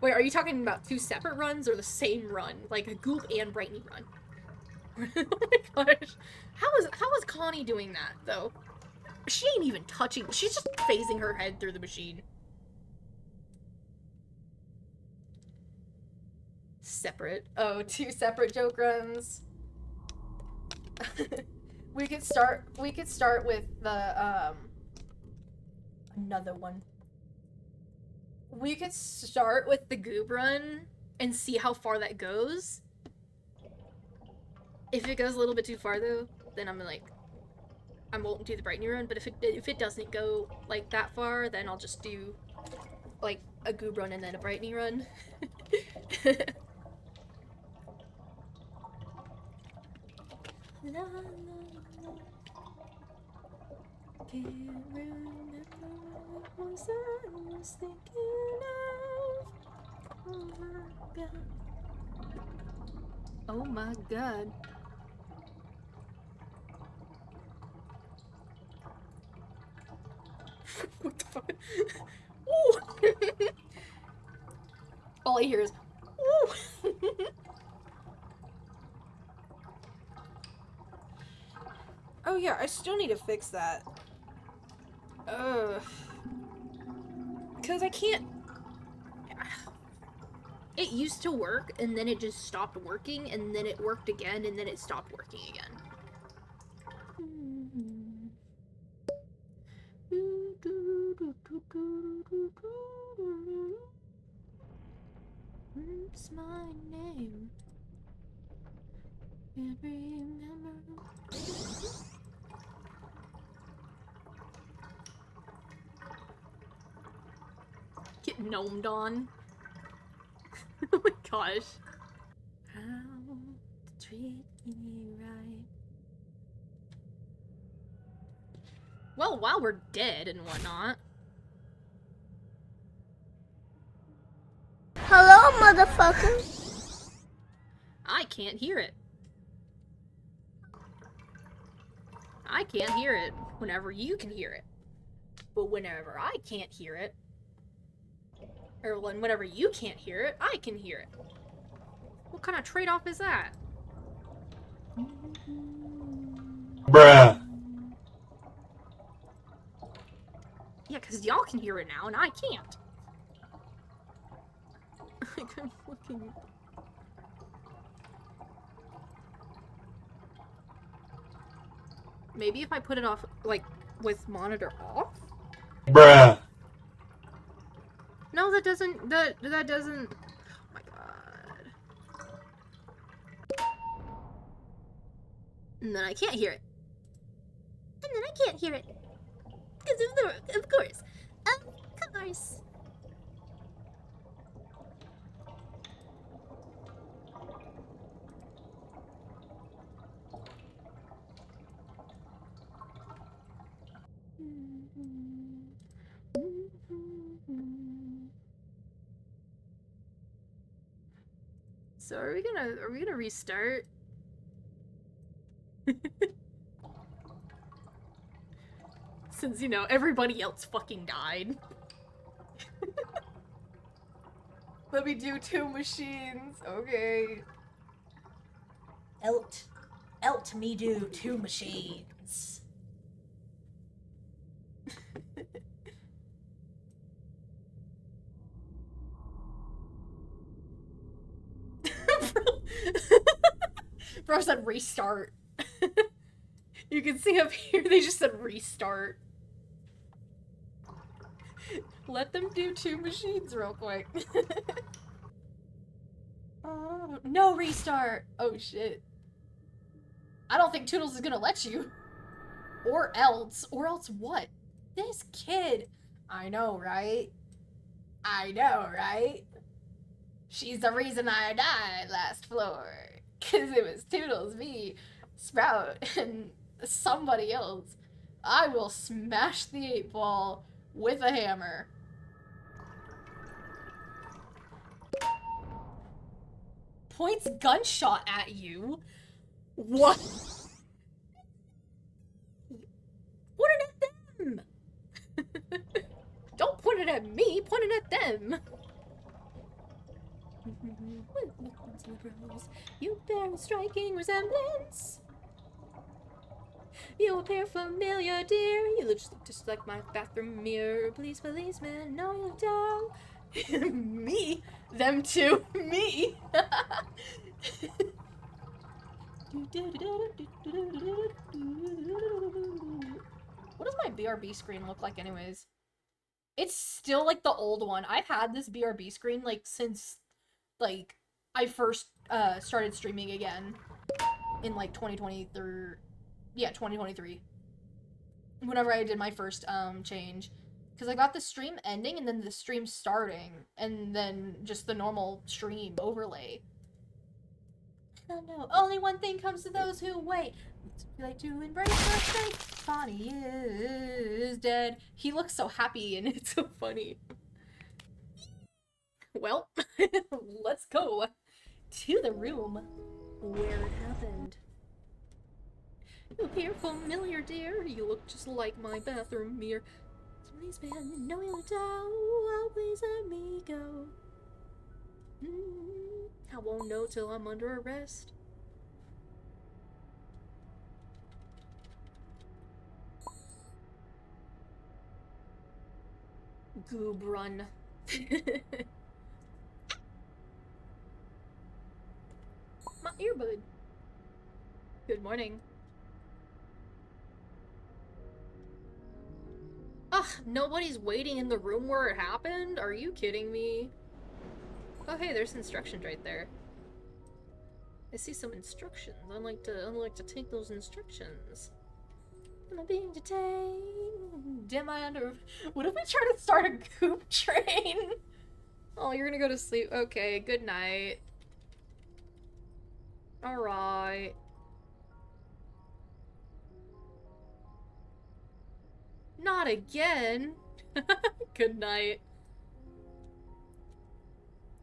A: Wait, are you talking about two separate runs or the same run? Like a Goop and Brightney run? Oh my gosh. How is Connie doing that, though? She ain't even touching. She's just phasing her head through the machine. Separate. Oh, two separate joke runs. we could start with the, another one. We could start with the Goob run and see how far that goes. If it goes a little bit too far though, then I'm like, I won't do the Brightney run, but if it doesn't go like that far, then I'll just do like a Goob run and then a Brightney run. Can't remember what was I was thinking of. Oh my god. Oh my god. What the fuck? Ooh. All I hear is, ooh. Oh yeah, I still need to fix that. Cause I can't. It used to work, and then it just stopped working, and then it worked again, and then it stopped working again. What's my name? Can't remember. Get gnomed on. Oh my gosh. How to treat me right. Well, while we're dead and whatnot.
C: Hello, motherfucker.
A: I can't hear it. I can't hear it whenever you can hear it. But whenever I can't hear it, or whenever you can't hear it, I can hear it. What kind of trade-off is that?
D: Bruh.
A: Yeah, because y'all can hear it now, and I can't. Like, I'm looking... Maybe if I put it off, like, with monitor off?
D: Bruh.
A: No, that doesn't, that doesn't... Oh my god. And then I can't hear it. And then I can't hear it. Because of course. Of course. So are we gonna restart? Since, you know, everybody else fucking died. Let me do 2 machines, okay.
C: Elt me do 2 machines.
A: Bro said restart. You can see up here, they just said restart. Let them do 2 machines real quick. Oh, no restart! Oh shit. I don't think Toodles is gonna let you. Or else what? This kid. I know, right? I know, right? She's the reason I died last floor. Cause it was Toodles, me, Sprout, and somebody else. I will smash the 8-ball with a hammer. Points gunshot at you? What? Point it at them! Don't point it at me, point it at them! You bear a striking resemblance. You appear familiar, dear. You look just like my bathroom mirror. Please, policeman, no, you don't. Me? Them two? Me? What does my BRB screen look like anyways? It's still like the old one. I've had this BRB screen like since like I first started streaming again in like 2023. Yeah, 2023. Whenever I did my first change. Because I got the stream ending and then the stream starting and then just the normal stream overlay. Oh no, only one thing comes to those who wait. We like to embrace the faith. Bonnie is dead. He looks so happy and it's so funny. Well, let's go to the room where it happened. You appear familiar, dear. You look just like my bathroom mirror. Please, man, no ill doubt. Oh, please let me go. I won't know till I'm under arrest. Goob run. My earbud. Good morning. Ugh, nobody's waiting in the room where it happened? Are you kidding me? Oh hey, there's instructions right there. I see some instructions. I'd like to take those instructions. Am I being detained? Am I under... What if we try to start a goop train? Oh, you're gonna go to sleep. Okay, good night. Alright. Not again! Good night.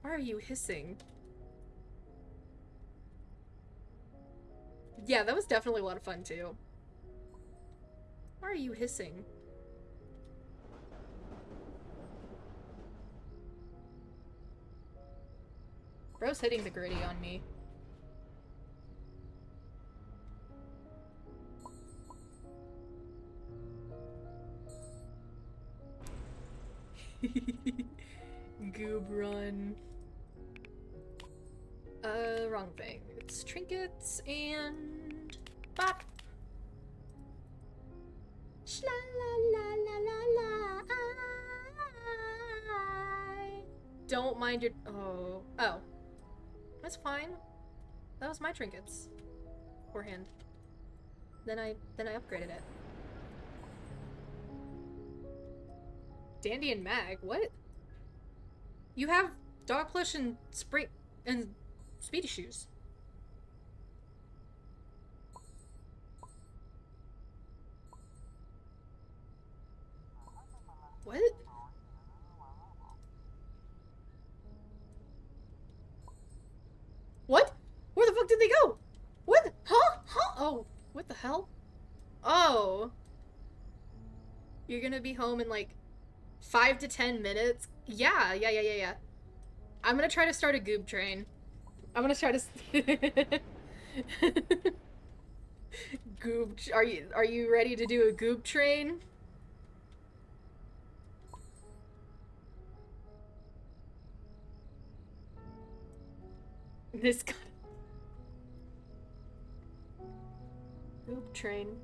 A: Why are you hissing? Yeah, that was definitely a lot of fun too. Why are you hissing? Bro's hitting the gritty on me. Goob run. Wrong thing. It's trinkets and bop. Shla la la la la la. I don't mind your. Oh, that's fine. That was my trinkets. Beforehand. Then I upgraded it. Dandy and Mag, what? You have dog plush and spring and speedy shoes. What? What? Where the fuck did they go? What? Huh? Huh? Oh, what the hell? Oh. You're gonna be home in like 5 to 10 minutes? Yeah. I'm gonna try to start a goob train. I'm gonna try to goob. Are you ready to do a goob train? This guy. Goob train.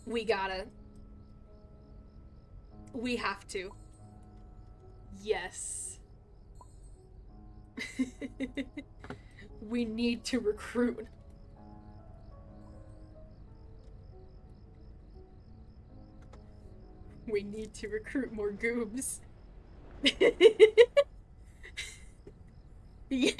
A: We gotta. We have to. Yes. We need to recruit. We need to recruit more goobs. Yes.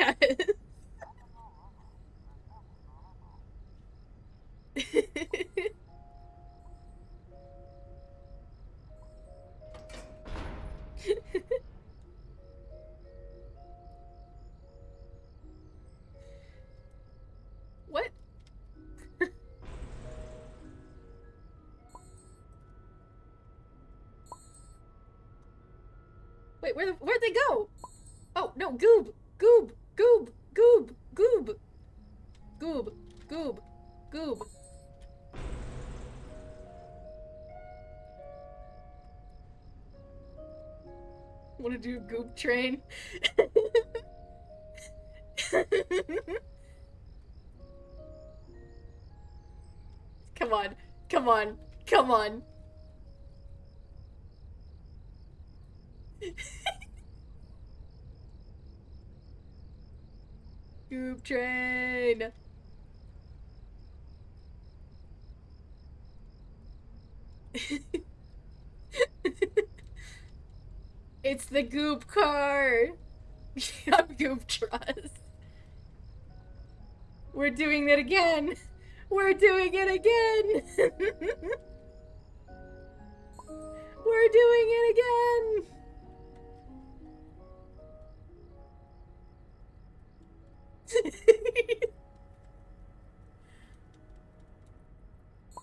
A: What? Wait, where'd they go? Oh, no, goob! Goob! Goob! Goob! Goob! Goob! Goob! Goob! Wanna do goob train? Come on. Come on. Come on. Goob train. It's the goop car. I'm Goop Trust. We're doing it again.
E: We're doing it again! We're doing it again!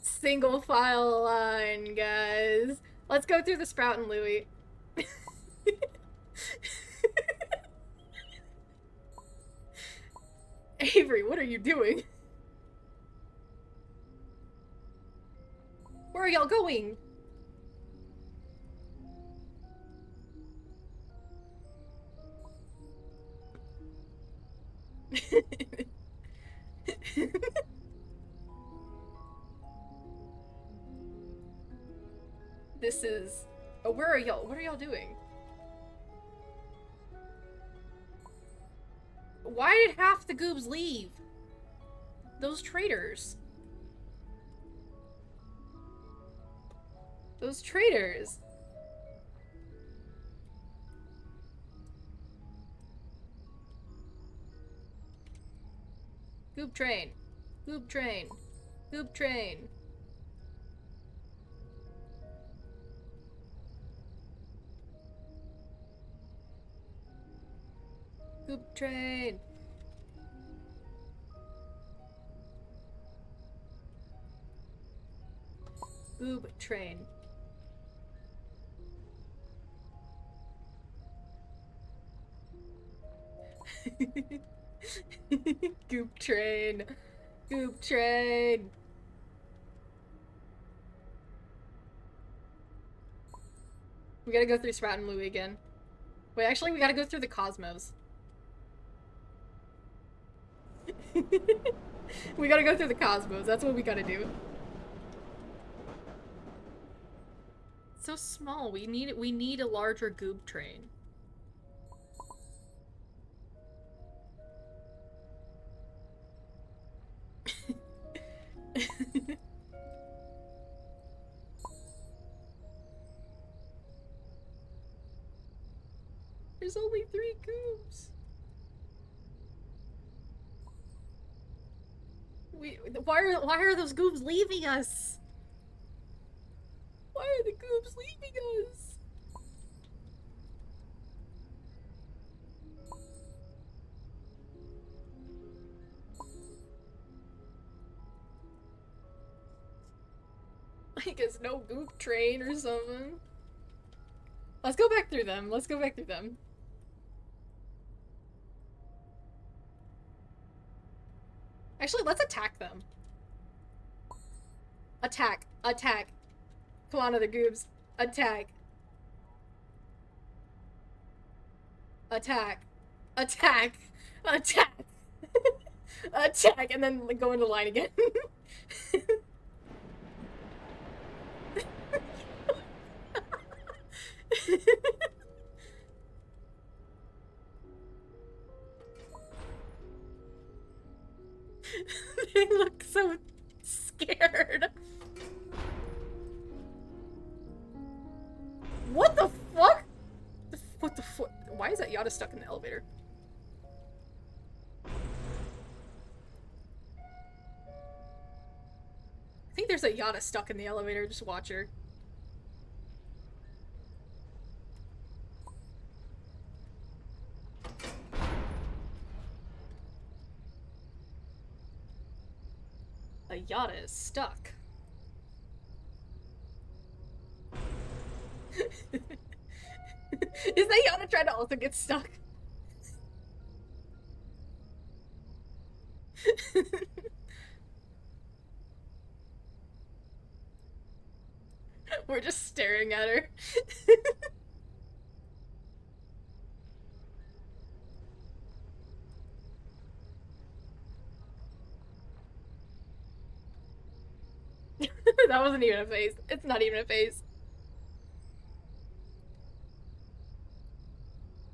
E: Single file line, guys. Let's go through the Sprout and Louie. Avery, what are you doing? Where are y'all going? This is... Oh, where are y'all? What are y'all doing? Why did half the goobs leave? Those traitors. Those traitors. Goob train. Goob train. Goob train. Goob train. Goob train. Goop train. Goop train. We gotta go through Sprout and Louie again. Wait, actually, we gotta go through the Cosmos. We gotta go through the Cosmos. That's what we gotta do. It's so small. We need a larger goob train. There's only 3 goobs. Why are those goobs leaving us? Why are the goobs leaving us? I guess no goop train or something. Let's go back through them. Let's go back through them. Actually, let's attack them. Attack. Attack. Come on, other goobs. Attack. Attack. Attack. Attack. Attack. And then go into line again. They look so scared. What the fuck? What the fuck? Why is that Yada stuck in the elevator? I think there's a Yada stuck in the elevator. Just watch her. A Yada is stuck. Is that Yada trying to also get stuck? We're just staring at her. That wasn't even a face. It's not even a face.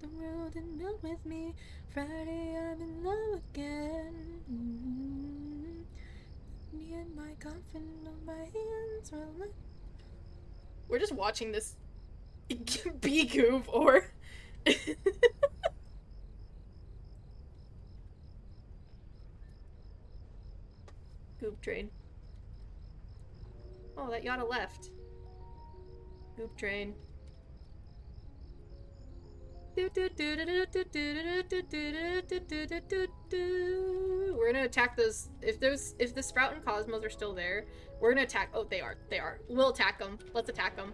E: The world didn't melt with me. Friday, I'm in love again. Me and my coffin on my hands. We're just watching this bee goof or. Goop train. Oh, that Yada left. Goop train. We're gonna attack those. If the Sprout and Cosmos are still there, we're gonna attack. Oh, they are. They are. We'll attack them. Let's attack them.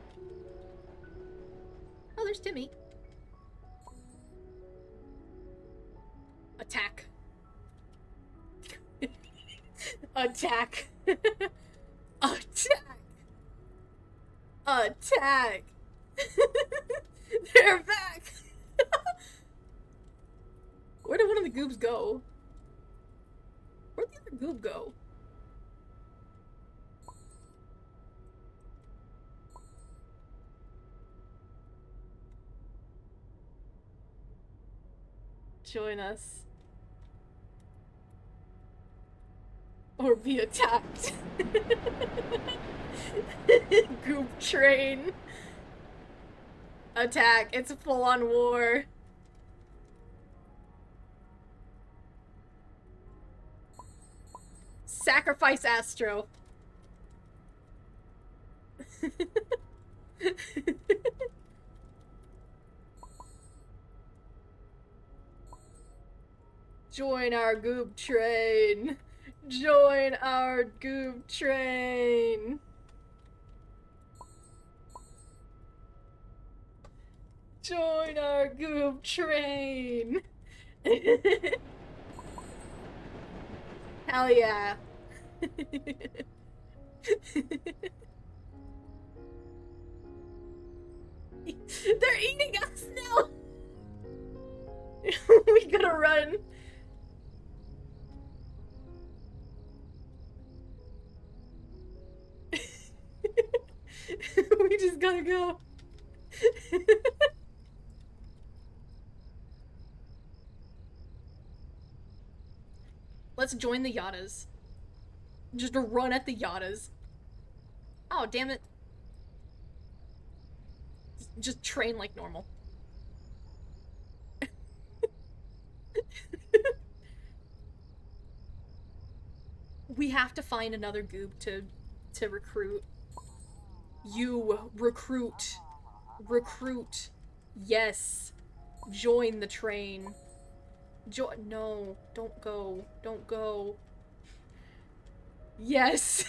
E: Oh, there's Timmy. Attack. Attack. Attack. Attack. They're back. Where did one of the goobs go? Where'd the other goob go? Join us. Or be attacked. Goop train. Attack. It's a full-on war. Sacrifice Astro. Join our Goop train. Join our Goop train. Join our Goop train. Hell yeah. They're eating us now. We gotta run. We just gotta go. Let's join the Yadas. Just run at the Yadas. Oh, damn it. Just train like normal. We have to find another goob to recruit. You recruit. Recruit. Yes. Join the train. No, don't go. Don't go. Yes.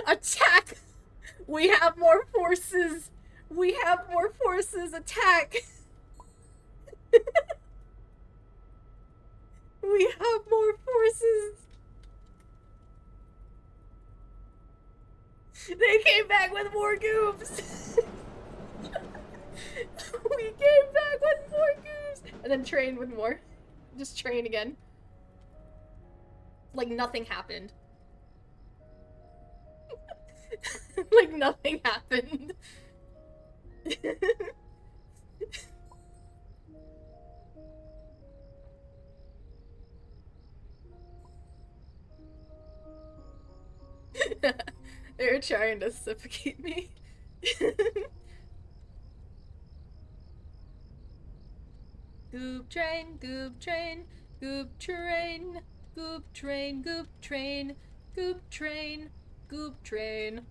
E: Attack. We have more forces. We have more forces. Attack. We have more forces. They came back with more goobs. We came back with more goobs. And then train with more. Just train again. Like nothing happened. Like nothing happened. They were trying to suffocate me. Goop train, goop train, goop train, goop train, goop train, goop train, goop train.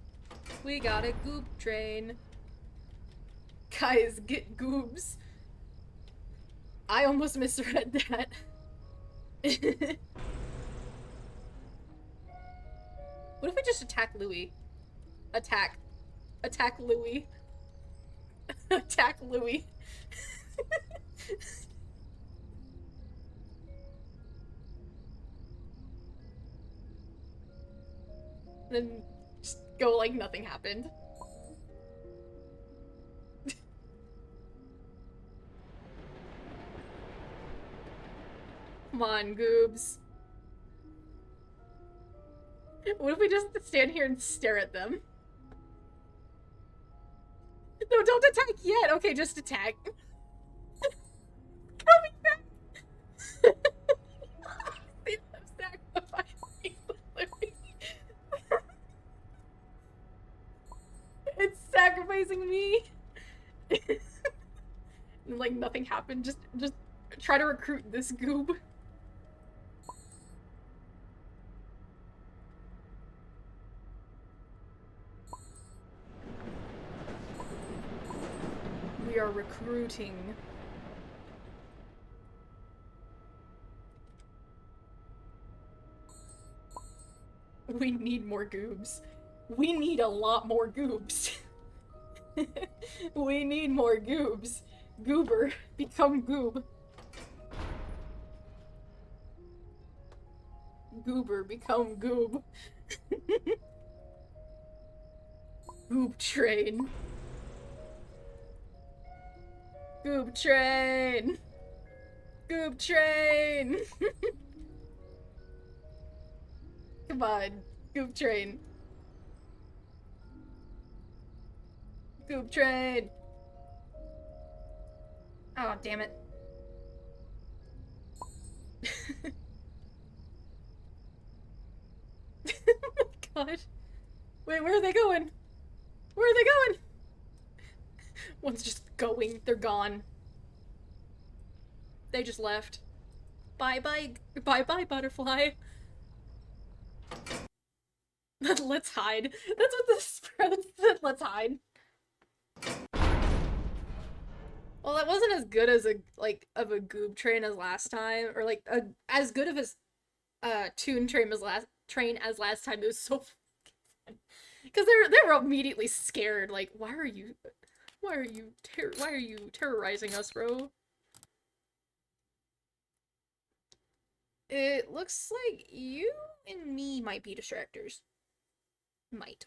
E: We got a goop train. Guys, get goobs. I almost misread that. What if we just attack Louis? Attack. Attack Louis. Attack Louis. Then just go like nothing happened. Come on, goobs. What if we just stand here and stare at them? No, don't attack yet! Okay, just attack. Coming back! See them sacrificing Louis. It's sacrificing me! Like nothing happened, just try to recruit this goob. We are recruiting. We need more goobs. We need a lot more goobs. We need more goobs. Goober, become goob. Goober, become goob. Goob train. Goob train. Goob train. Come on, Goob train. Goob train. Oh, damn it. Oh my god. Wait, where are they going? Where are they going? One's just going. They're gone. They just left. Bye-bye. Bye-bye, butterfly. Let's hide. That's what this spread said. Let's hide. Well, that wasn't as good as a goob train as last time, or like as good of a toon train as last time. It was so fun because they were immediately scared. Like, why are you terrorizing us, bro? It looks like you and me might be distractors. Might.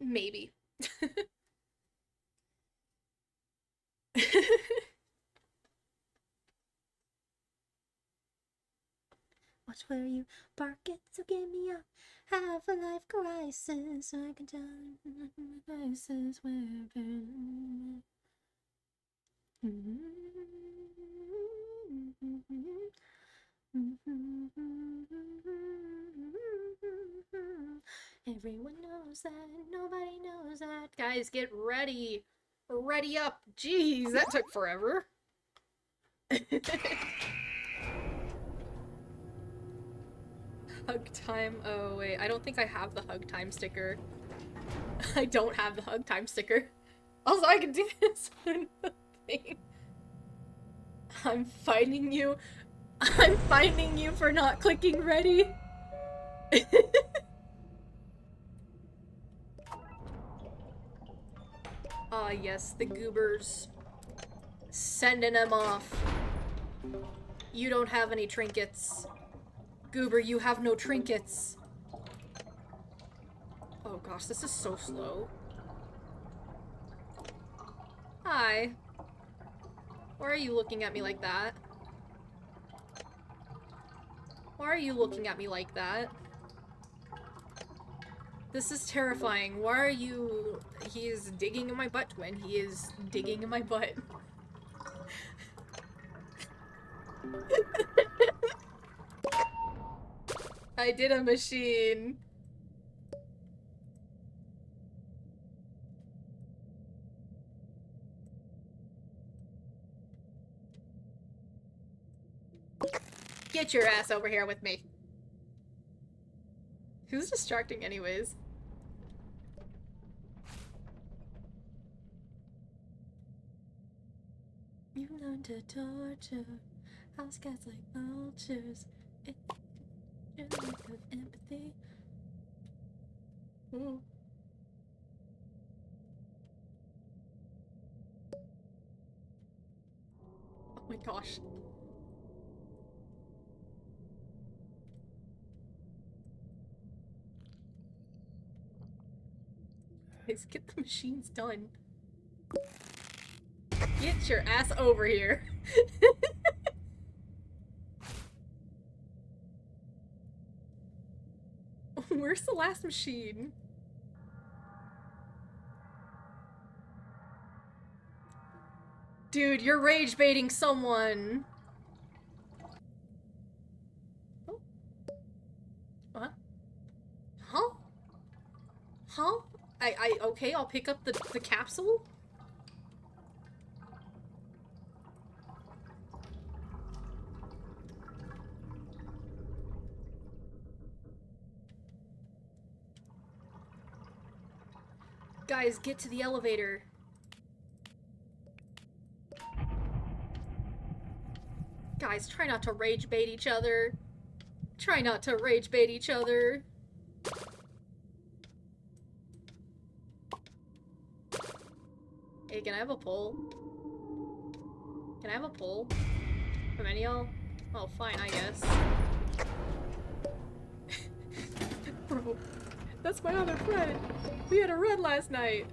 E: Maybe. Watch where you park it, so give me a half a life crisis, so I can tell crisis weapon. Everyone knows that, nobody knows that. Guys, get ready. Ready up. Jeez, that took forever. Hug time. Oh, wait. I don't think I have the hug time sticker. I don't have the hug time sticker. Also, I can do this one thing. I'm finding you. I'm finding you for not clicking ready. Ah, yes, the goobers. Sending them off. You don't have any trinkets. Goober, you have no trinkets. Oh gosh, this is so slow. Hi. Why are you looking at me like that? Why are you looking at me like that? This is terrifying. Why are you... He is digging in my butt, Gwen. He is digging in my butt. I did a machine. Get your ass over here with me. Who's distracting anyways? You learn to torture house cats like vultures. It's your lack of empathy. Ooh. Oh my gosh. Guys, get the machines done. Get your ass over here. Where's the last machine? Dude, you're rage baiting someone. Oh. What? Huh? Huh? Okay, I'll pick up the capsule. Guys, get to the elevator. Guys, try not to rage bait each other. Try not to rage bait each other. Hey, can I have a poll? Can I have a poll? From any of y'all? Oh, fine, I guess. Bro, that's my other friend. We had a run last night.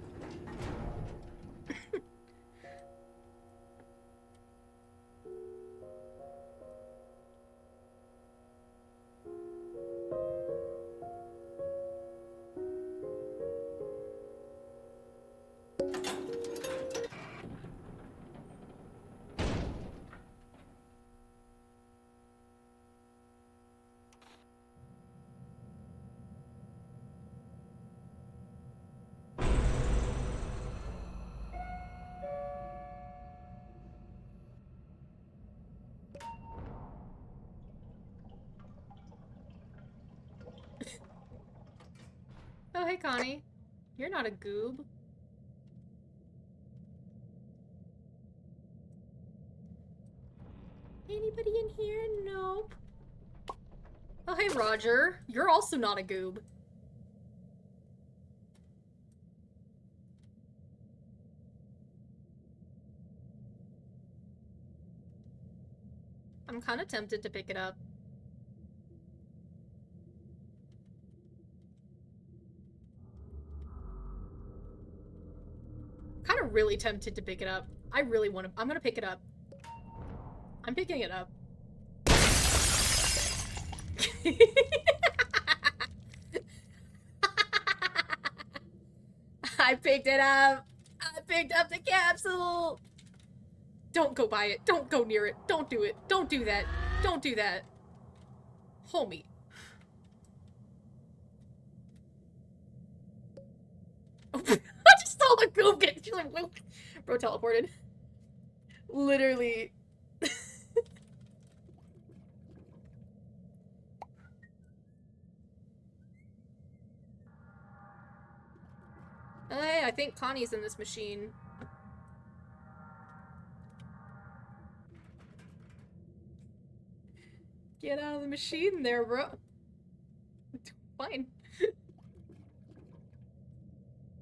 E: Oh, hey, Connie. You're not a goob. Anybody in here? Nope. Oh, hey, Roger. You're also not a goob. I'm kind of tempted to pick it up. Kind of really tempted to pick it up. I really want to. I'm gonna pick it up. I'm picking it up. I picked it up. I picked up the capsule. Don't go by it. Don't go near it. Don't do it. Don't do that. Don't do that. Homie. I just saw the goob get bro teleported. Literally. Hey, I think Connie's in this machine. Get out of the machine there, bro. Fine.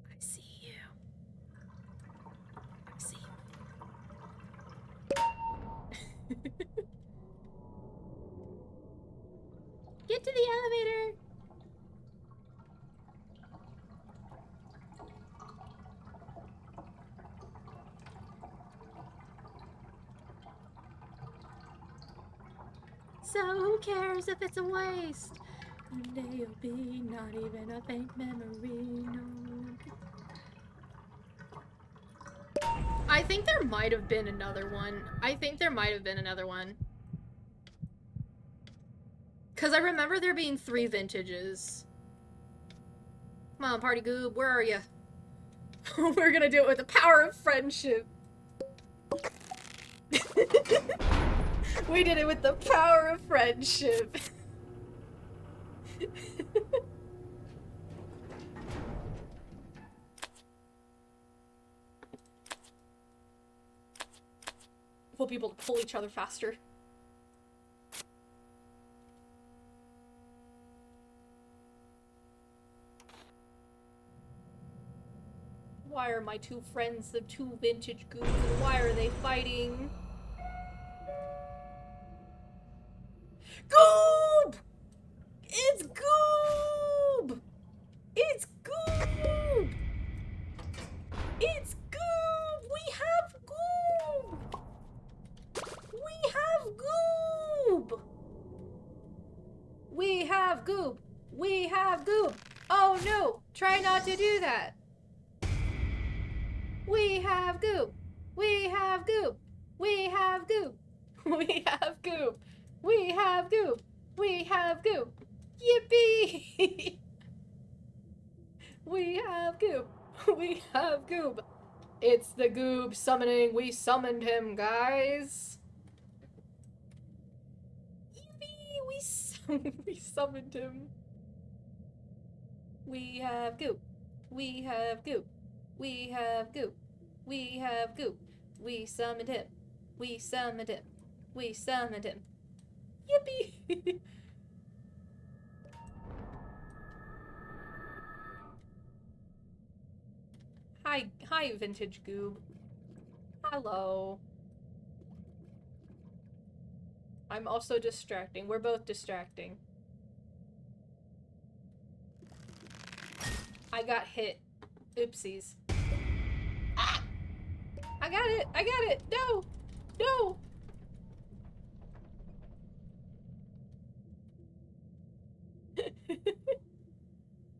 E: I see you. I see you. Get to the elevator! So who cares if it's a waste? One day you'll be not even a faint memory, no. I think there might have been another one. I think there might have been another one. Because I remember there being 3 vintages. Come on, party goob, where are you? We're gonna do it with the power of friendship. We did it with the power of friendship. We'll be able to pull each other faster. Why are my 2 friends the 2 vintage goobs, and why are they fighting? Goob! It's Goob! It's Goob! It's Goob! We have Goob! We have Goob! We have Goob! We have Goob! Oh no! Try not to do that! We have Goob! We have Goob! We have Goob! We have Goob! We have Goob! We have Goob! Yippee! We have Goob! We have Goob! It's the Goob summoning. We summoned him, guys! Yippee! We summoned him. We have Goob! We have Goob! We have Goob! We have Goob! We summoned him. We summoned him. We summoned him. Yippee! Hi, Vintage Goob. Hello. I'm also distracting. We're both distracting. I got hit. Oopsies. Ah! I got it! I got it! No! No!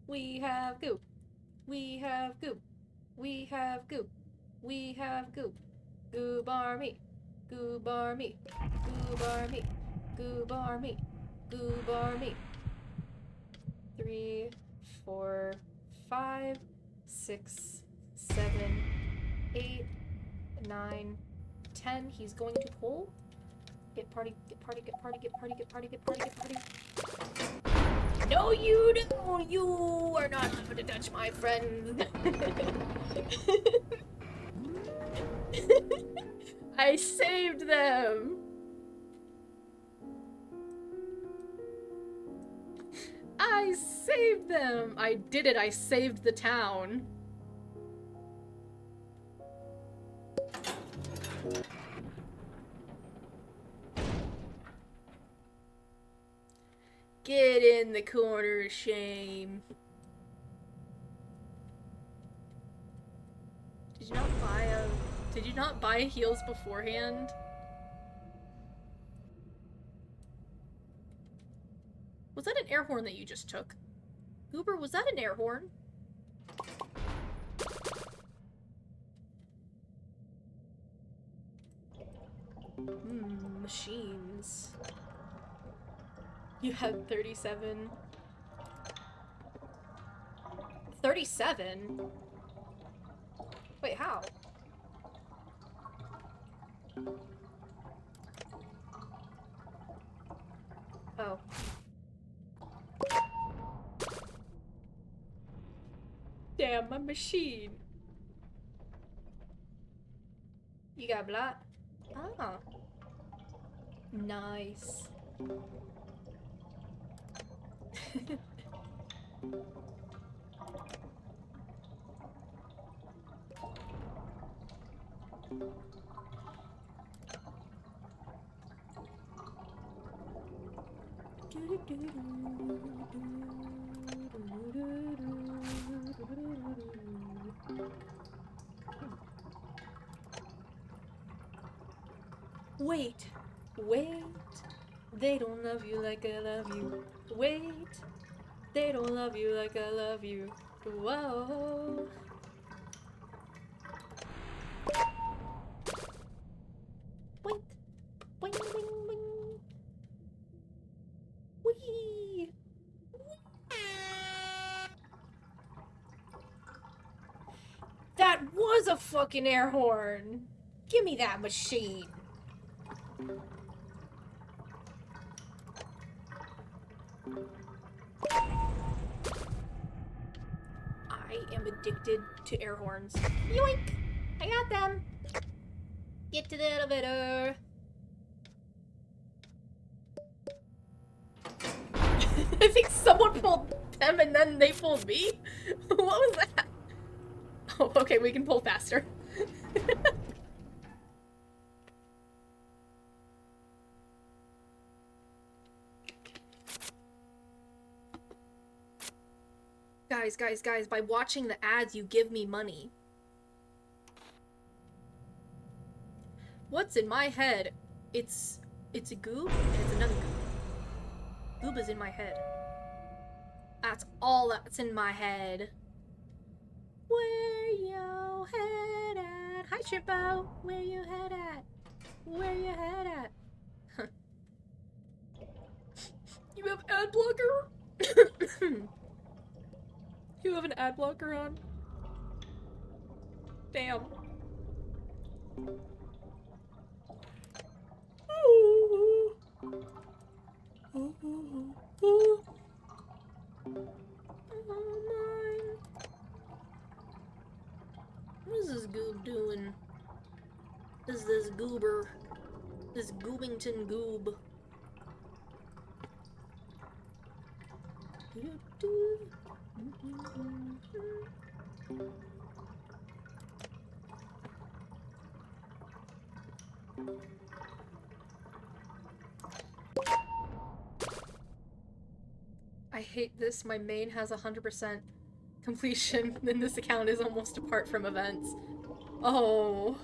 E: We have goop. We have goop. We have goop. We have goop. Goob army. Goob army. Goob army. Goob army. Goob army. 3, 4, 5, 6, 7, 8, 9, 10. He's going to pull. Get party, get party, get party, get party, get party, get party, get party. No, you don't! You are not allowed to touch my friend. I saved them! I saved them! I did it, I saved the town. Get in the corner, shame. Did you not buy heals beforehand? Was that an air horn that you just took? Goober, was that an air horn? Machines. You had 37. 37? Wait, how? Oh. Damn, my machine. You got blood? Ah. Nice. Wait, wait, they don't love you like I love you. Wait, they don't love you like I love you. Whoa. Wait, wing, wing, wing. Wee. That was a fucking air horn. Give me that machine. I am addicted to air horns. Yoink! I got them! Get to the elevator! I think someone pulled them and then they pulled me? What was that? Oh, okay, we can pull faster. Guys, by watching the ads, you give me money. What's in my head? It's a goob, and it's another goob. Goob is in my head. That's all that's in my head. Where you head at? Hi, Shippo. Where you head at? Where you head at? Huh. You have ad blocker? You have an ad blocker on? Damn. Oh my. What is this goob doing? This goober. This Goobington goob. I hate this. My main has 100% completion, then this account is almost apart from events. Oh.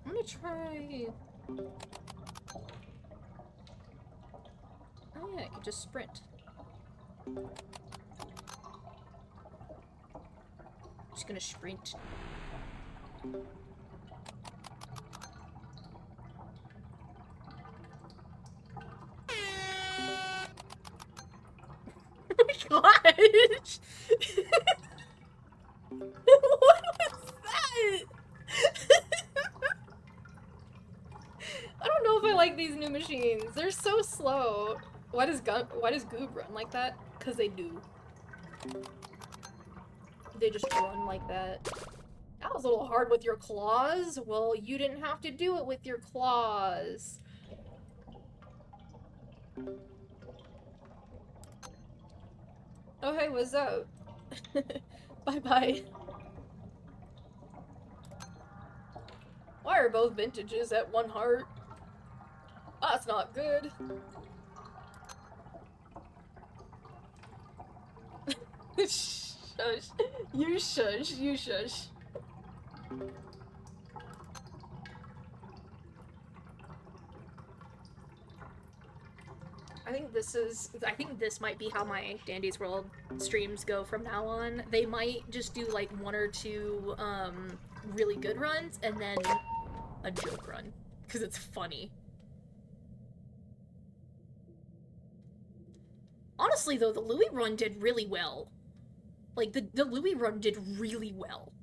E: I'm gonna try... Oh yeah, I could just sprint. Just gonna sprint. Oh my gosh! What was that? I don't know if I like these new machines. They're so slow. Why does Goob run like that? 'Cause they do. They just run like that. That was a little hard with your claws. Well, you didn't have to do it with your claws. Oh hey, what's up? Bye-bye. Why are both vintages at 1 heart? That's not good. Shush. You shush. You shush. I think this might be how my Dandy's World streams go from now on. They might just do like 1 or 2 really good runs and then a joke run, because it's funny. Honestly though, the Louis run did really well. Like, the Louis run did really well.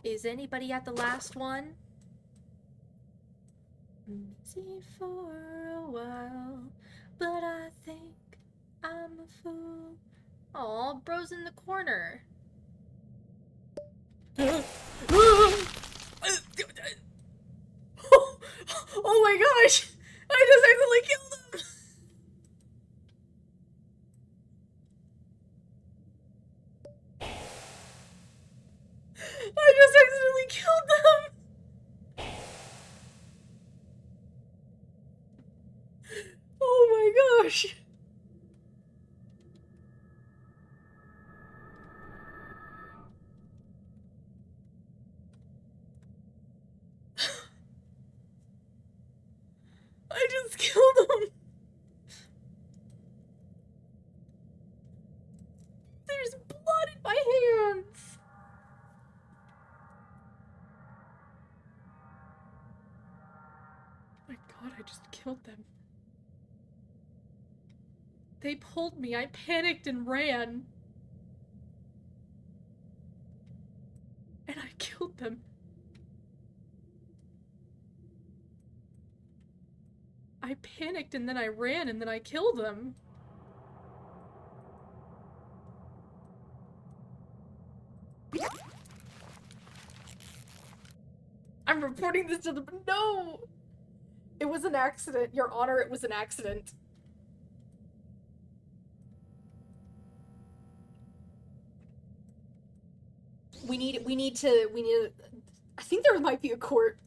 E: Is anybody at the last one? Busy for a while, but I think I'm a fool. Aw, bro's in the corner. Oh my gosh! I just accidentally killed him! I just accidentally killed them! Oh my gosh! I just killed him! There's blood in my hands! Oh my god, I just killed them. They pulled me, I panicked and ran. And I killed them. I panicked and then I ran and then I killed them. I'm reporting this to the- No! It was an accident, Your Honor, it was an accident. We need to- I think there might be a court,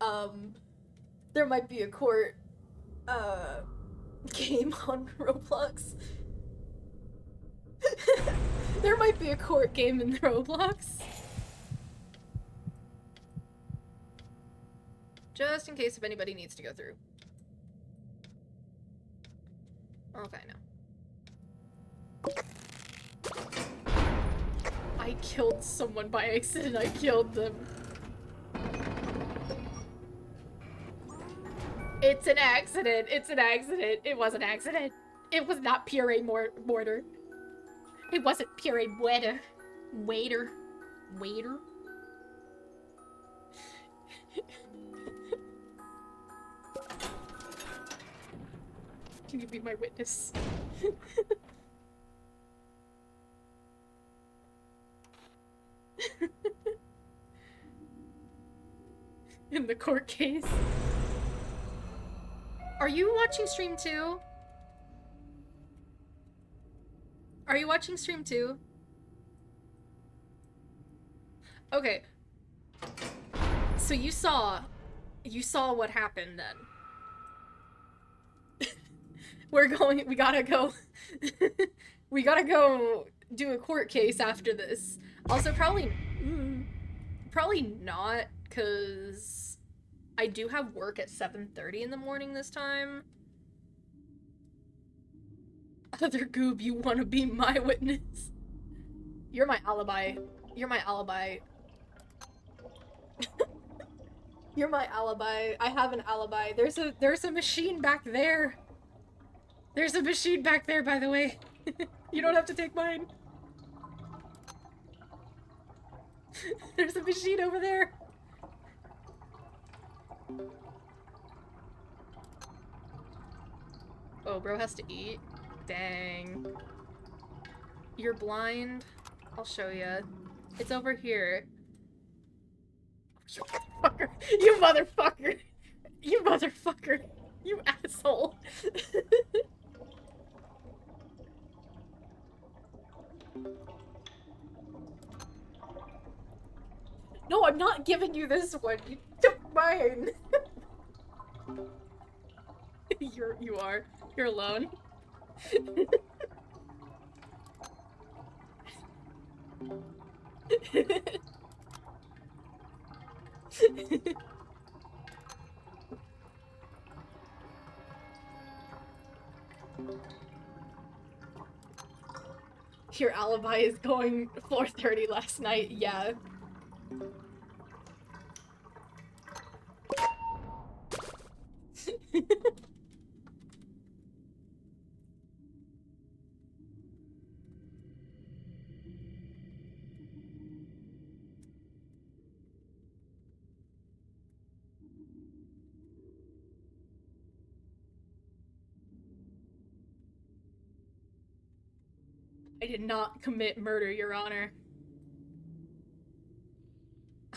E: there might be a court, game on Roblox. There might be a court game in Roblox. Just in case if anybody needs to go through. Okay, no. I killed someone by accident. I killed them. It's an accident. It's an accident. It was an accident. It was not puree mortar. It wasn't puree water. Waiter. Waiter. Can you be my witness? In the court case. Are you watching stream too? Are you watching stream too? Okay. So you saw what happened then. We gotta go we gotta go do a court case after this. Also probably not, cause I do have work at 7:30 in the morning this time. Other goob, you wanna be my witness? You're my alibi. You're my alibi. You're my alibi. I have an alibi. There's a machine back there. There's a machine back there, by the way. You don't have to take mine. There's a machine over there. Oh, bro has to eat? Dang. You're blind? I'll show you. It's over here. You motherfucker! You motherfucker! You motherfucker! You asshole! No, I'm not giving you this one. You took mine. You are. You're alone. Your alibi is going 4:30 last night, yeah. I did not commit murder, Your Honor.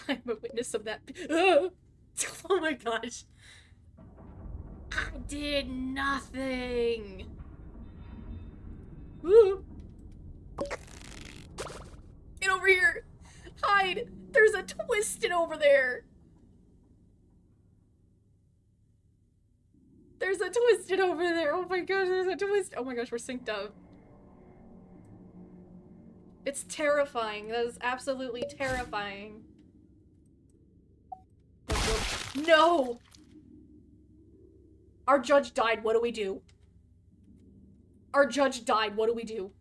E: I'm a witness of that. Oh my gosh. I did nothing. Ooh. Get over here. Hide. There's a Twisted over there. There's a Twisted over there. Oh my gosh, there's a Twisted. Oh my gosh, we're synced up. It's terrifying. That is absolutely terrifying. No! Our judge died. What do we do? Our judge died. What do we do?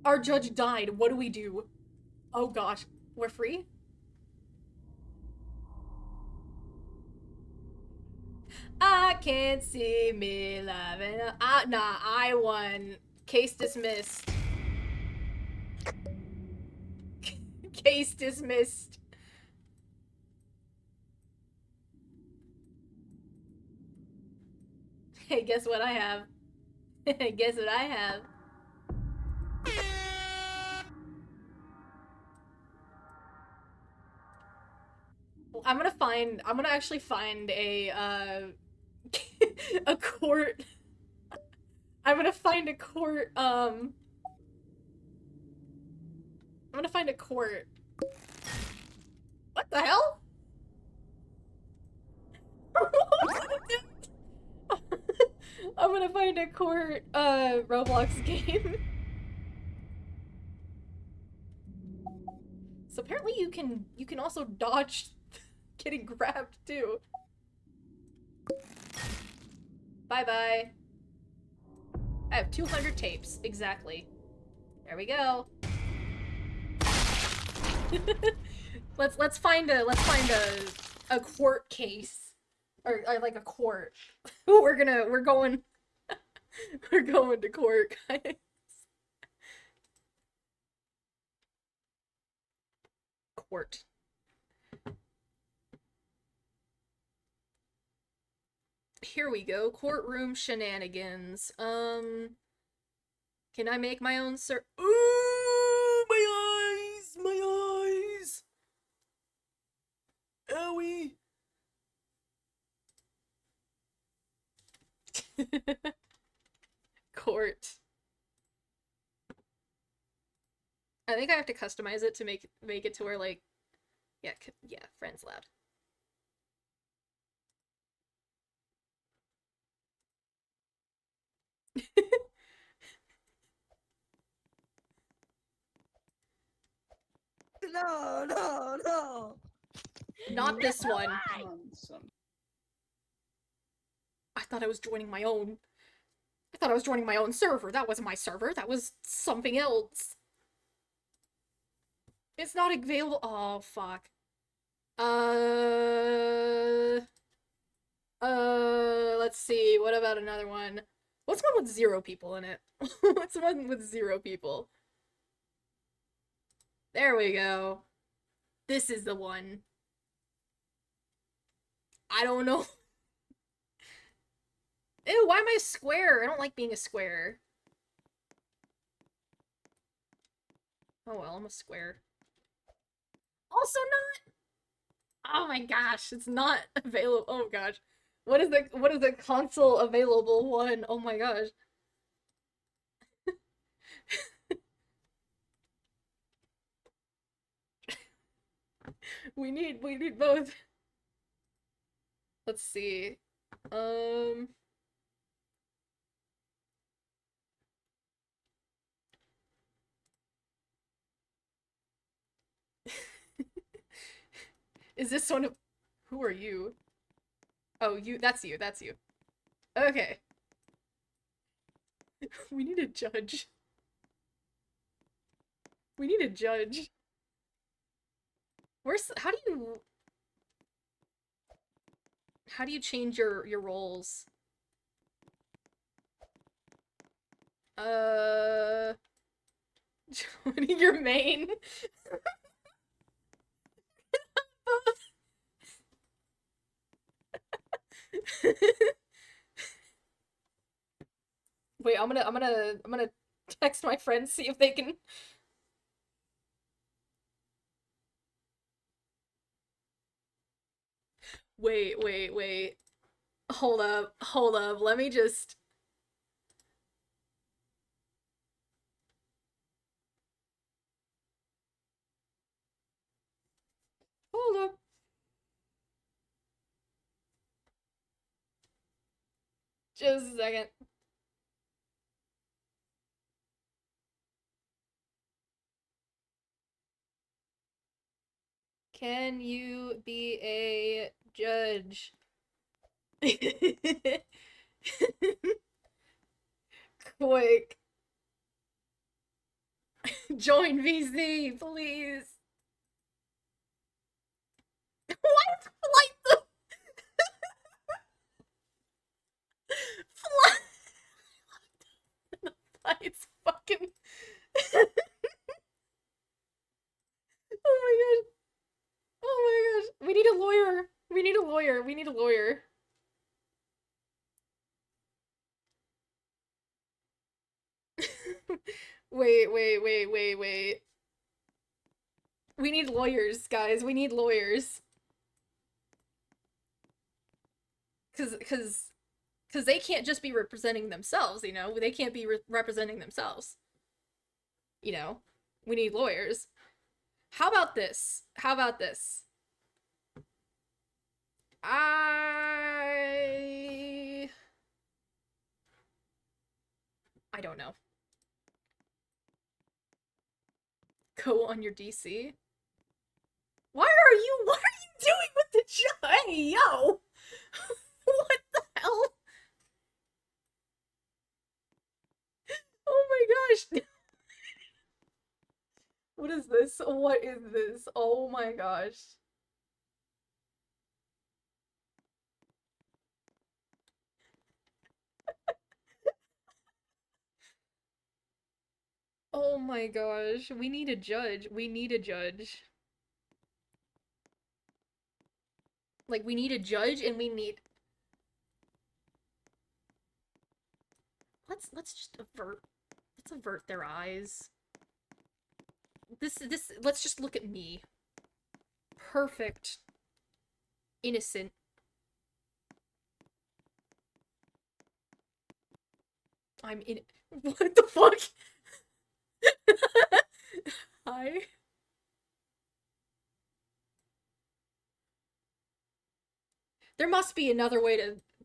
E: Our judge died. What do we do? Oh gosh. We're free? I can't see me loving. Nah, I won. Case dismissed. Case dismissed. Hey, guess what I have? Guess what I have? I'm gonna actually find a a court. I'm gonna find a court, I'm gonna find a court. What the hell? I'm gonna find a court, Roblox game. So apparently you can also dodge getting grabbed too. Bye-bye. I have 200 tapes, exactly. There we go. let's find a court case. Or like a court. we're going we're going to court, guys. Court. here we go. Courtroom shenanigans. Can I make my own Ooh, my eyes! My eyes! Owie! Court. I think I have to customize it to make it to where, like, yeah, friends loud.
C: No.
E: Not this one.
F: Some-
E: I thought I was joining my own. I thought I was joining my own server. That wasn't my server. That was something else. It's not available. Oh, fuck. Let's see. What about another one? What's one with 0 people in it? What's one with 0 people? There we go. This is the one. I don't know. Ew, why am I a square? I don't like being a square. Oh well, I'm a square. Also not. Oh my gosh, it's not available. Oh gosh. What is the console available one? Oh my gosh. We need both. Let's see. Is this one of... Who are you? Oh, that's you. Okay. We need a judge. We need a judge. How do you change your roles? Joining your main. Wait, I'm gonna text my friends, see if they can. Wait. Hold up. Let me just. Hold up. Just a second. Can you be a judge? Quick. Join VC, please. What? Flight the Flight's fucking. Oh my gosh. We need a lawyer. Wait. We need lawyers, guys. We need lawyers. Cause they can't just be representing themselves, you know? They can't be representing themselves. You know? We need lawyers. How about this? I don't know. Go on your DC? What are you doing with the Hey, yo! What the hell? Oh my gosh. What is this? Oh my gosh. Oh my gosh. We need a judge. Like, we need a judge and we need... let's just avert. Let's avert their eyes. Let's just look at me. Perfect. Innocent. I'm in. What the fuck? Hi. There must be another way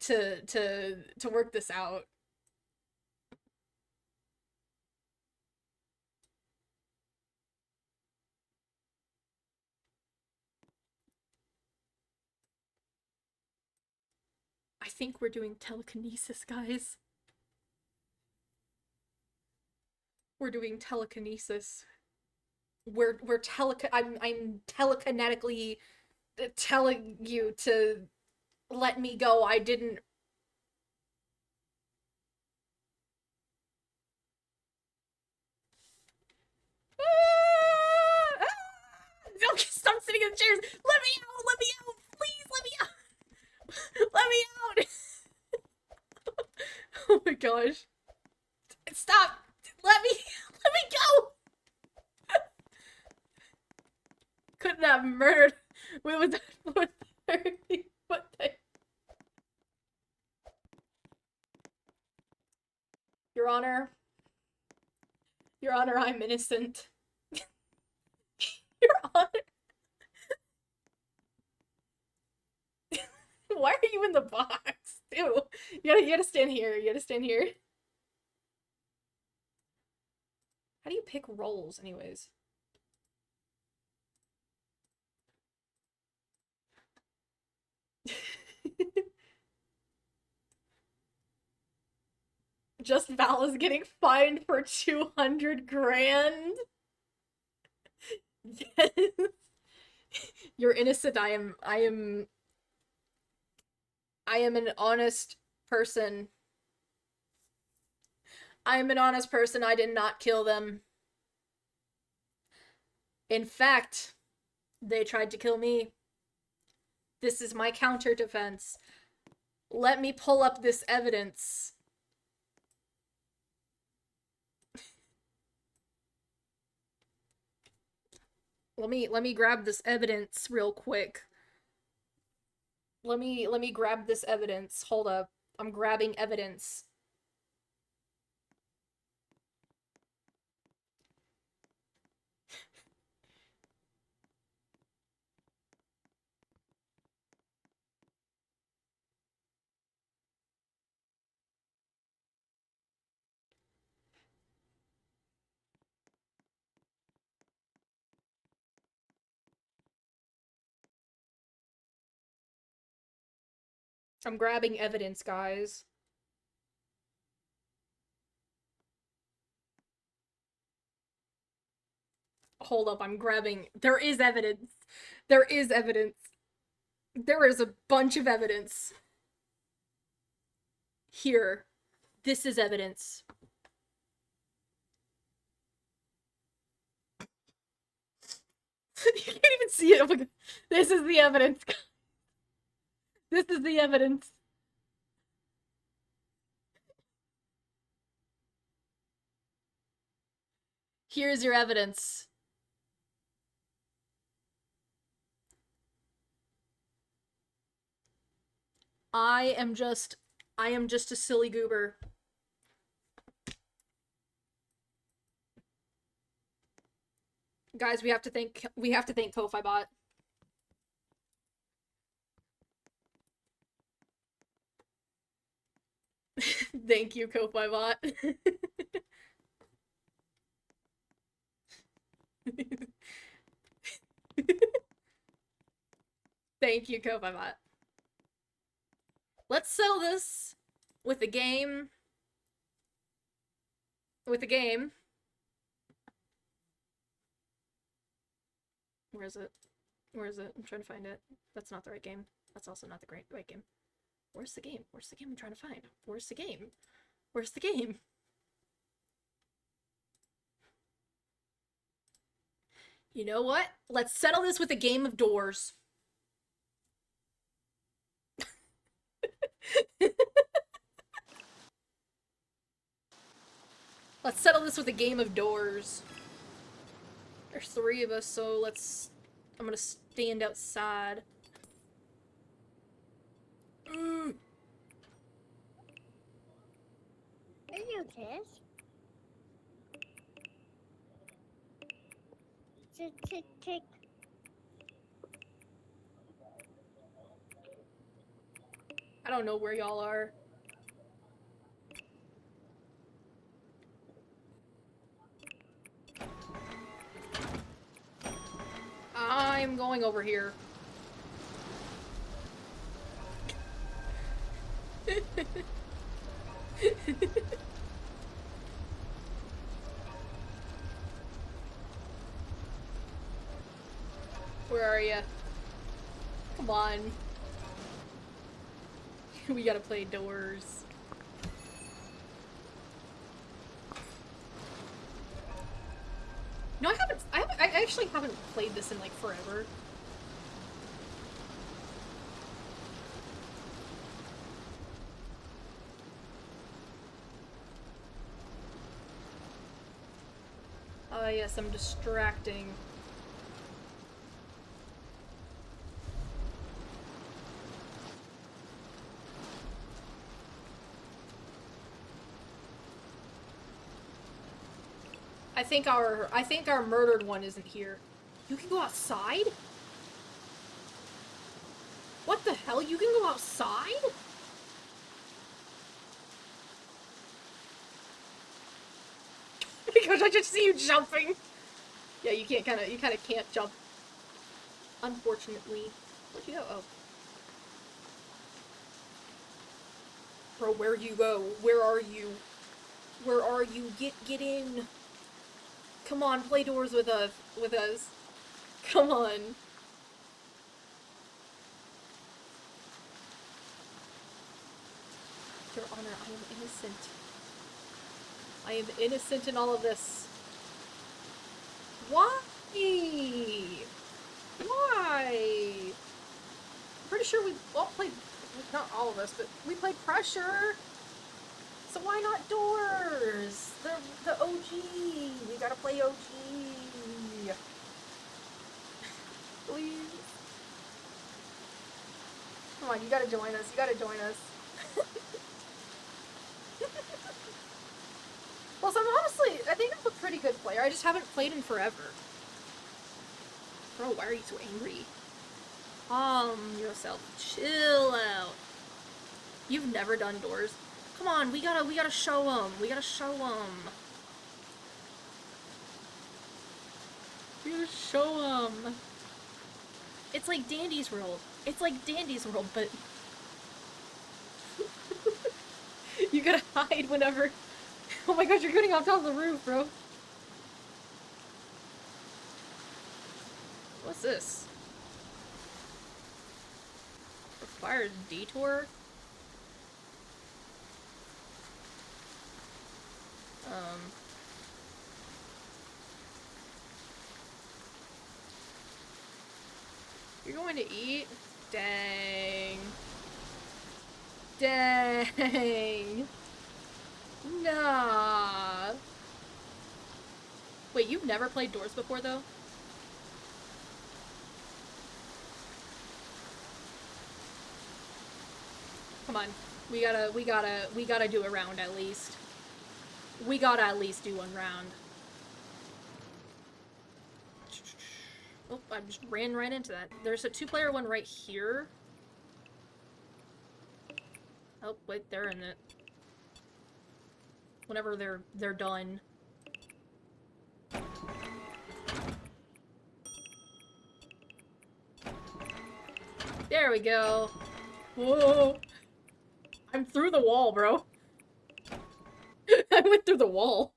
E: to work this out. I think we're doing telekinesis, guys. We're doing telekinesis. I'm telekinetically telling you to let me go. I didn't. Don't stop sitting in the chairs. Let me out. Let me out. Please let me out. Let me out. Oh my gosh. Stop. Let me go. Couldn't have murdered. We would. Your Honor. Your Honor, I'm innocent. Your Honor. Why are you in the box, too? You gotta stand here. You gotta stand here. How do you pick roles, anyways? Just Val is getting fined for 200 grand. Yes. You're innocent. I am an honest person. I am an honest person. I did not kill them. In fact, they tried to kill me. This is my counter defense. Let me pull up this evidence. Let me grab this evidence real quick. Let me grab this evidence. Hold up. I'm grabbing evidence. I'm grabbing evidence, guys. Hold up, I'm grabbing. There is evidence. There is evidence. There is a bunch of evidence. Here. This is evidence. You can't even see it. Oh my God. This is the evidence. This is the evidence. Here's your evidence. I am just a silly goober. Guys, we have to thank Ko-Fi Bot. Thank you, Ko-Fi Bot. Thank you, Ko-Fi Bot. Let's sell this with a game. With a game. Where is it? Where is it? I'm trying to find it. That's not the right game. That's also not the right game. Where's the game? Where's the game I'm trying to find? Where's the game? Where's the game? You know what? Let's settle this with a game of doors. Let's settle this with a game of doors. There's 3 of us, so let's... I'm gonna stand outside.
F: Are you kiss? Tick, tick, tick.
E: I don't know where y'all are. I'm going over here. Where are you? Come on. We gotta play doors. No, I actually haven't played this in like forever. Oh yes, I'm distracting. I think our murdered one isn't here. You can go outside? What the hell? You can go outside? Oh my gosh, I just see you jumping. Yeah, you kind of can't jump. Unfortunately. Where'd you go? Oh. Bro, where'd you go? Where are you? Where are you? Get in. Come on, play doors with us. Come on. Your Honor, I am innocent. I am innocent in all of this. Why? Why? I'm pretty sure we all played, not all of us, but we played Pressure. So why not doors? The OG. We gotta play OG. Please. Come on, you gotta join us. You gotta join us. Well, so I think I'm a pretty good player. I just haven't played in forever. Bro, why are you so angry? Calm yourself. Chill out. You've never done doors. Come on, we gotta show them. We gotta show them. We gotta show them. It's like Dandy's World. It's like Dandy's World, but you gotta hide whenever. Oh my gosh, you're getting off top of the roof, bro. What's this? Requires detour? You're going to eat? Dang. Dang. Nah. Wait, you've never played Doors before, though? Come on. We gotta do a round at least. We gotta at least do one round. Oh, I just ran right into that. There's a 2-player one right here. Oh, wait, they're in it. Whenever they're done. There we go. Whoa. I'm through the wall, bro. I went through the wall.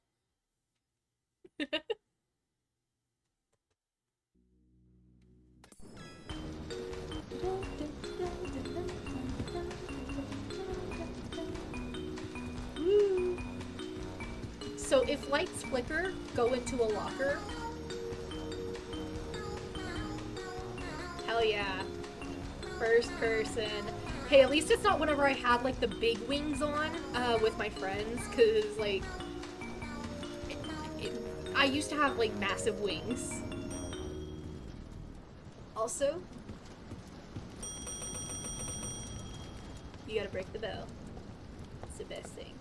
E: So if lights flicker, go into a locker. Hell yeah. First person. Hey, at least it's not whenever I had, like, the big wings on, with my friends, cause, like, I used to have, like, massive wings. Also, you gotta break the bell. It's the best thing.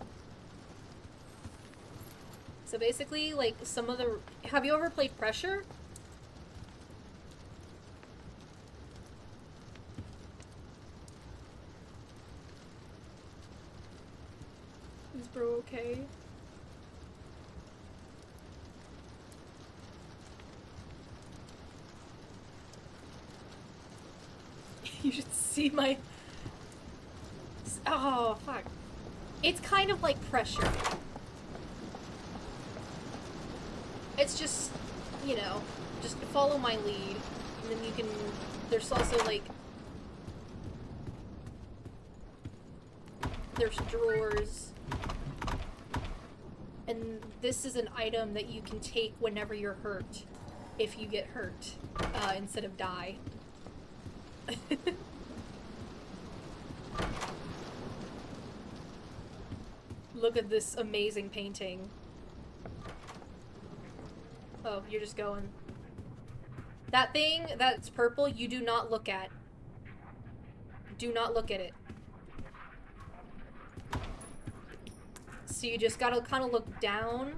E: So basically, like, some of the... Have you ever played Pressure? Is bro okay? You should see my... Oh, fuck. It's kind of like Pressure. It's just, you know, just follow my lead. And then you can... There's also, like... There's drawers. And this is an item that you can take whenever you're hurt. If you get hurt. Instead of die. Look at this amazing painting. Oh, you're just going. That thing that's purple, you do not look at. Do not look at it. So you just gotta kind of look down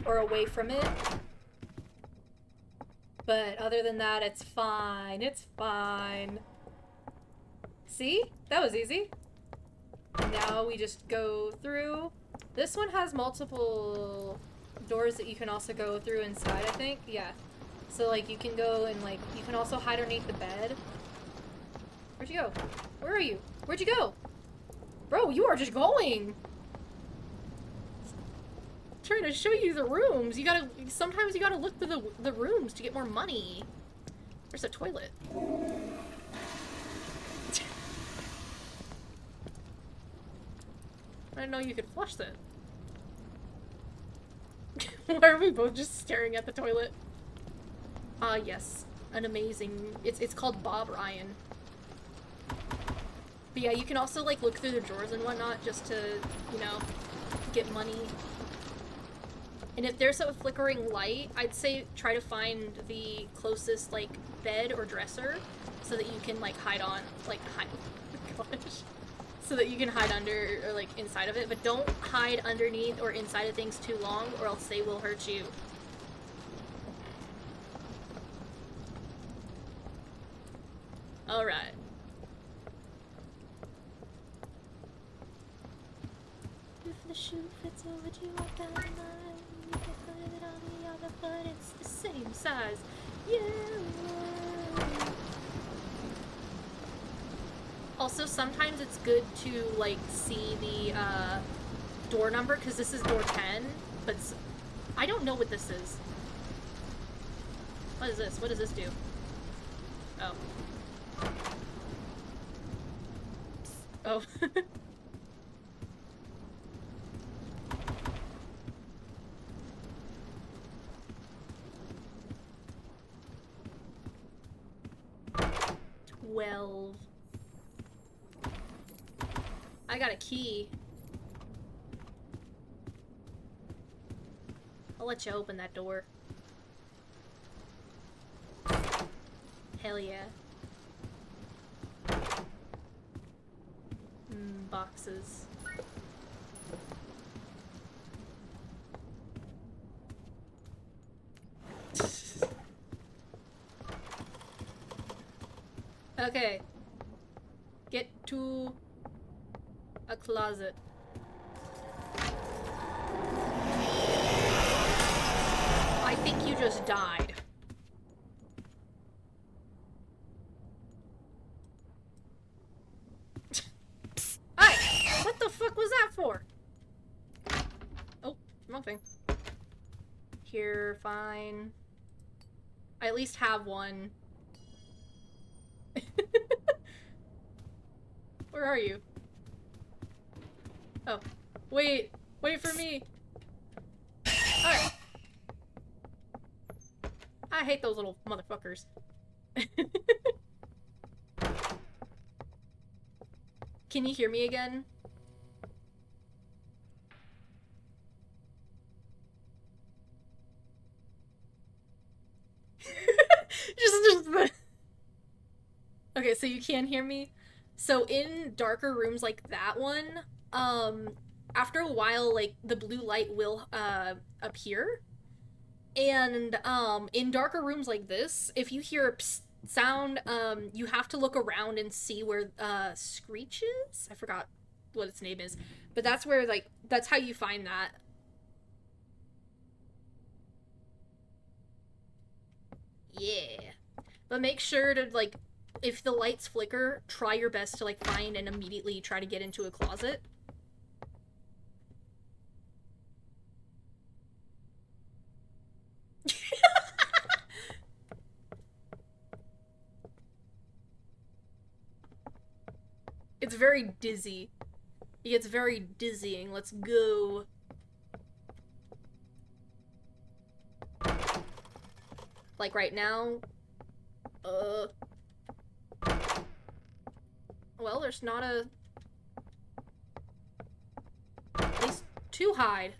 E: or away from it. But other than that, it's fine. It's fine. See? That was easy. And now we just go through. This one has multiple doors that you can also go through inside, I think. Yeah. So, like, you can go and, like, you can also hide underneath the bed. Where'd you go? Where are you? Where'd you go? Bro, you are just going! I'm trying to show you the rooms. You gotta, sometimes you gotta look through the rooms to get more money. There's a toilet. I didn't know you could flush that. Why are we both just staring at the toilet? Ah, yes. An amazing... It's called Bob Ryan. But yeah, you can also, like, look through the drawers and whatnot just to, you know, get money. And if there's a flickering light, I'd say try to find the closest, like, bed or dresser so that you can, like, hide on... Like, hide... Oh my gosh. So that you can hide under, or like inside of it, but don't hide underneath or inside of things too long, or else they will hurt you. Alright. If the shoe fits over you like that line, you can put it on the other, but it's the same size. Yeah. Also, sometimes it's good to, like, see the, door number, because this is door 10, but I don't know what this is. What is this? What does this do? Oh. Oh. I got a key. I'll let you open that door. Hell yeah. Boxes. Okay. Get to a closet. I think you just died. Hey! What the fuck was that for? Oh, wrong thing. Here, fine. I at least have one. Where are you? Oh. Wait! Wait for me! Alright. I hate those little motherfuckers. Can you hear me again? just Okay, so you can hear me. So in darker rooms like that one, after a while, like the blue light will appear. And in darker rooms like this, if you hear a psst sound, you have to look around and see where Screech is. I forgot what its name is, but that's where, like, that's how you find that. Yeah, but make sure to, like, if the lights flicker, try your best to, like, find and immediately try to get into a closet. It's very dizzy. It gets very dizzying. Let's go. Like right now. Well, there's not a place to hide.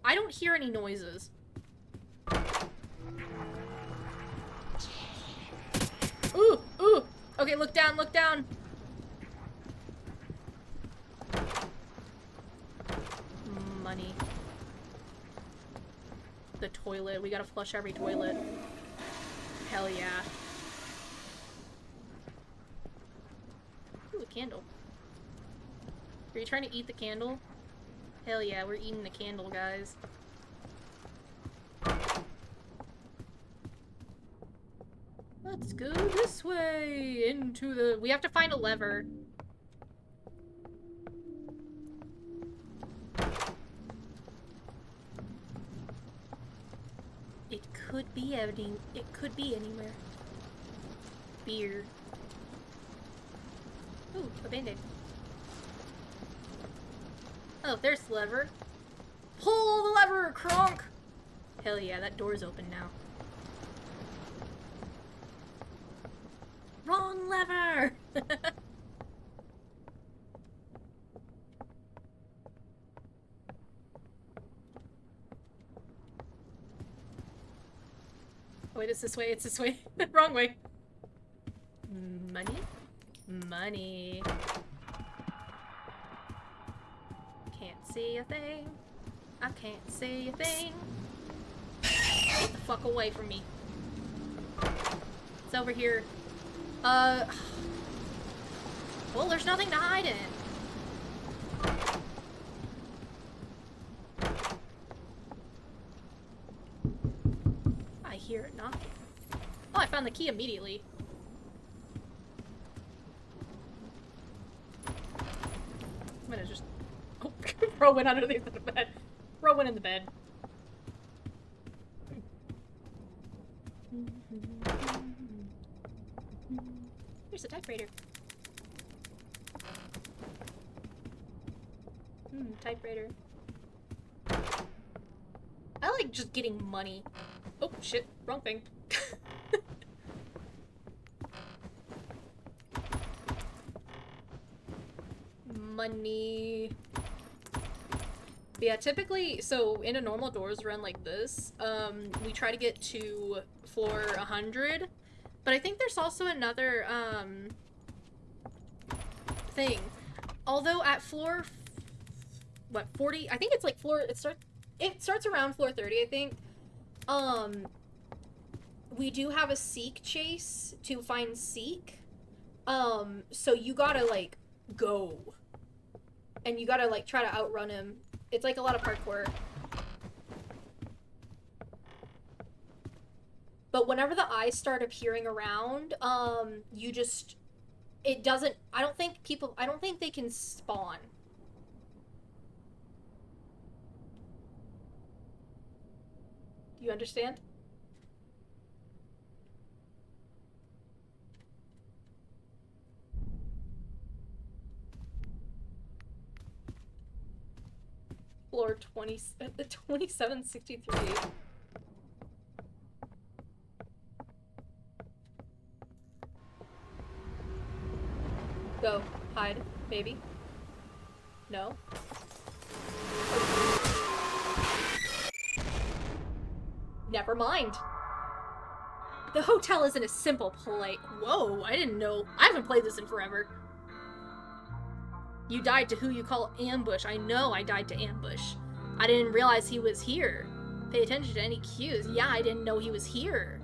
E: I don't hear any noises. Ooh, ooh. Okay, look down, look down. Money. The toilet. We gotta flush every toilet. Hell yeah. Ooh, a candle. Are you trying to eat the candle? Hell yeah, we're eating the candle, guys. Let's go this way into the... We have to find a lever. It could be anywhere. Beer. Ooh, a band-aid. Oh, there's the lever. Pull the lever, Kronk! Hell yeah, that door's open now. Wrong lever! Oh, wait, it's this way, it's this way. Wrong way. Money? Money. Can't see a thing. I can't see a thing. Get the fuck away from me. It's over here. Well, there's nothing to hide in. I hear it knocking. Oh, I found the key immediately. I'm gonna just... Oh, Bro went underneath the bed. Bro went in the bed. Here's a typewriter. Typewriter. I like just getting money. Oh, shit. Wrong thing. Money. But yeah, typically, so in a normal doors run like this, we try to get to floor 100. But I think there's also another, thing. Although at floor, what, 40? I think it's like floor, it starts around floor 30, I think. We do have a Seek chase to find Seek. So you gotta, like, go. And you gotta, like, try to outrun him. It's like a lot of parkour. But whenever the eyes start appearing around, you just... It doesn't... I don't think they can spawn. Do you understand? Floor 2763. Go. Hide, baby. No? Never mind. The hotel isn't a simple play. Whoa, I didn't know. I haven't played this in forever. You died to who you call Ambush. I know I died to Ambush. I didn't realize he was here. Pay attention to any cues. Yeah, I didn't know he was here.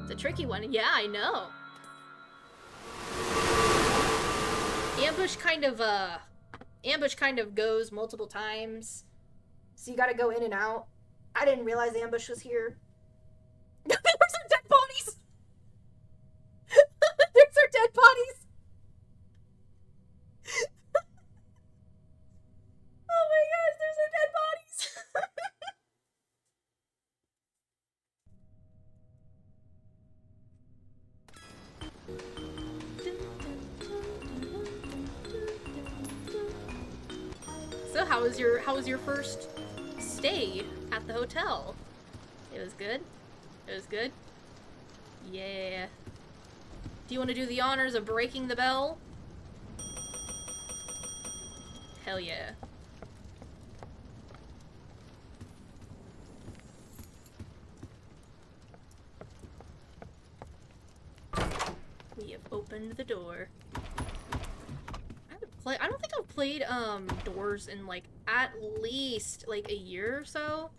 E: It's a tricky one. Yeah, I know. Ambush kind of goes multiple times. So you gotta go in and out. I didn't realize Ambush was here. There's our dead bodies! There's our dead bodies! Oh my gosh, there's our dead bodies! So how was your first stay at the hotel? It was good? It was good? Yeah. Do you want to do the honors of breaking the bell? Hell yeah. We have opened the door. I don't think I've played Doors in like at least like a year or so.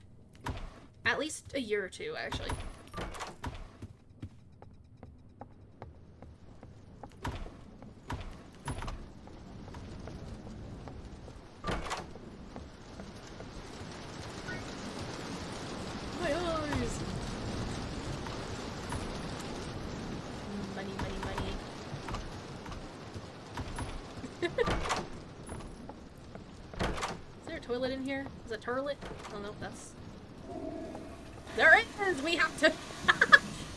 E: At least a year or two, actually. My eyes! Money, money, money. Is there a toilet in here? Is a turlet? Oh no, that's... There it is! We have to...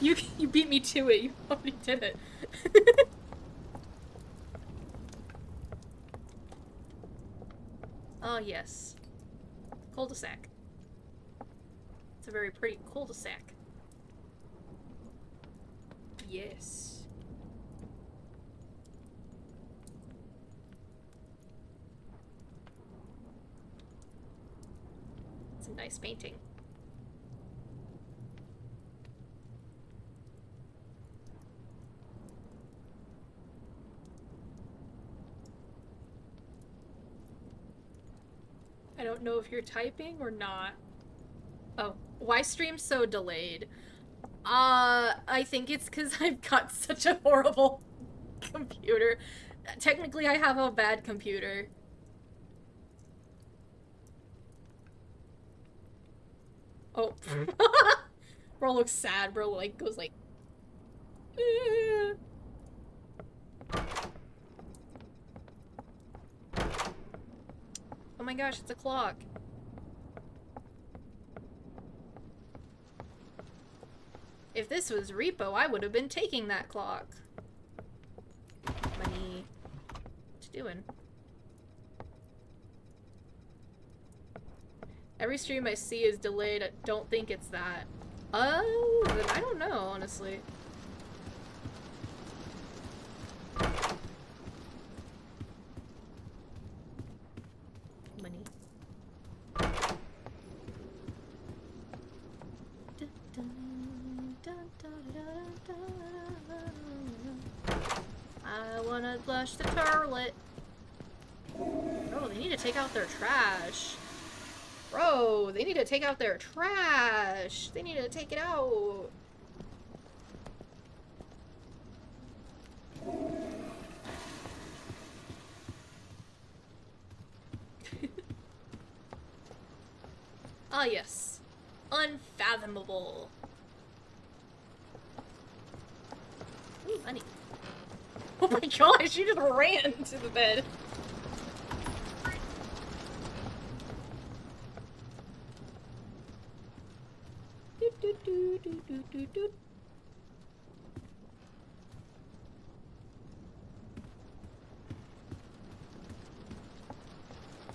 E: You beat me to it. You already did it. Oh, yes. Cul-de-sac. It's a very pretty cul-de-sac. Yes. It's a nice painting. I don't know if you're typing or not. Oh, why stream so delayed? I think it's because I've got such a horrible computer. Technically, I have a bad computer. Oh. Bro looks sad. Bro, like, goes like... Oh my gosh, it's a clock. If this was Repo, I would have been taking that clock. Money. What you doing? Every stream I see is delayed. I don't think it's that. Oh, then I don't know, honestly. Money. I wanna flush the toilet. Oh, they need to take out their trash. Bro, they need to take out their trash. They need to take it out. Ah, yes. Unfathomable. Ooh, money. Oh my gosh, she just ran to the bed.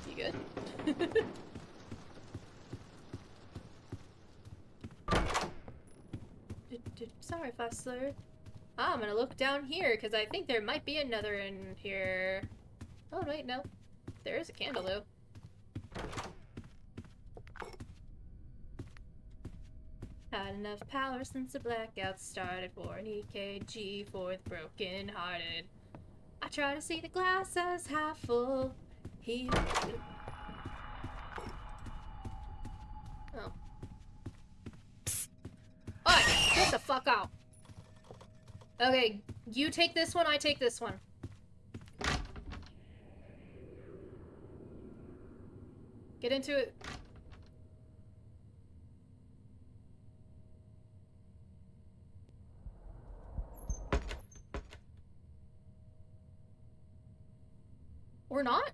E: You good? Sorry, Fussler. I'm gonna look down here because I think there might be another in here. Oh wait, no. There is a candle, though. Had enough power since the blackout started for an EKG for the broken hearted. I try to see the glass as half full. Oh. Alright, get the fuck out. Okay, you take this one, I take this one. Get into it. Or not?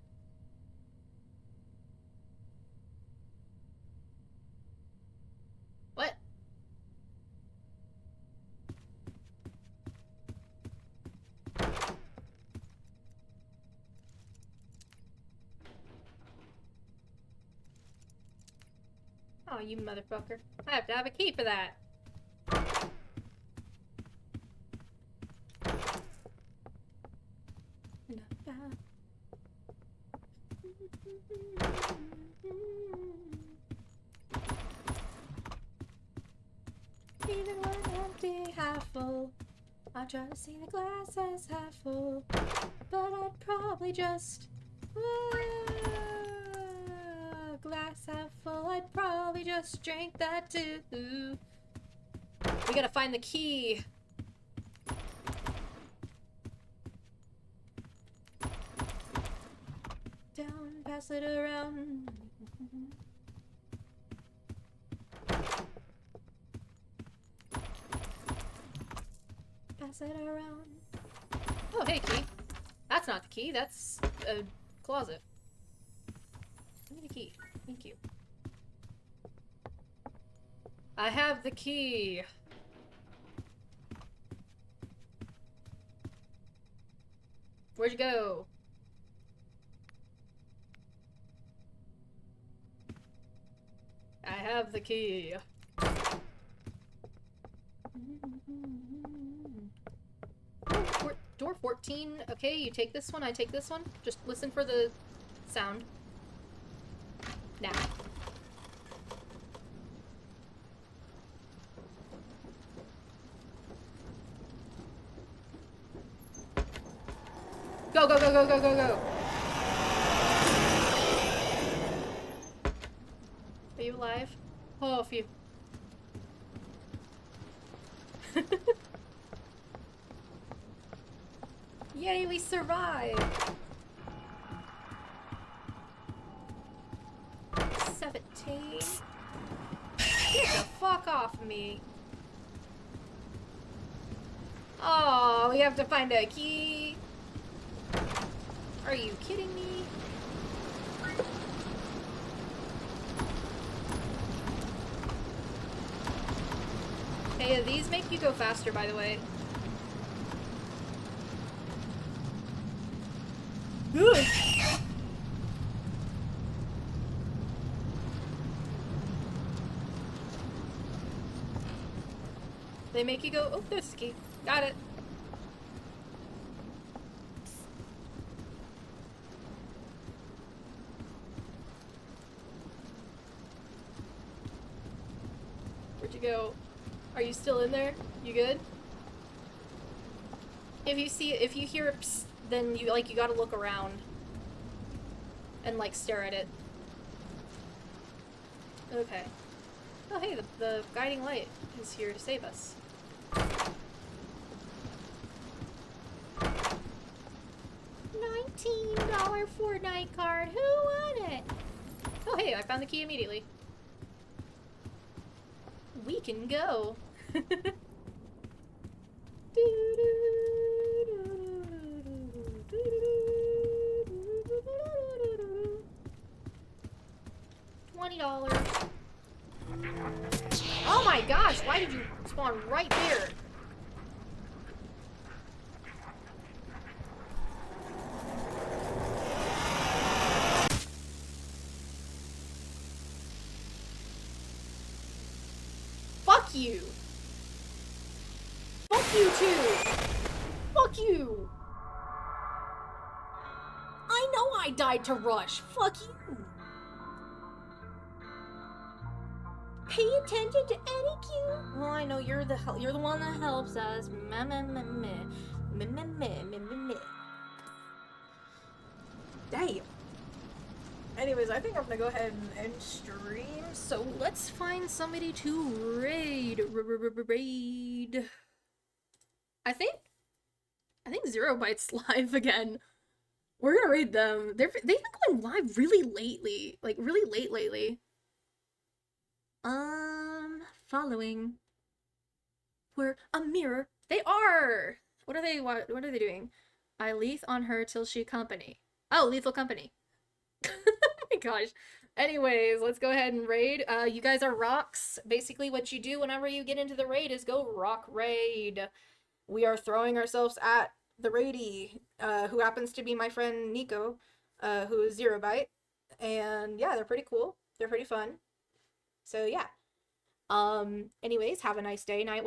E: What? Oh, you motherfucker. I have to have a key for that. Even when empty, half full. I try to see the glass as half full, but I'd probably just glass half full. I'd probably just drink that too. We gotta find the key. Down, pass it around. Pass it around. Oh, hey, key. That's not the key, that's a closet. Give me the key. Thank you. I have the key. Where'd you go? I have the key. Door 14. Okay, you take this one, I take this one. Just listen for the sound. Now. Go, go, go, go, go, go, go. Are you alive? Oh, phew. Yay, we survived! 17. Get the fuck off me. Oh, we have to find a key. Are you kidding me? Hey, these make you go faster, by the way. Ugh. They make you go, oh, there's the key. Got it. Where'd you go? Are you still in there? You good? If you hear it, psst, then you gotta look around and like stare at it. Okay. Oh hey, the guiding light is here to save us. $19 Fortnite card. Who won it? Oh hey, I found the key immediately. We can go. $20. Oh my gosh, why did you spawn right there? Fuck you! Fuck you too! Fuck you!
C: I know I
E: died to Rush. Fuck you. Pay attention to Eddie. Well, I know you're the one that helps us. Damn. Anyways, I think I'm gonna go ahead and end stream. So let's find somebody to raid. Raid. I think Zero Byte's live again. We're gonna raid them. They've been going live really lately, like really late lately. Following. We're a mirror. They are. What are they doing? I leath on her till she company. Oh, lethal company. Oh my gosh. Anyways, let's go ahead and raid. You guys are rocks. Basically, what you do whenever you get into the raid is go rock raid. We are throwing ourselves at the raidee, who happens to be my friend Nico, who is Zero Byte. And yeah, they're pretty cool. They're pretty fun. So yeah. Anyways, have a nice day, night.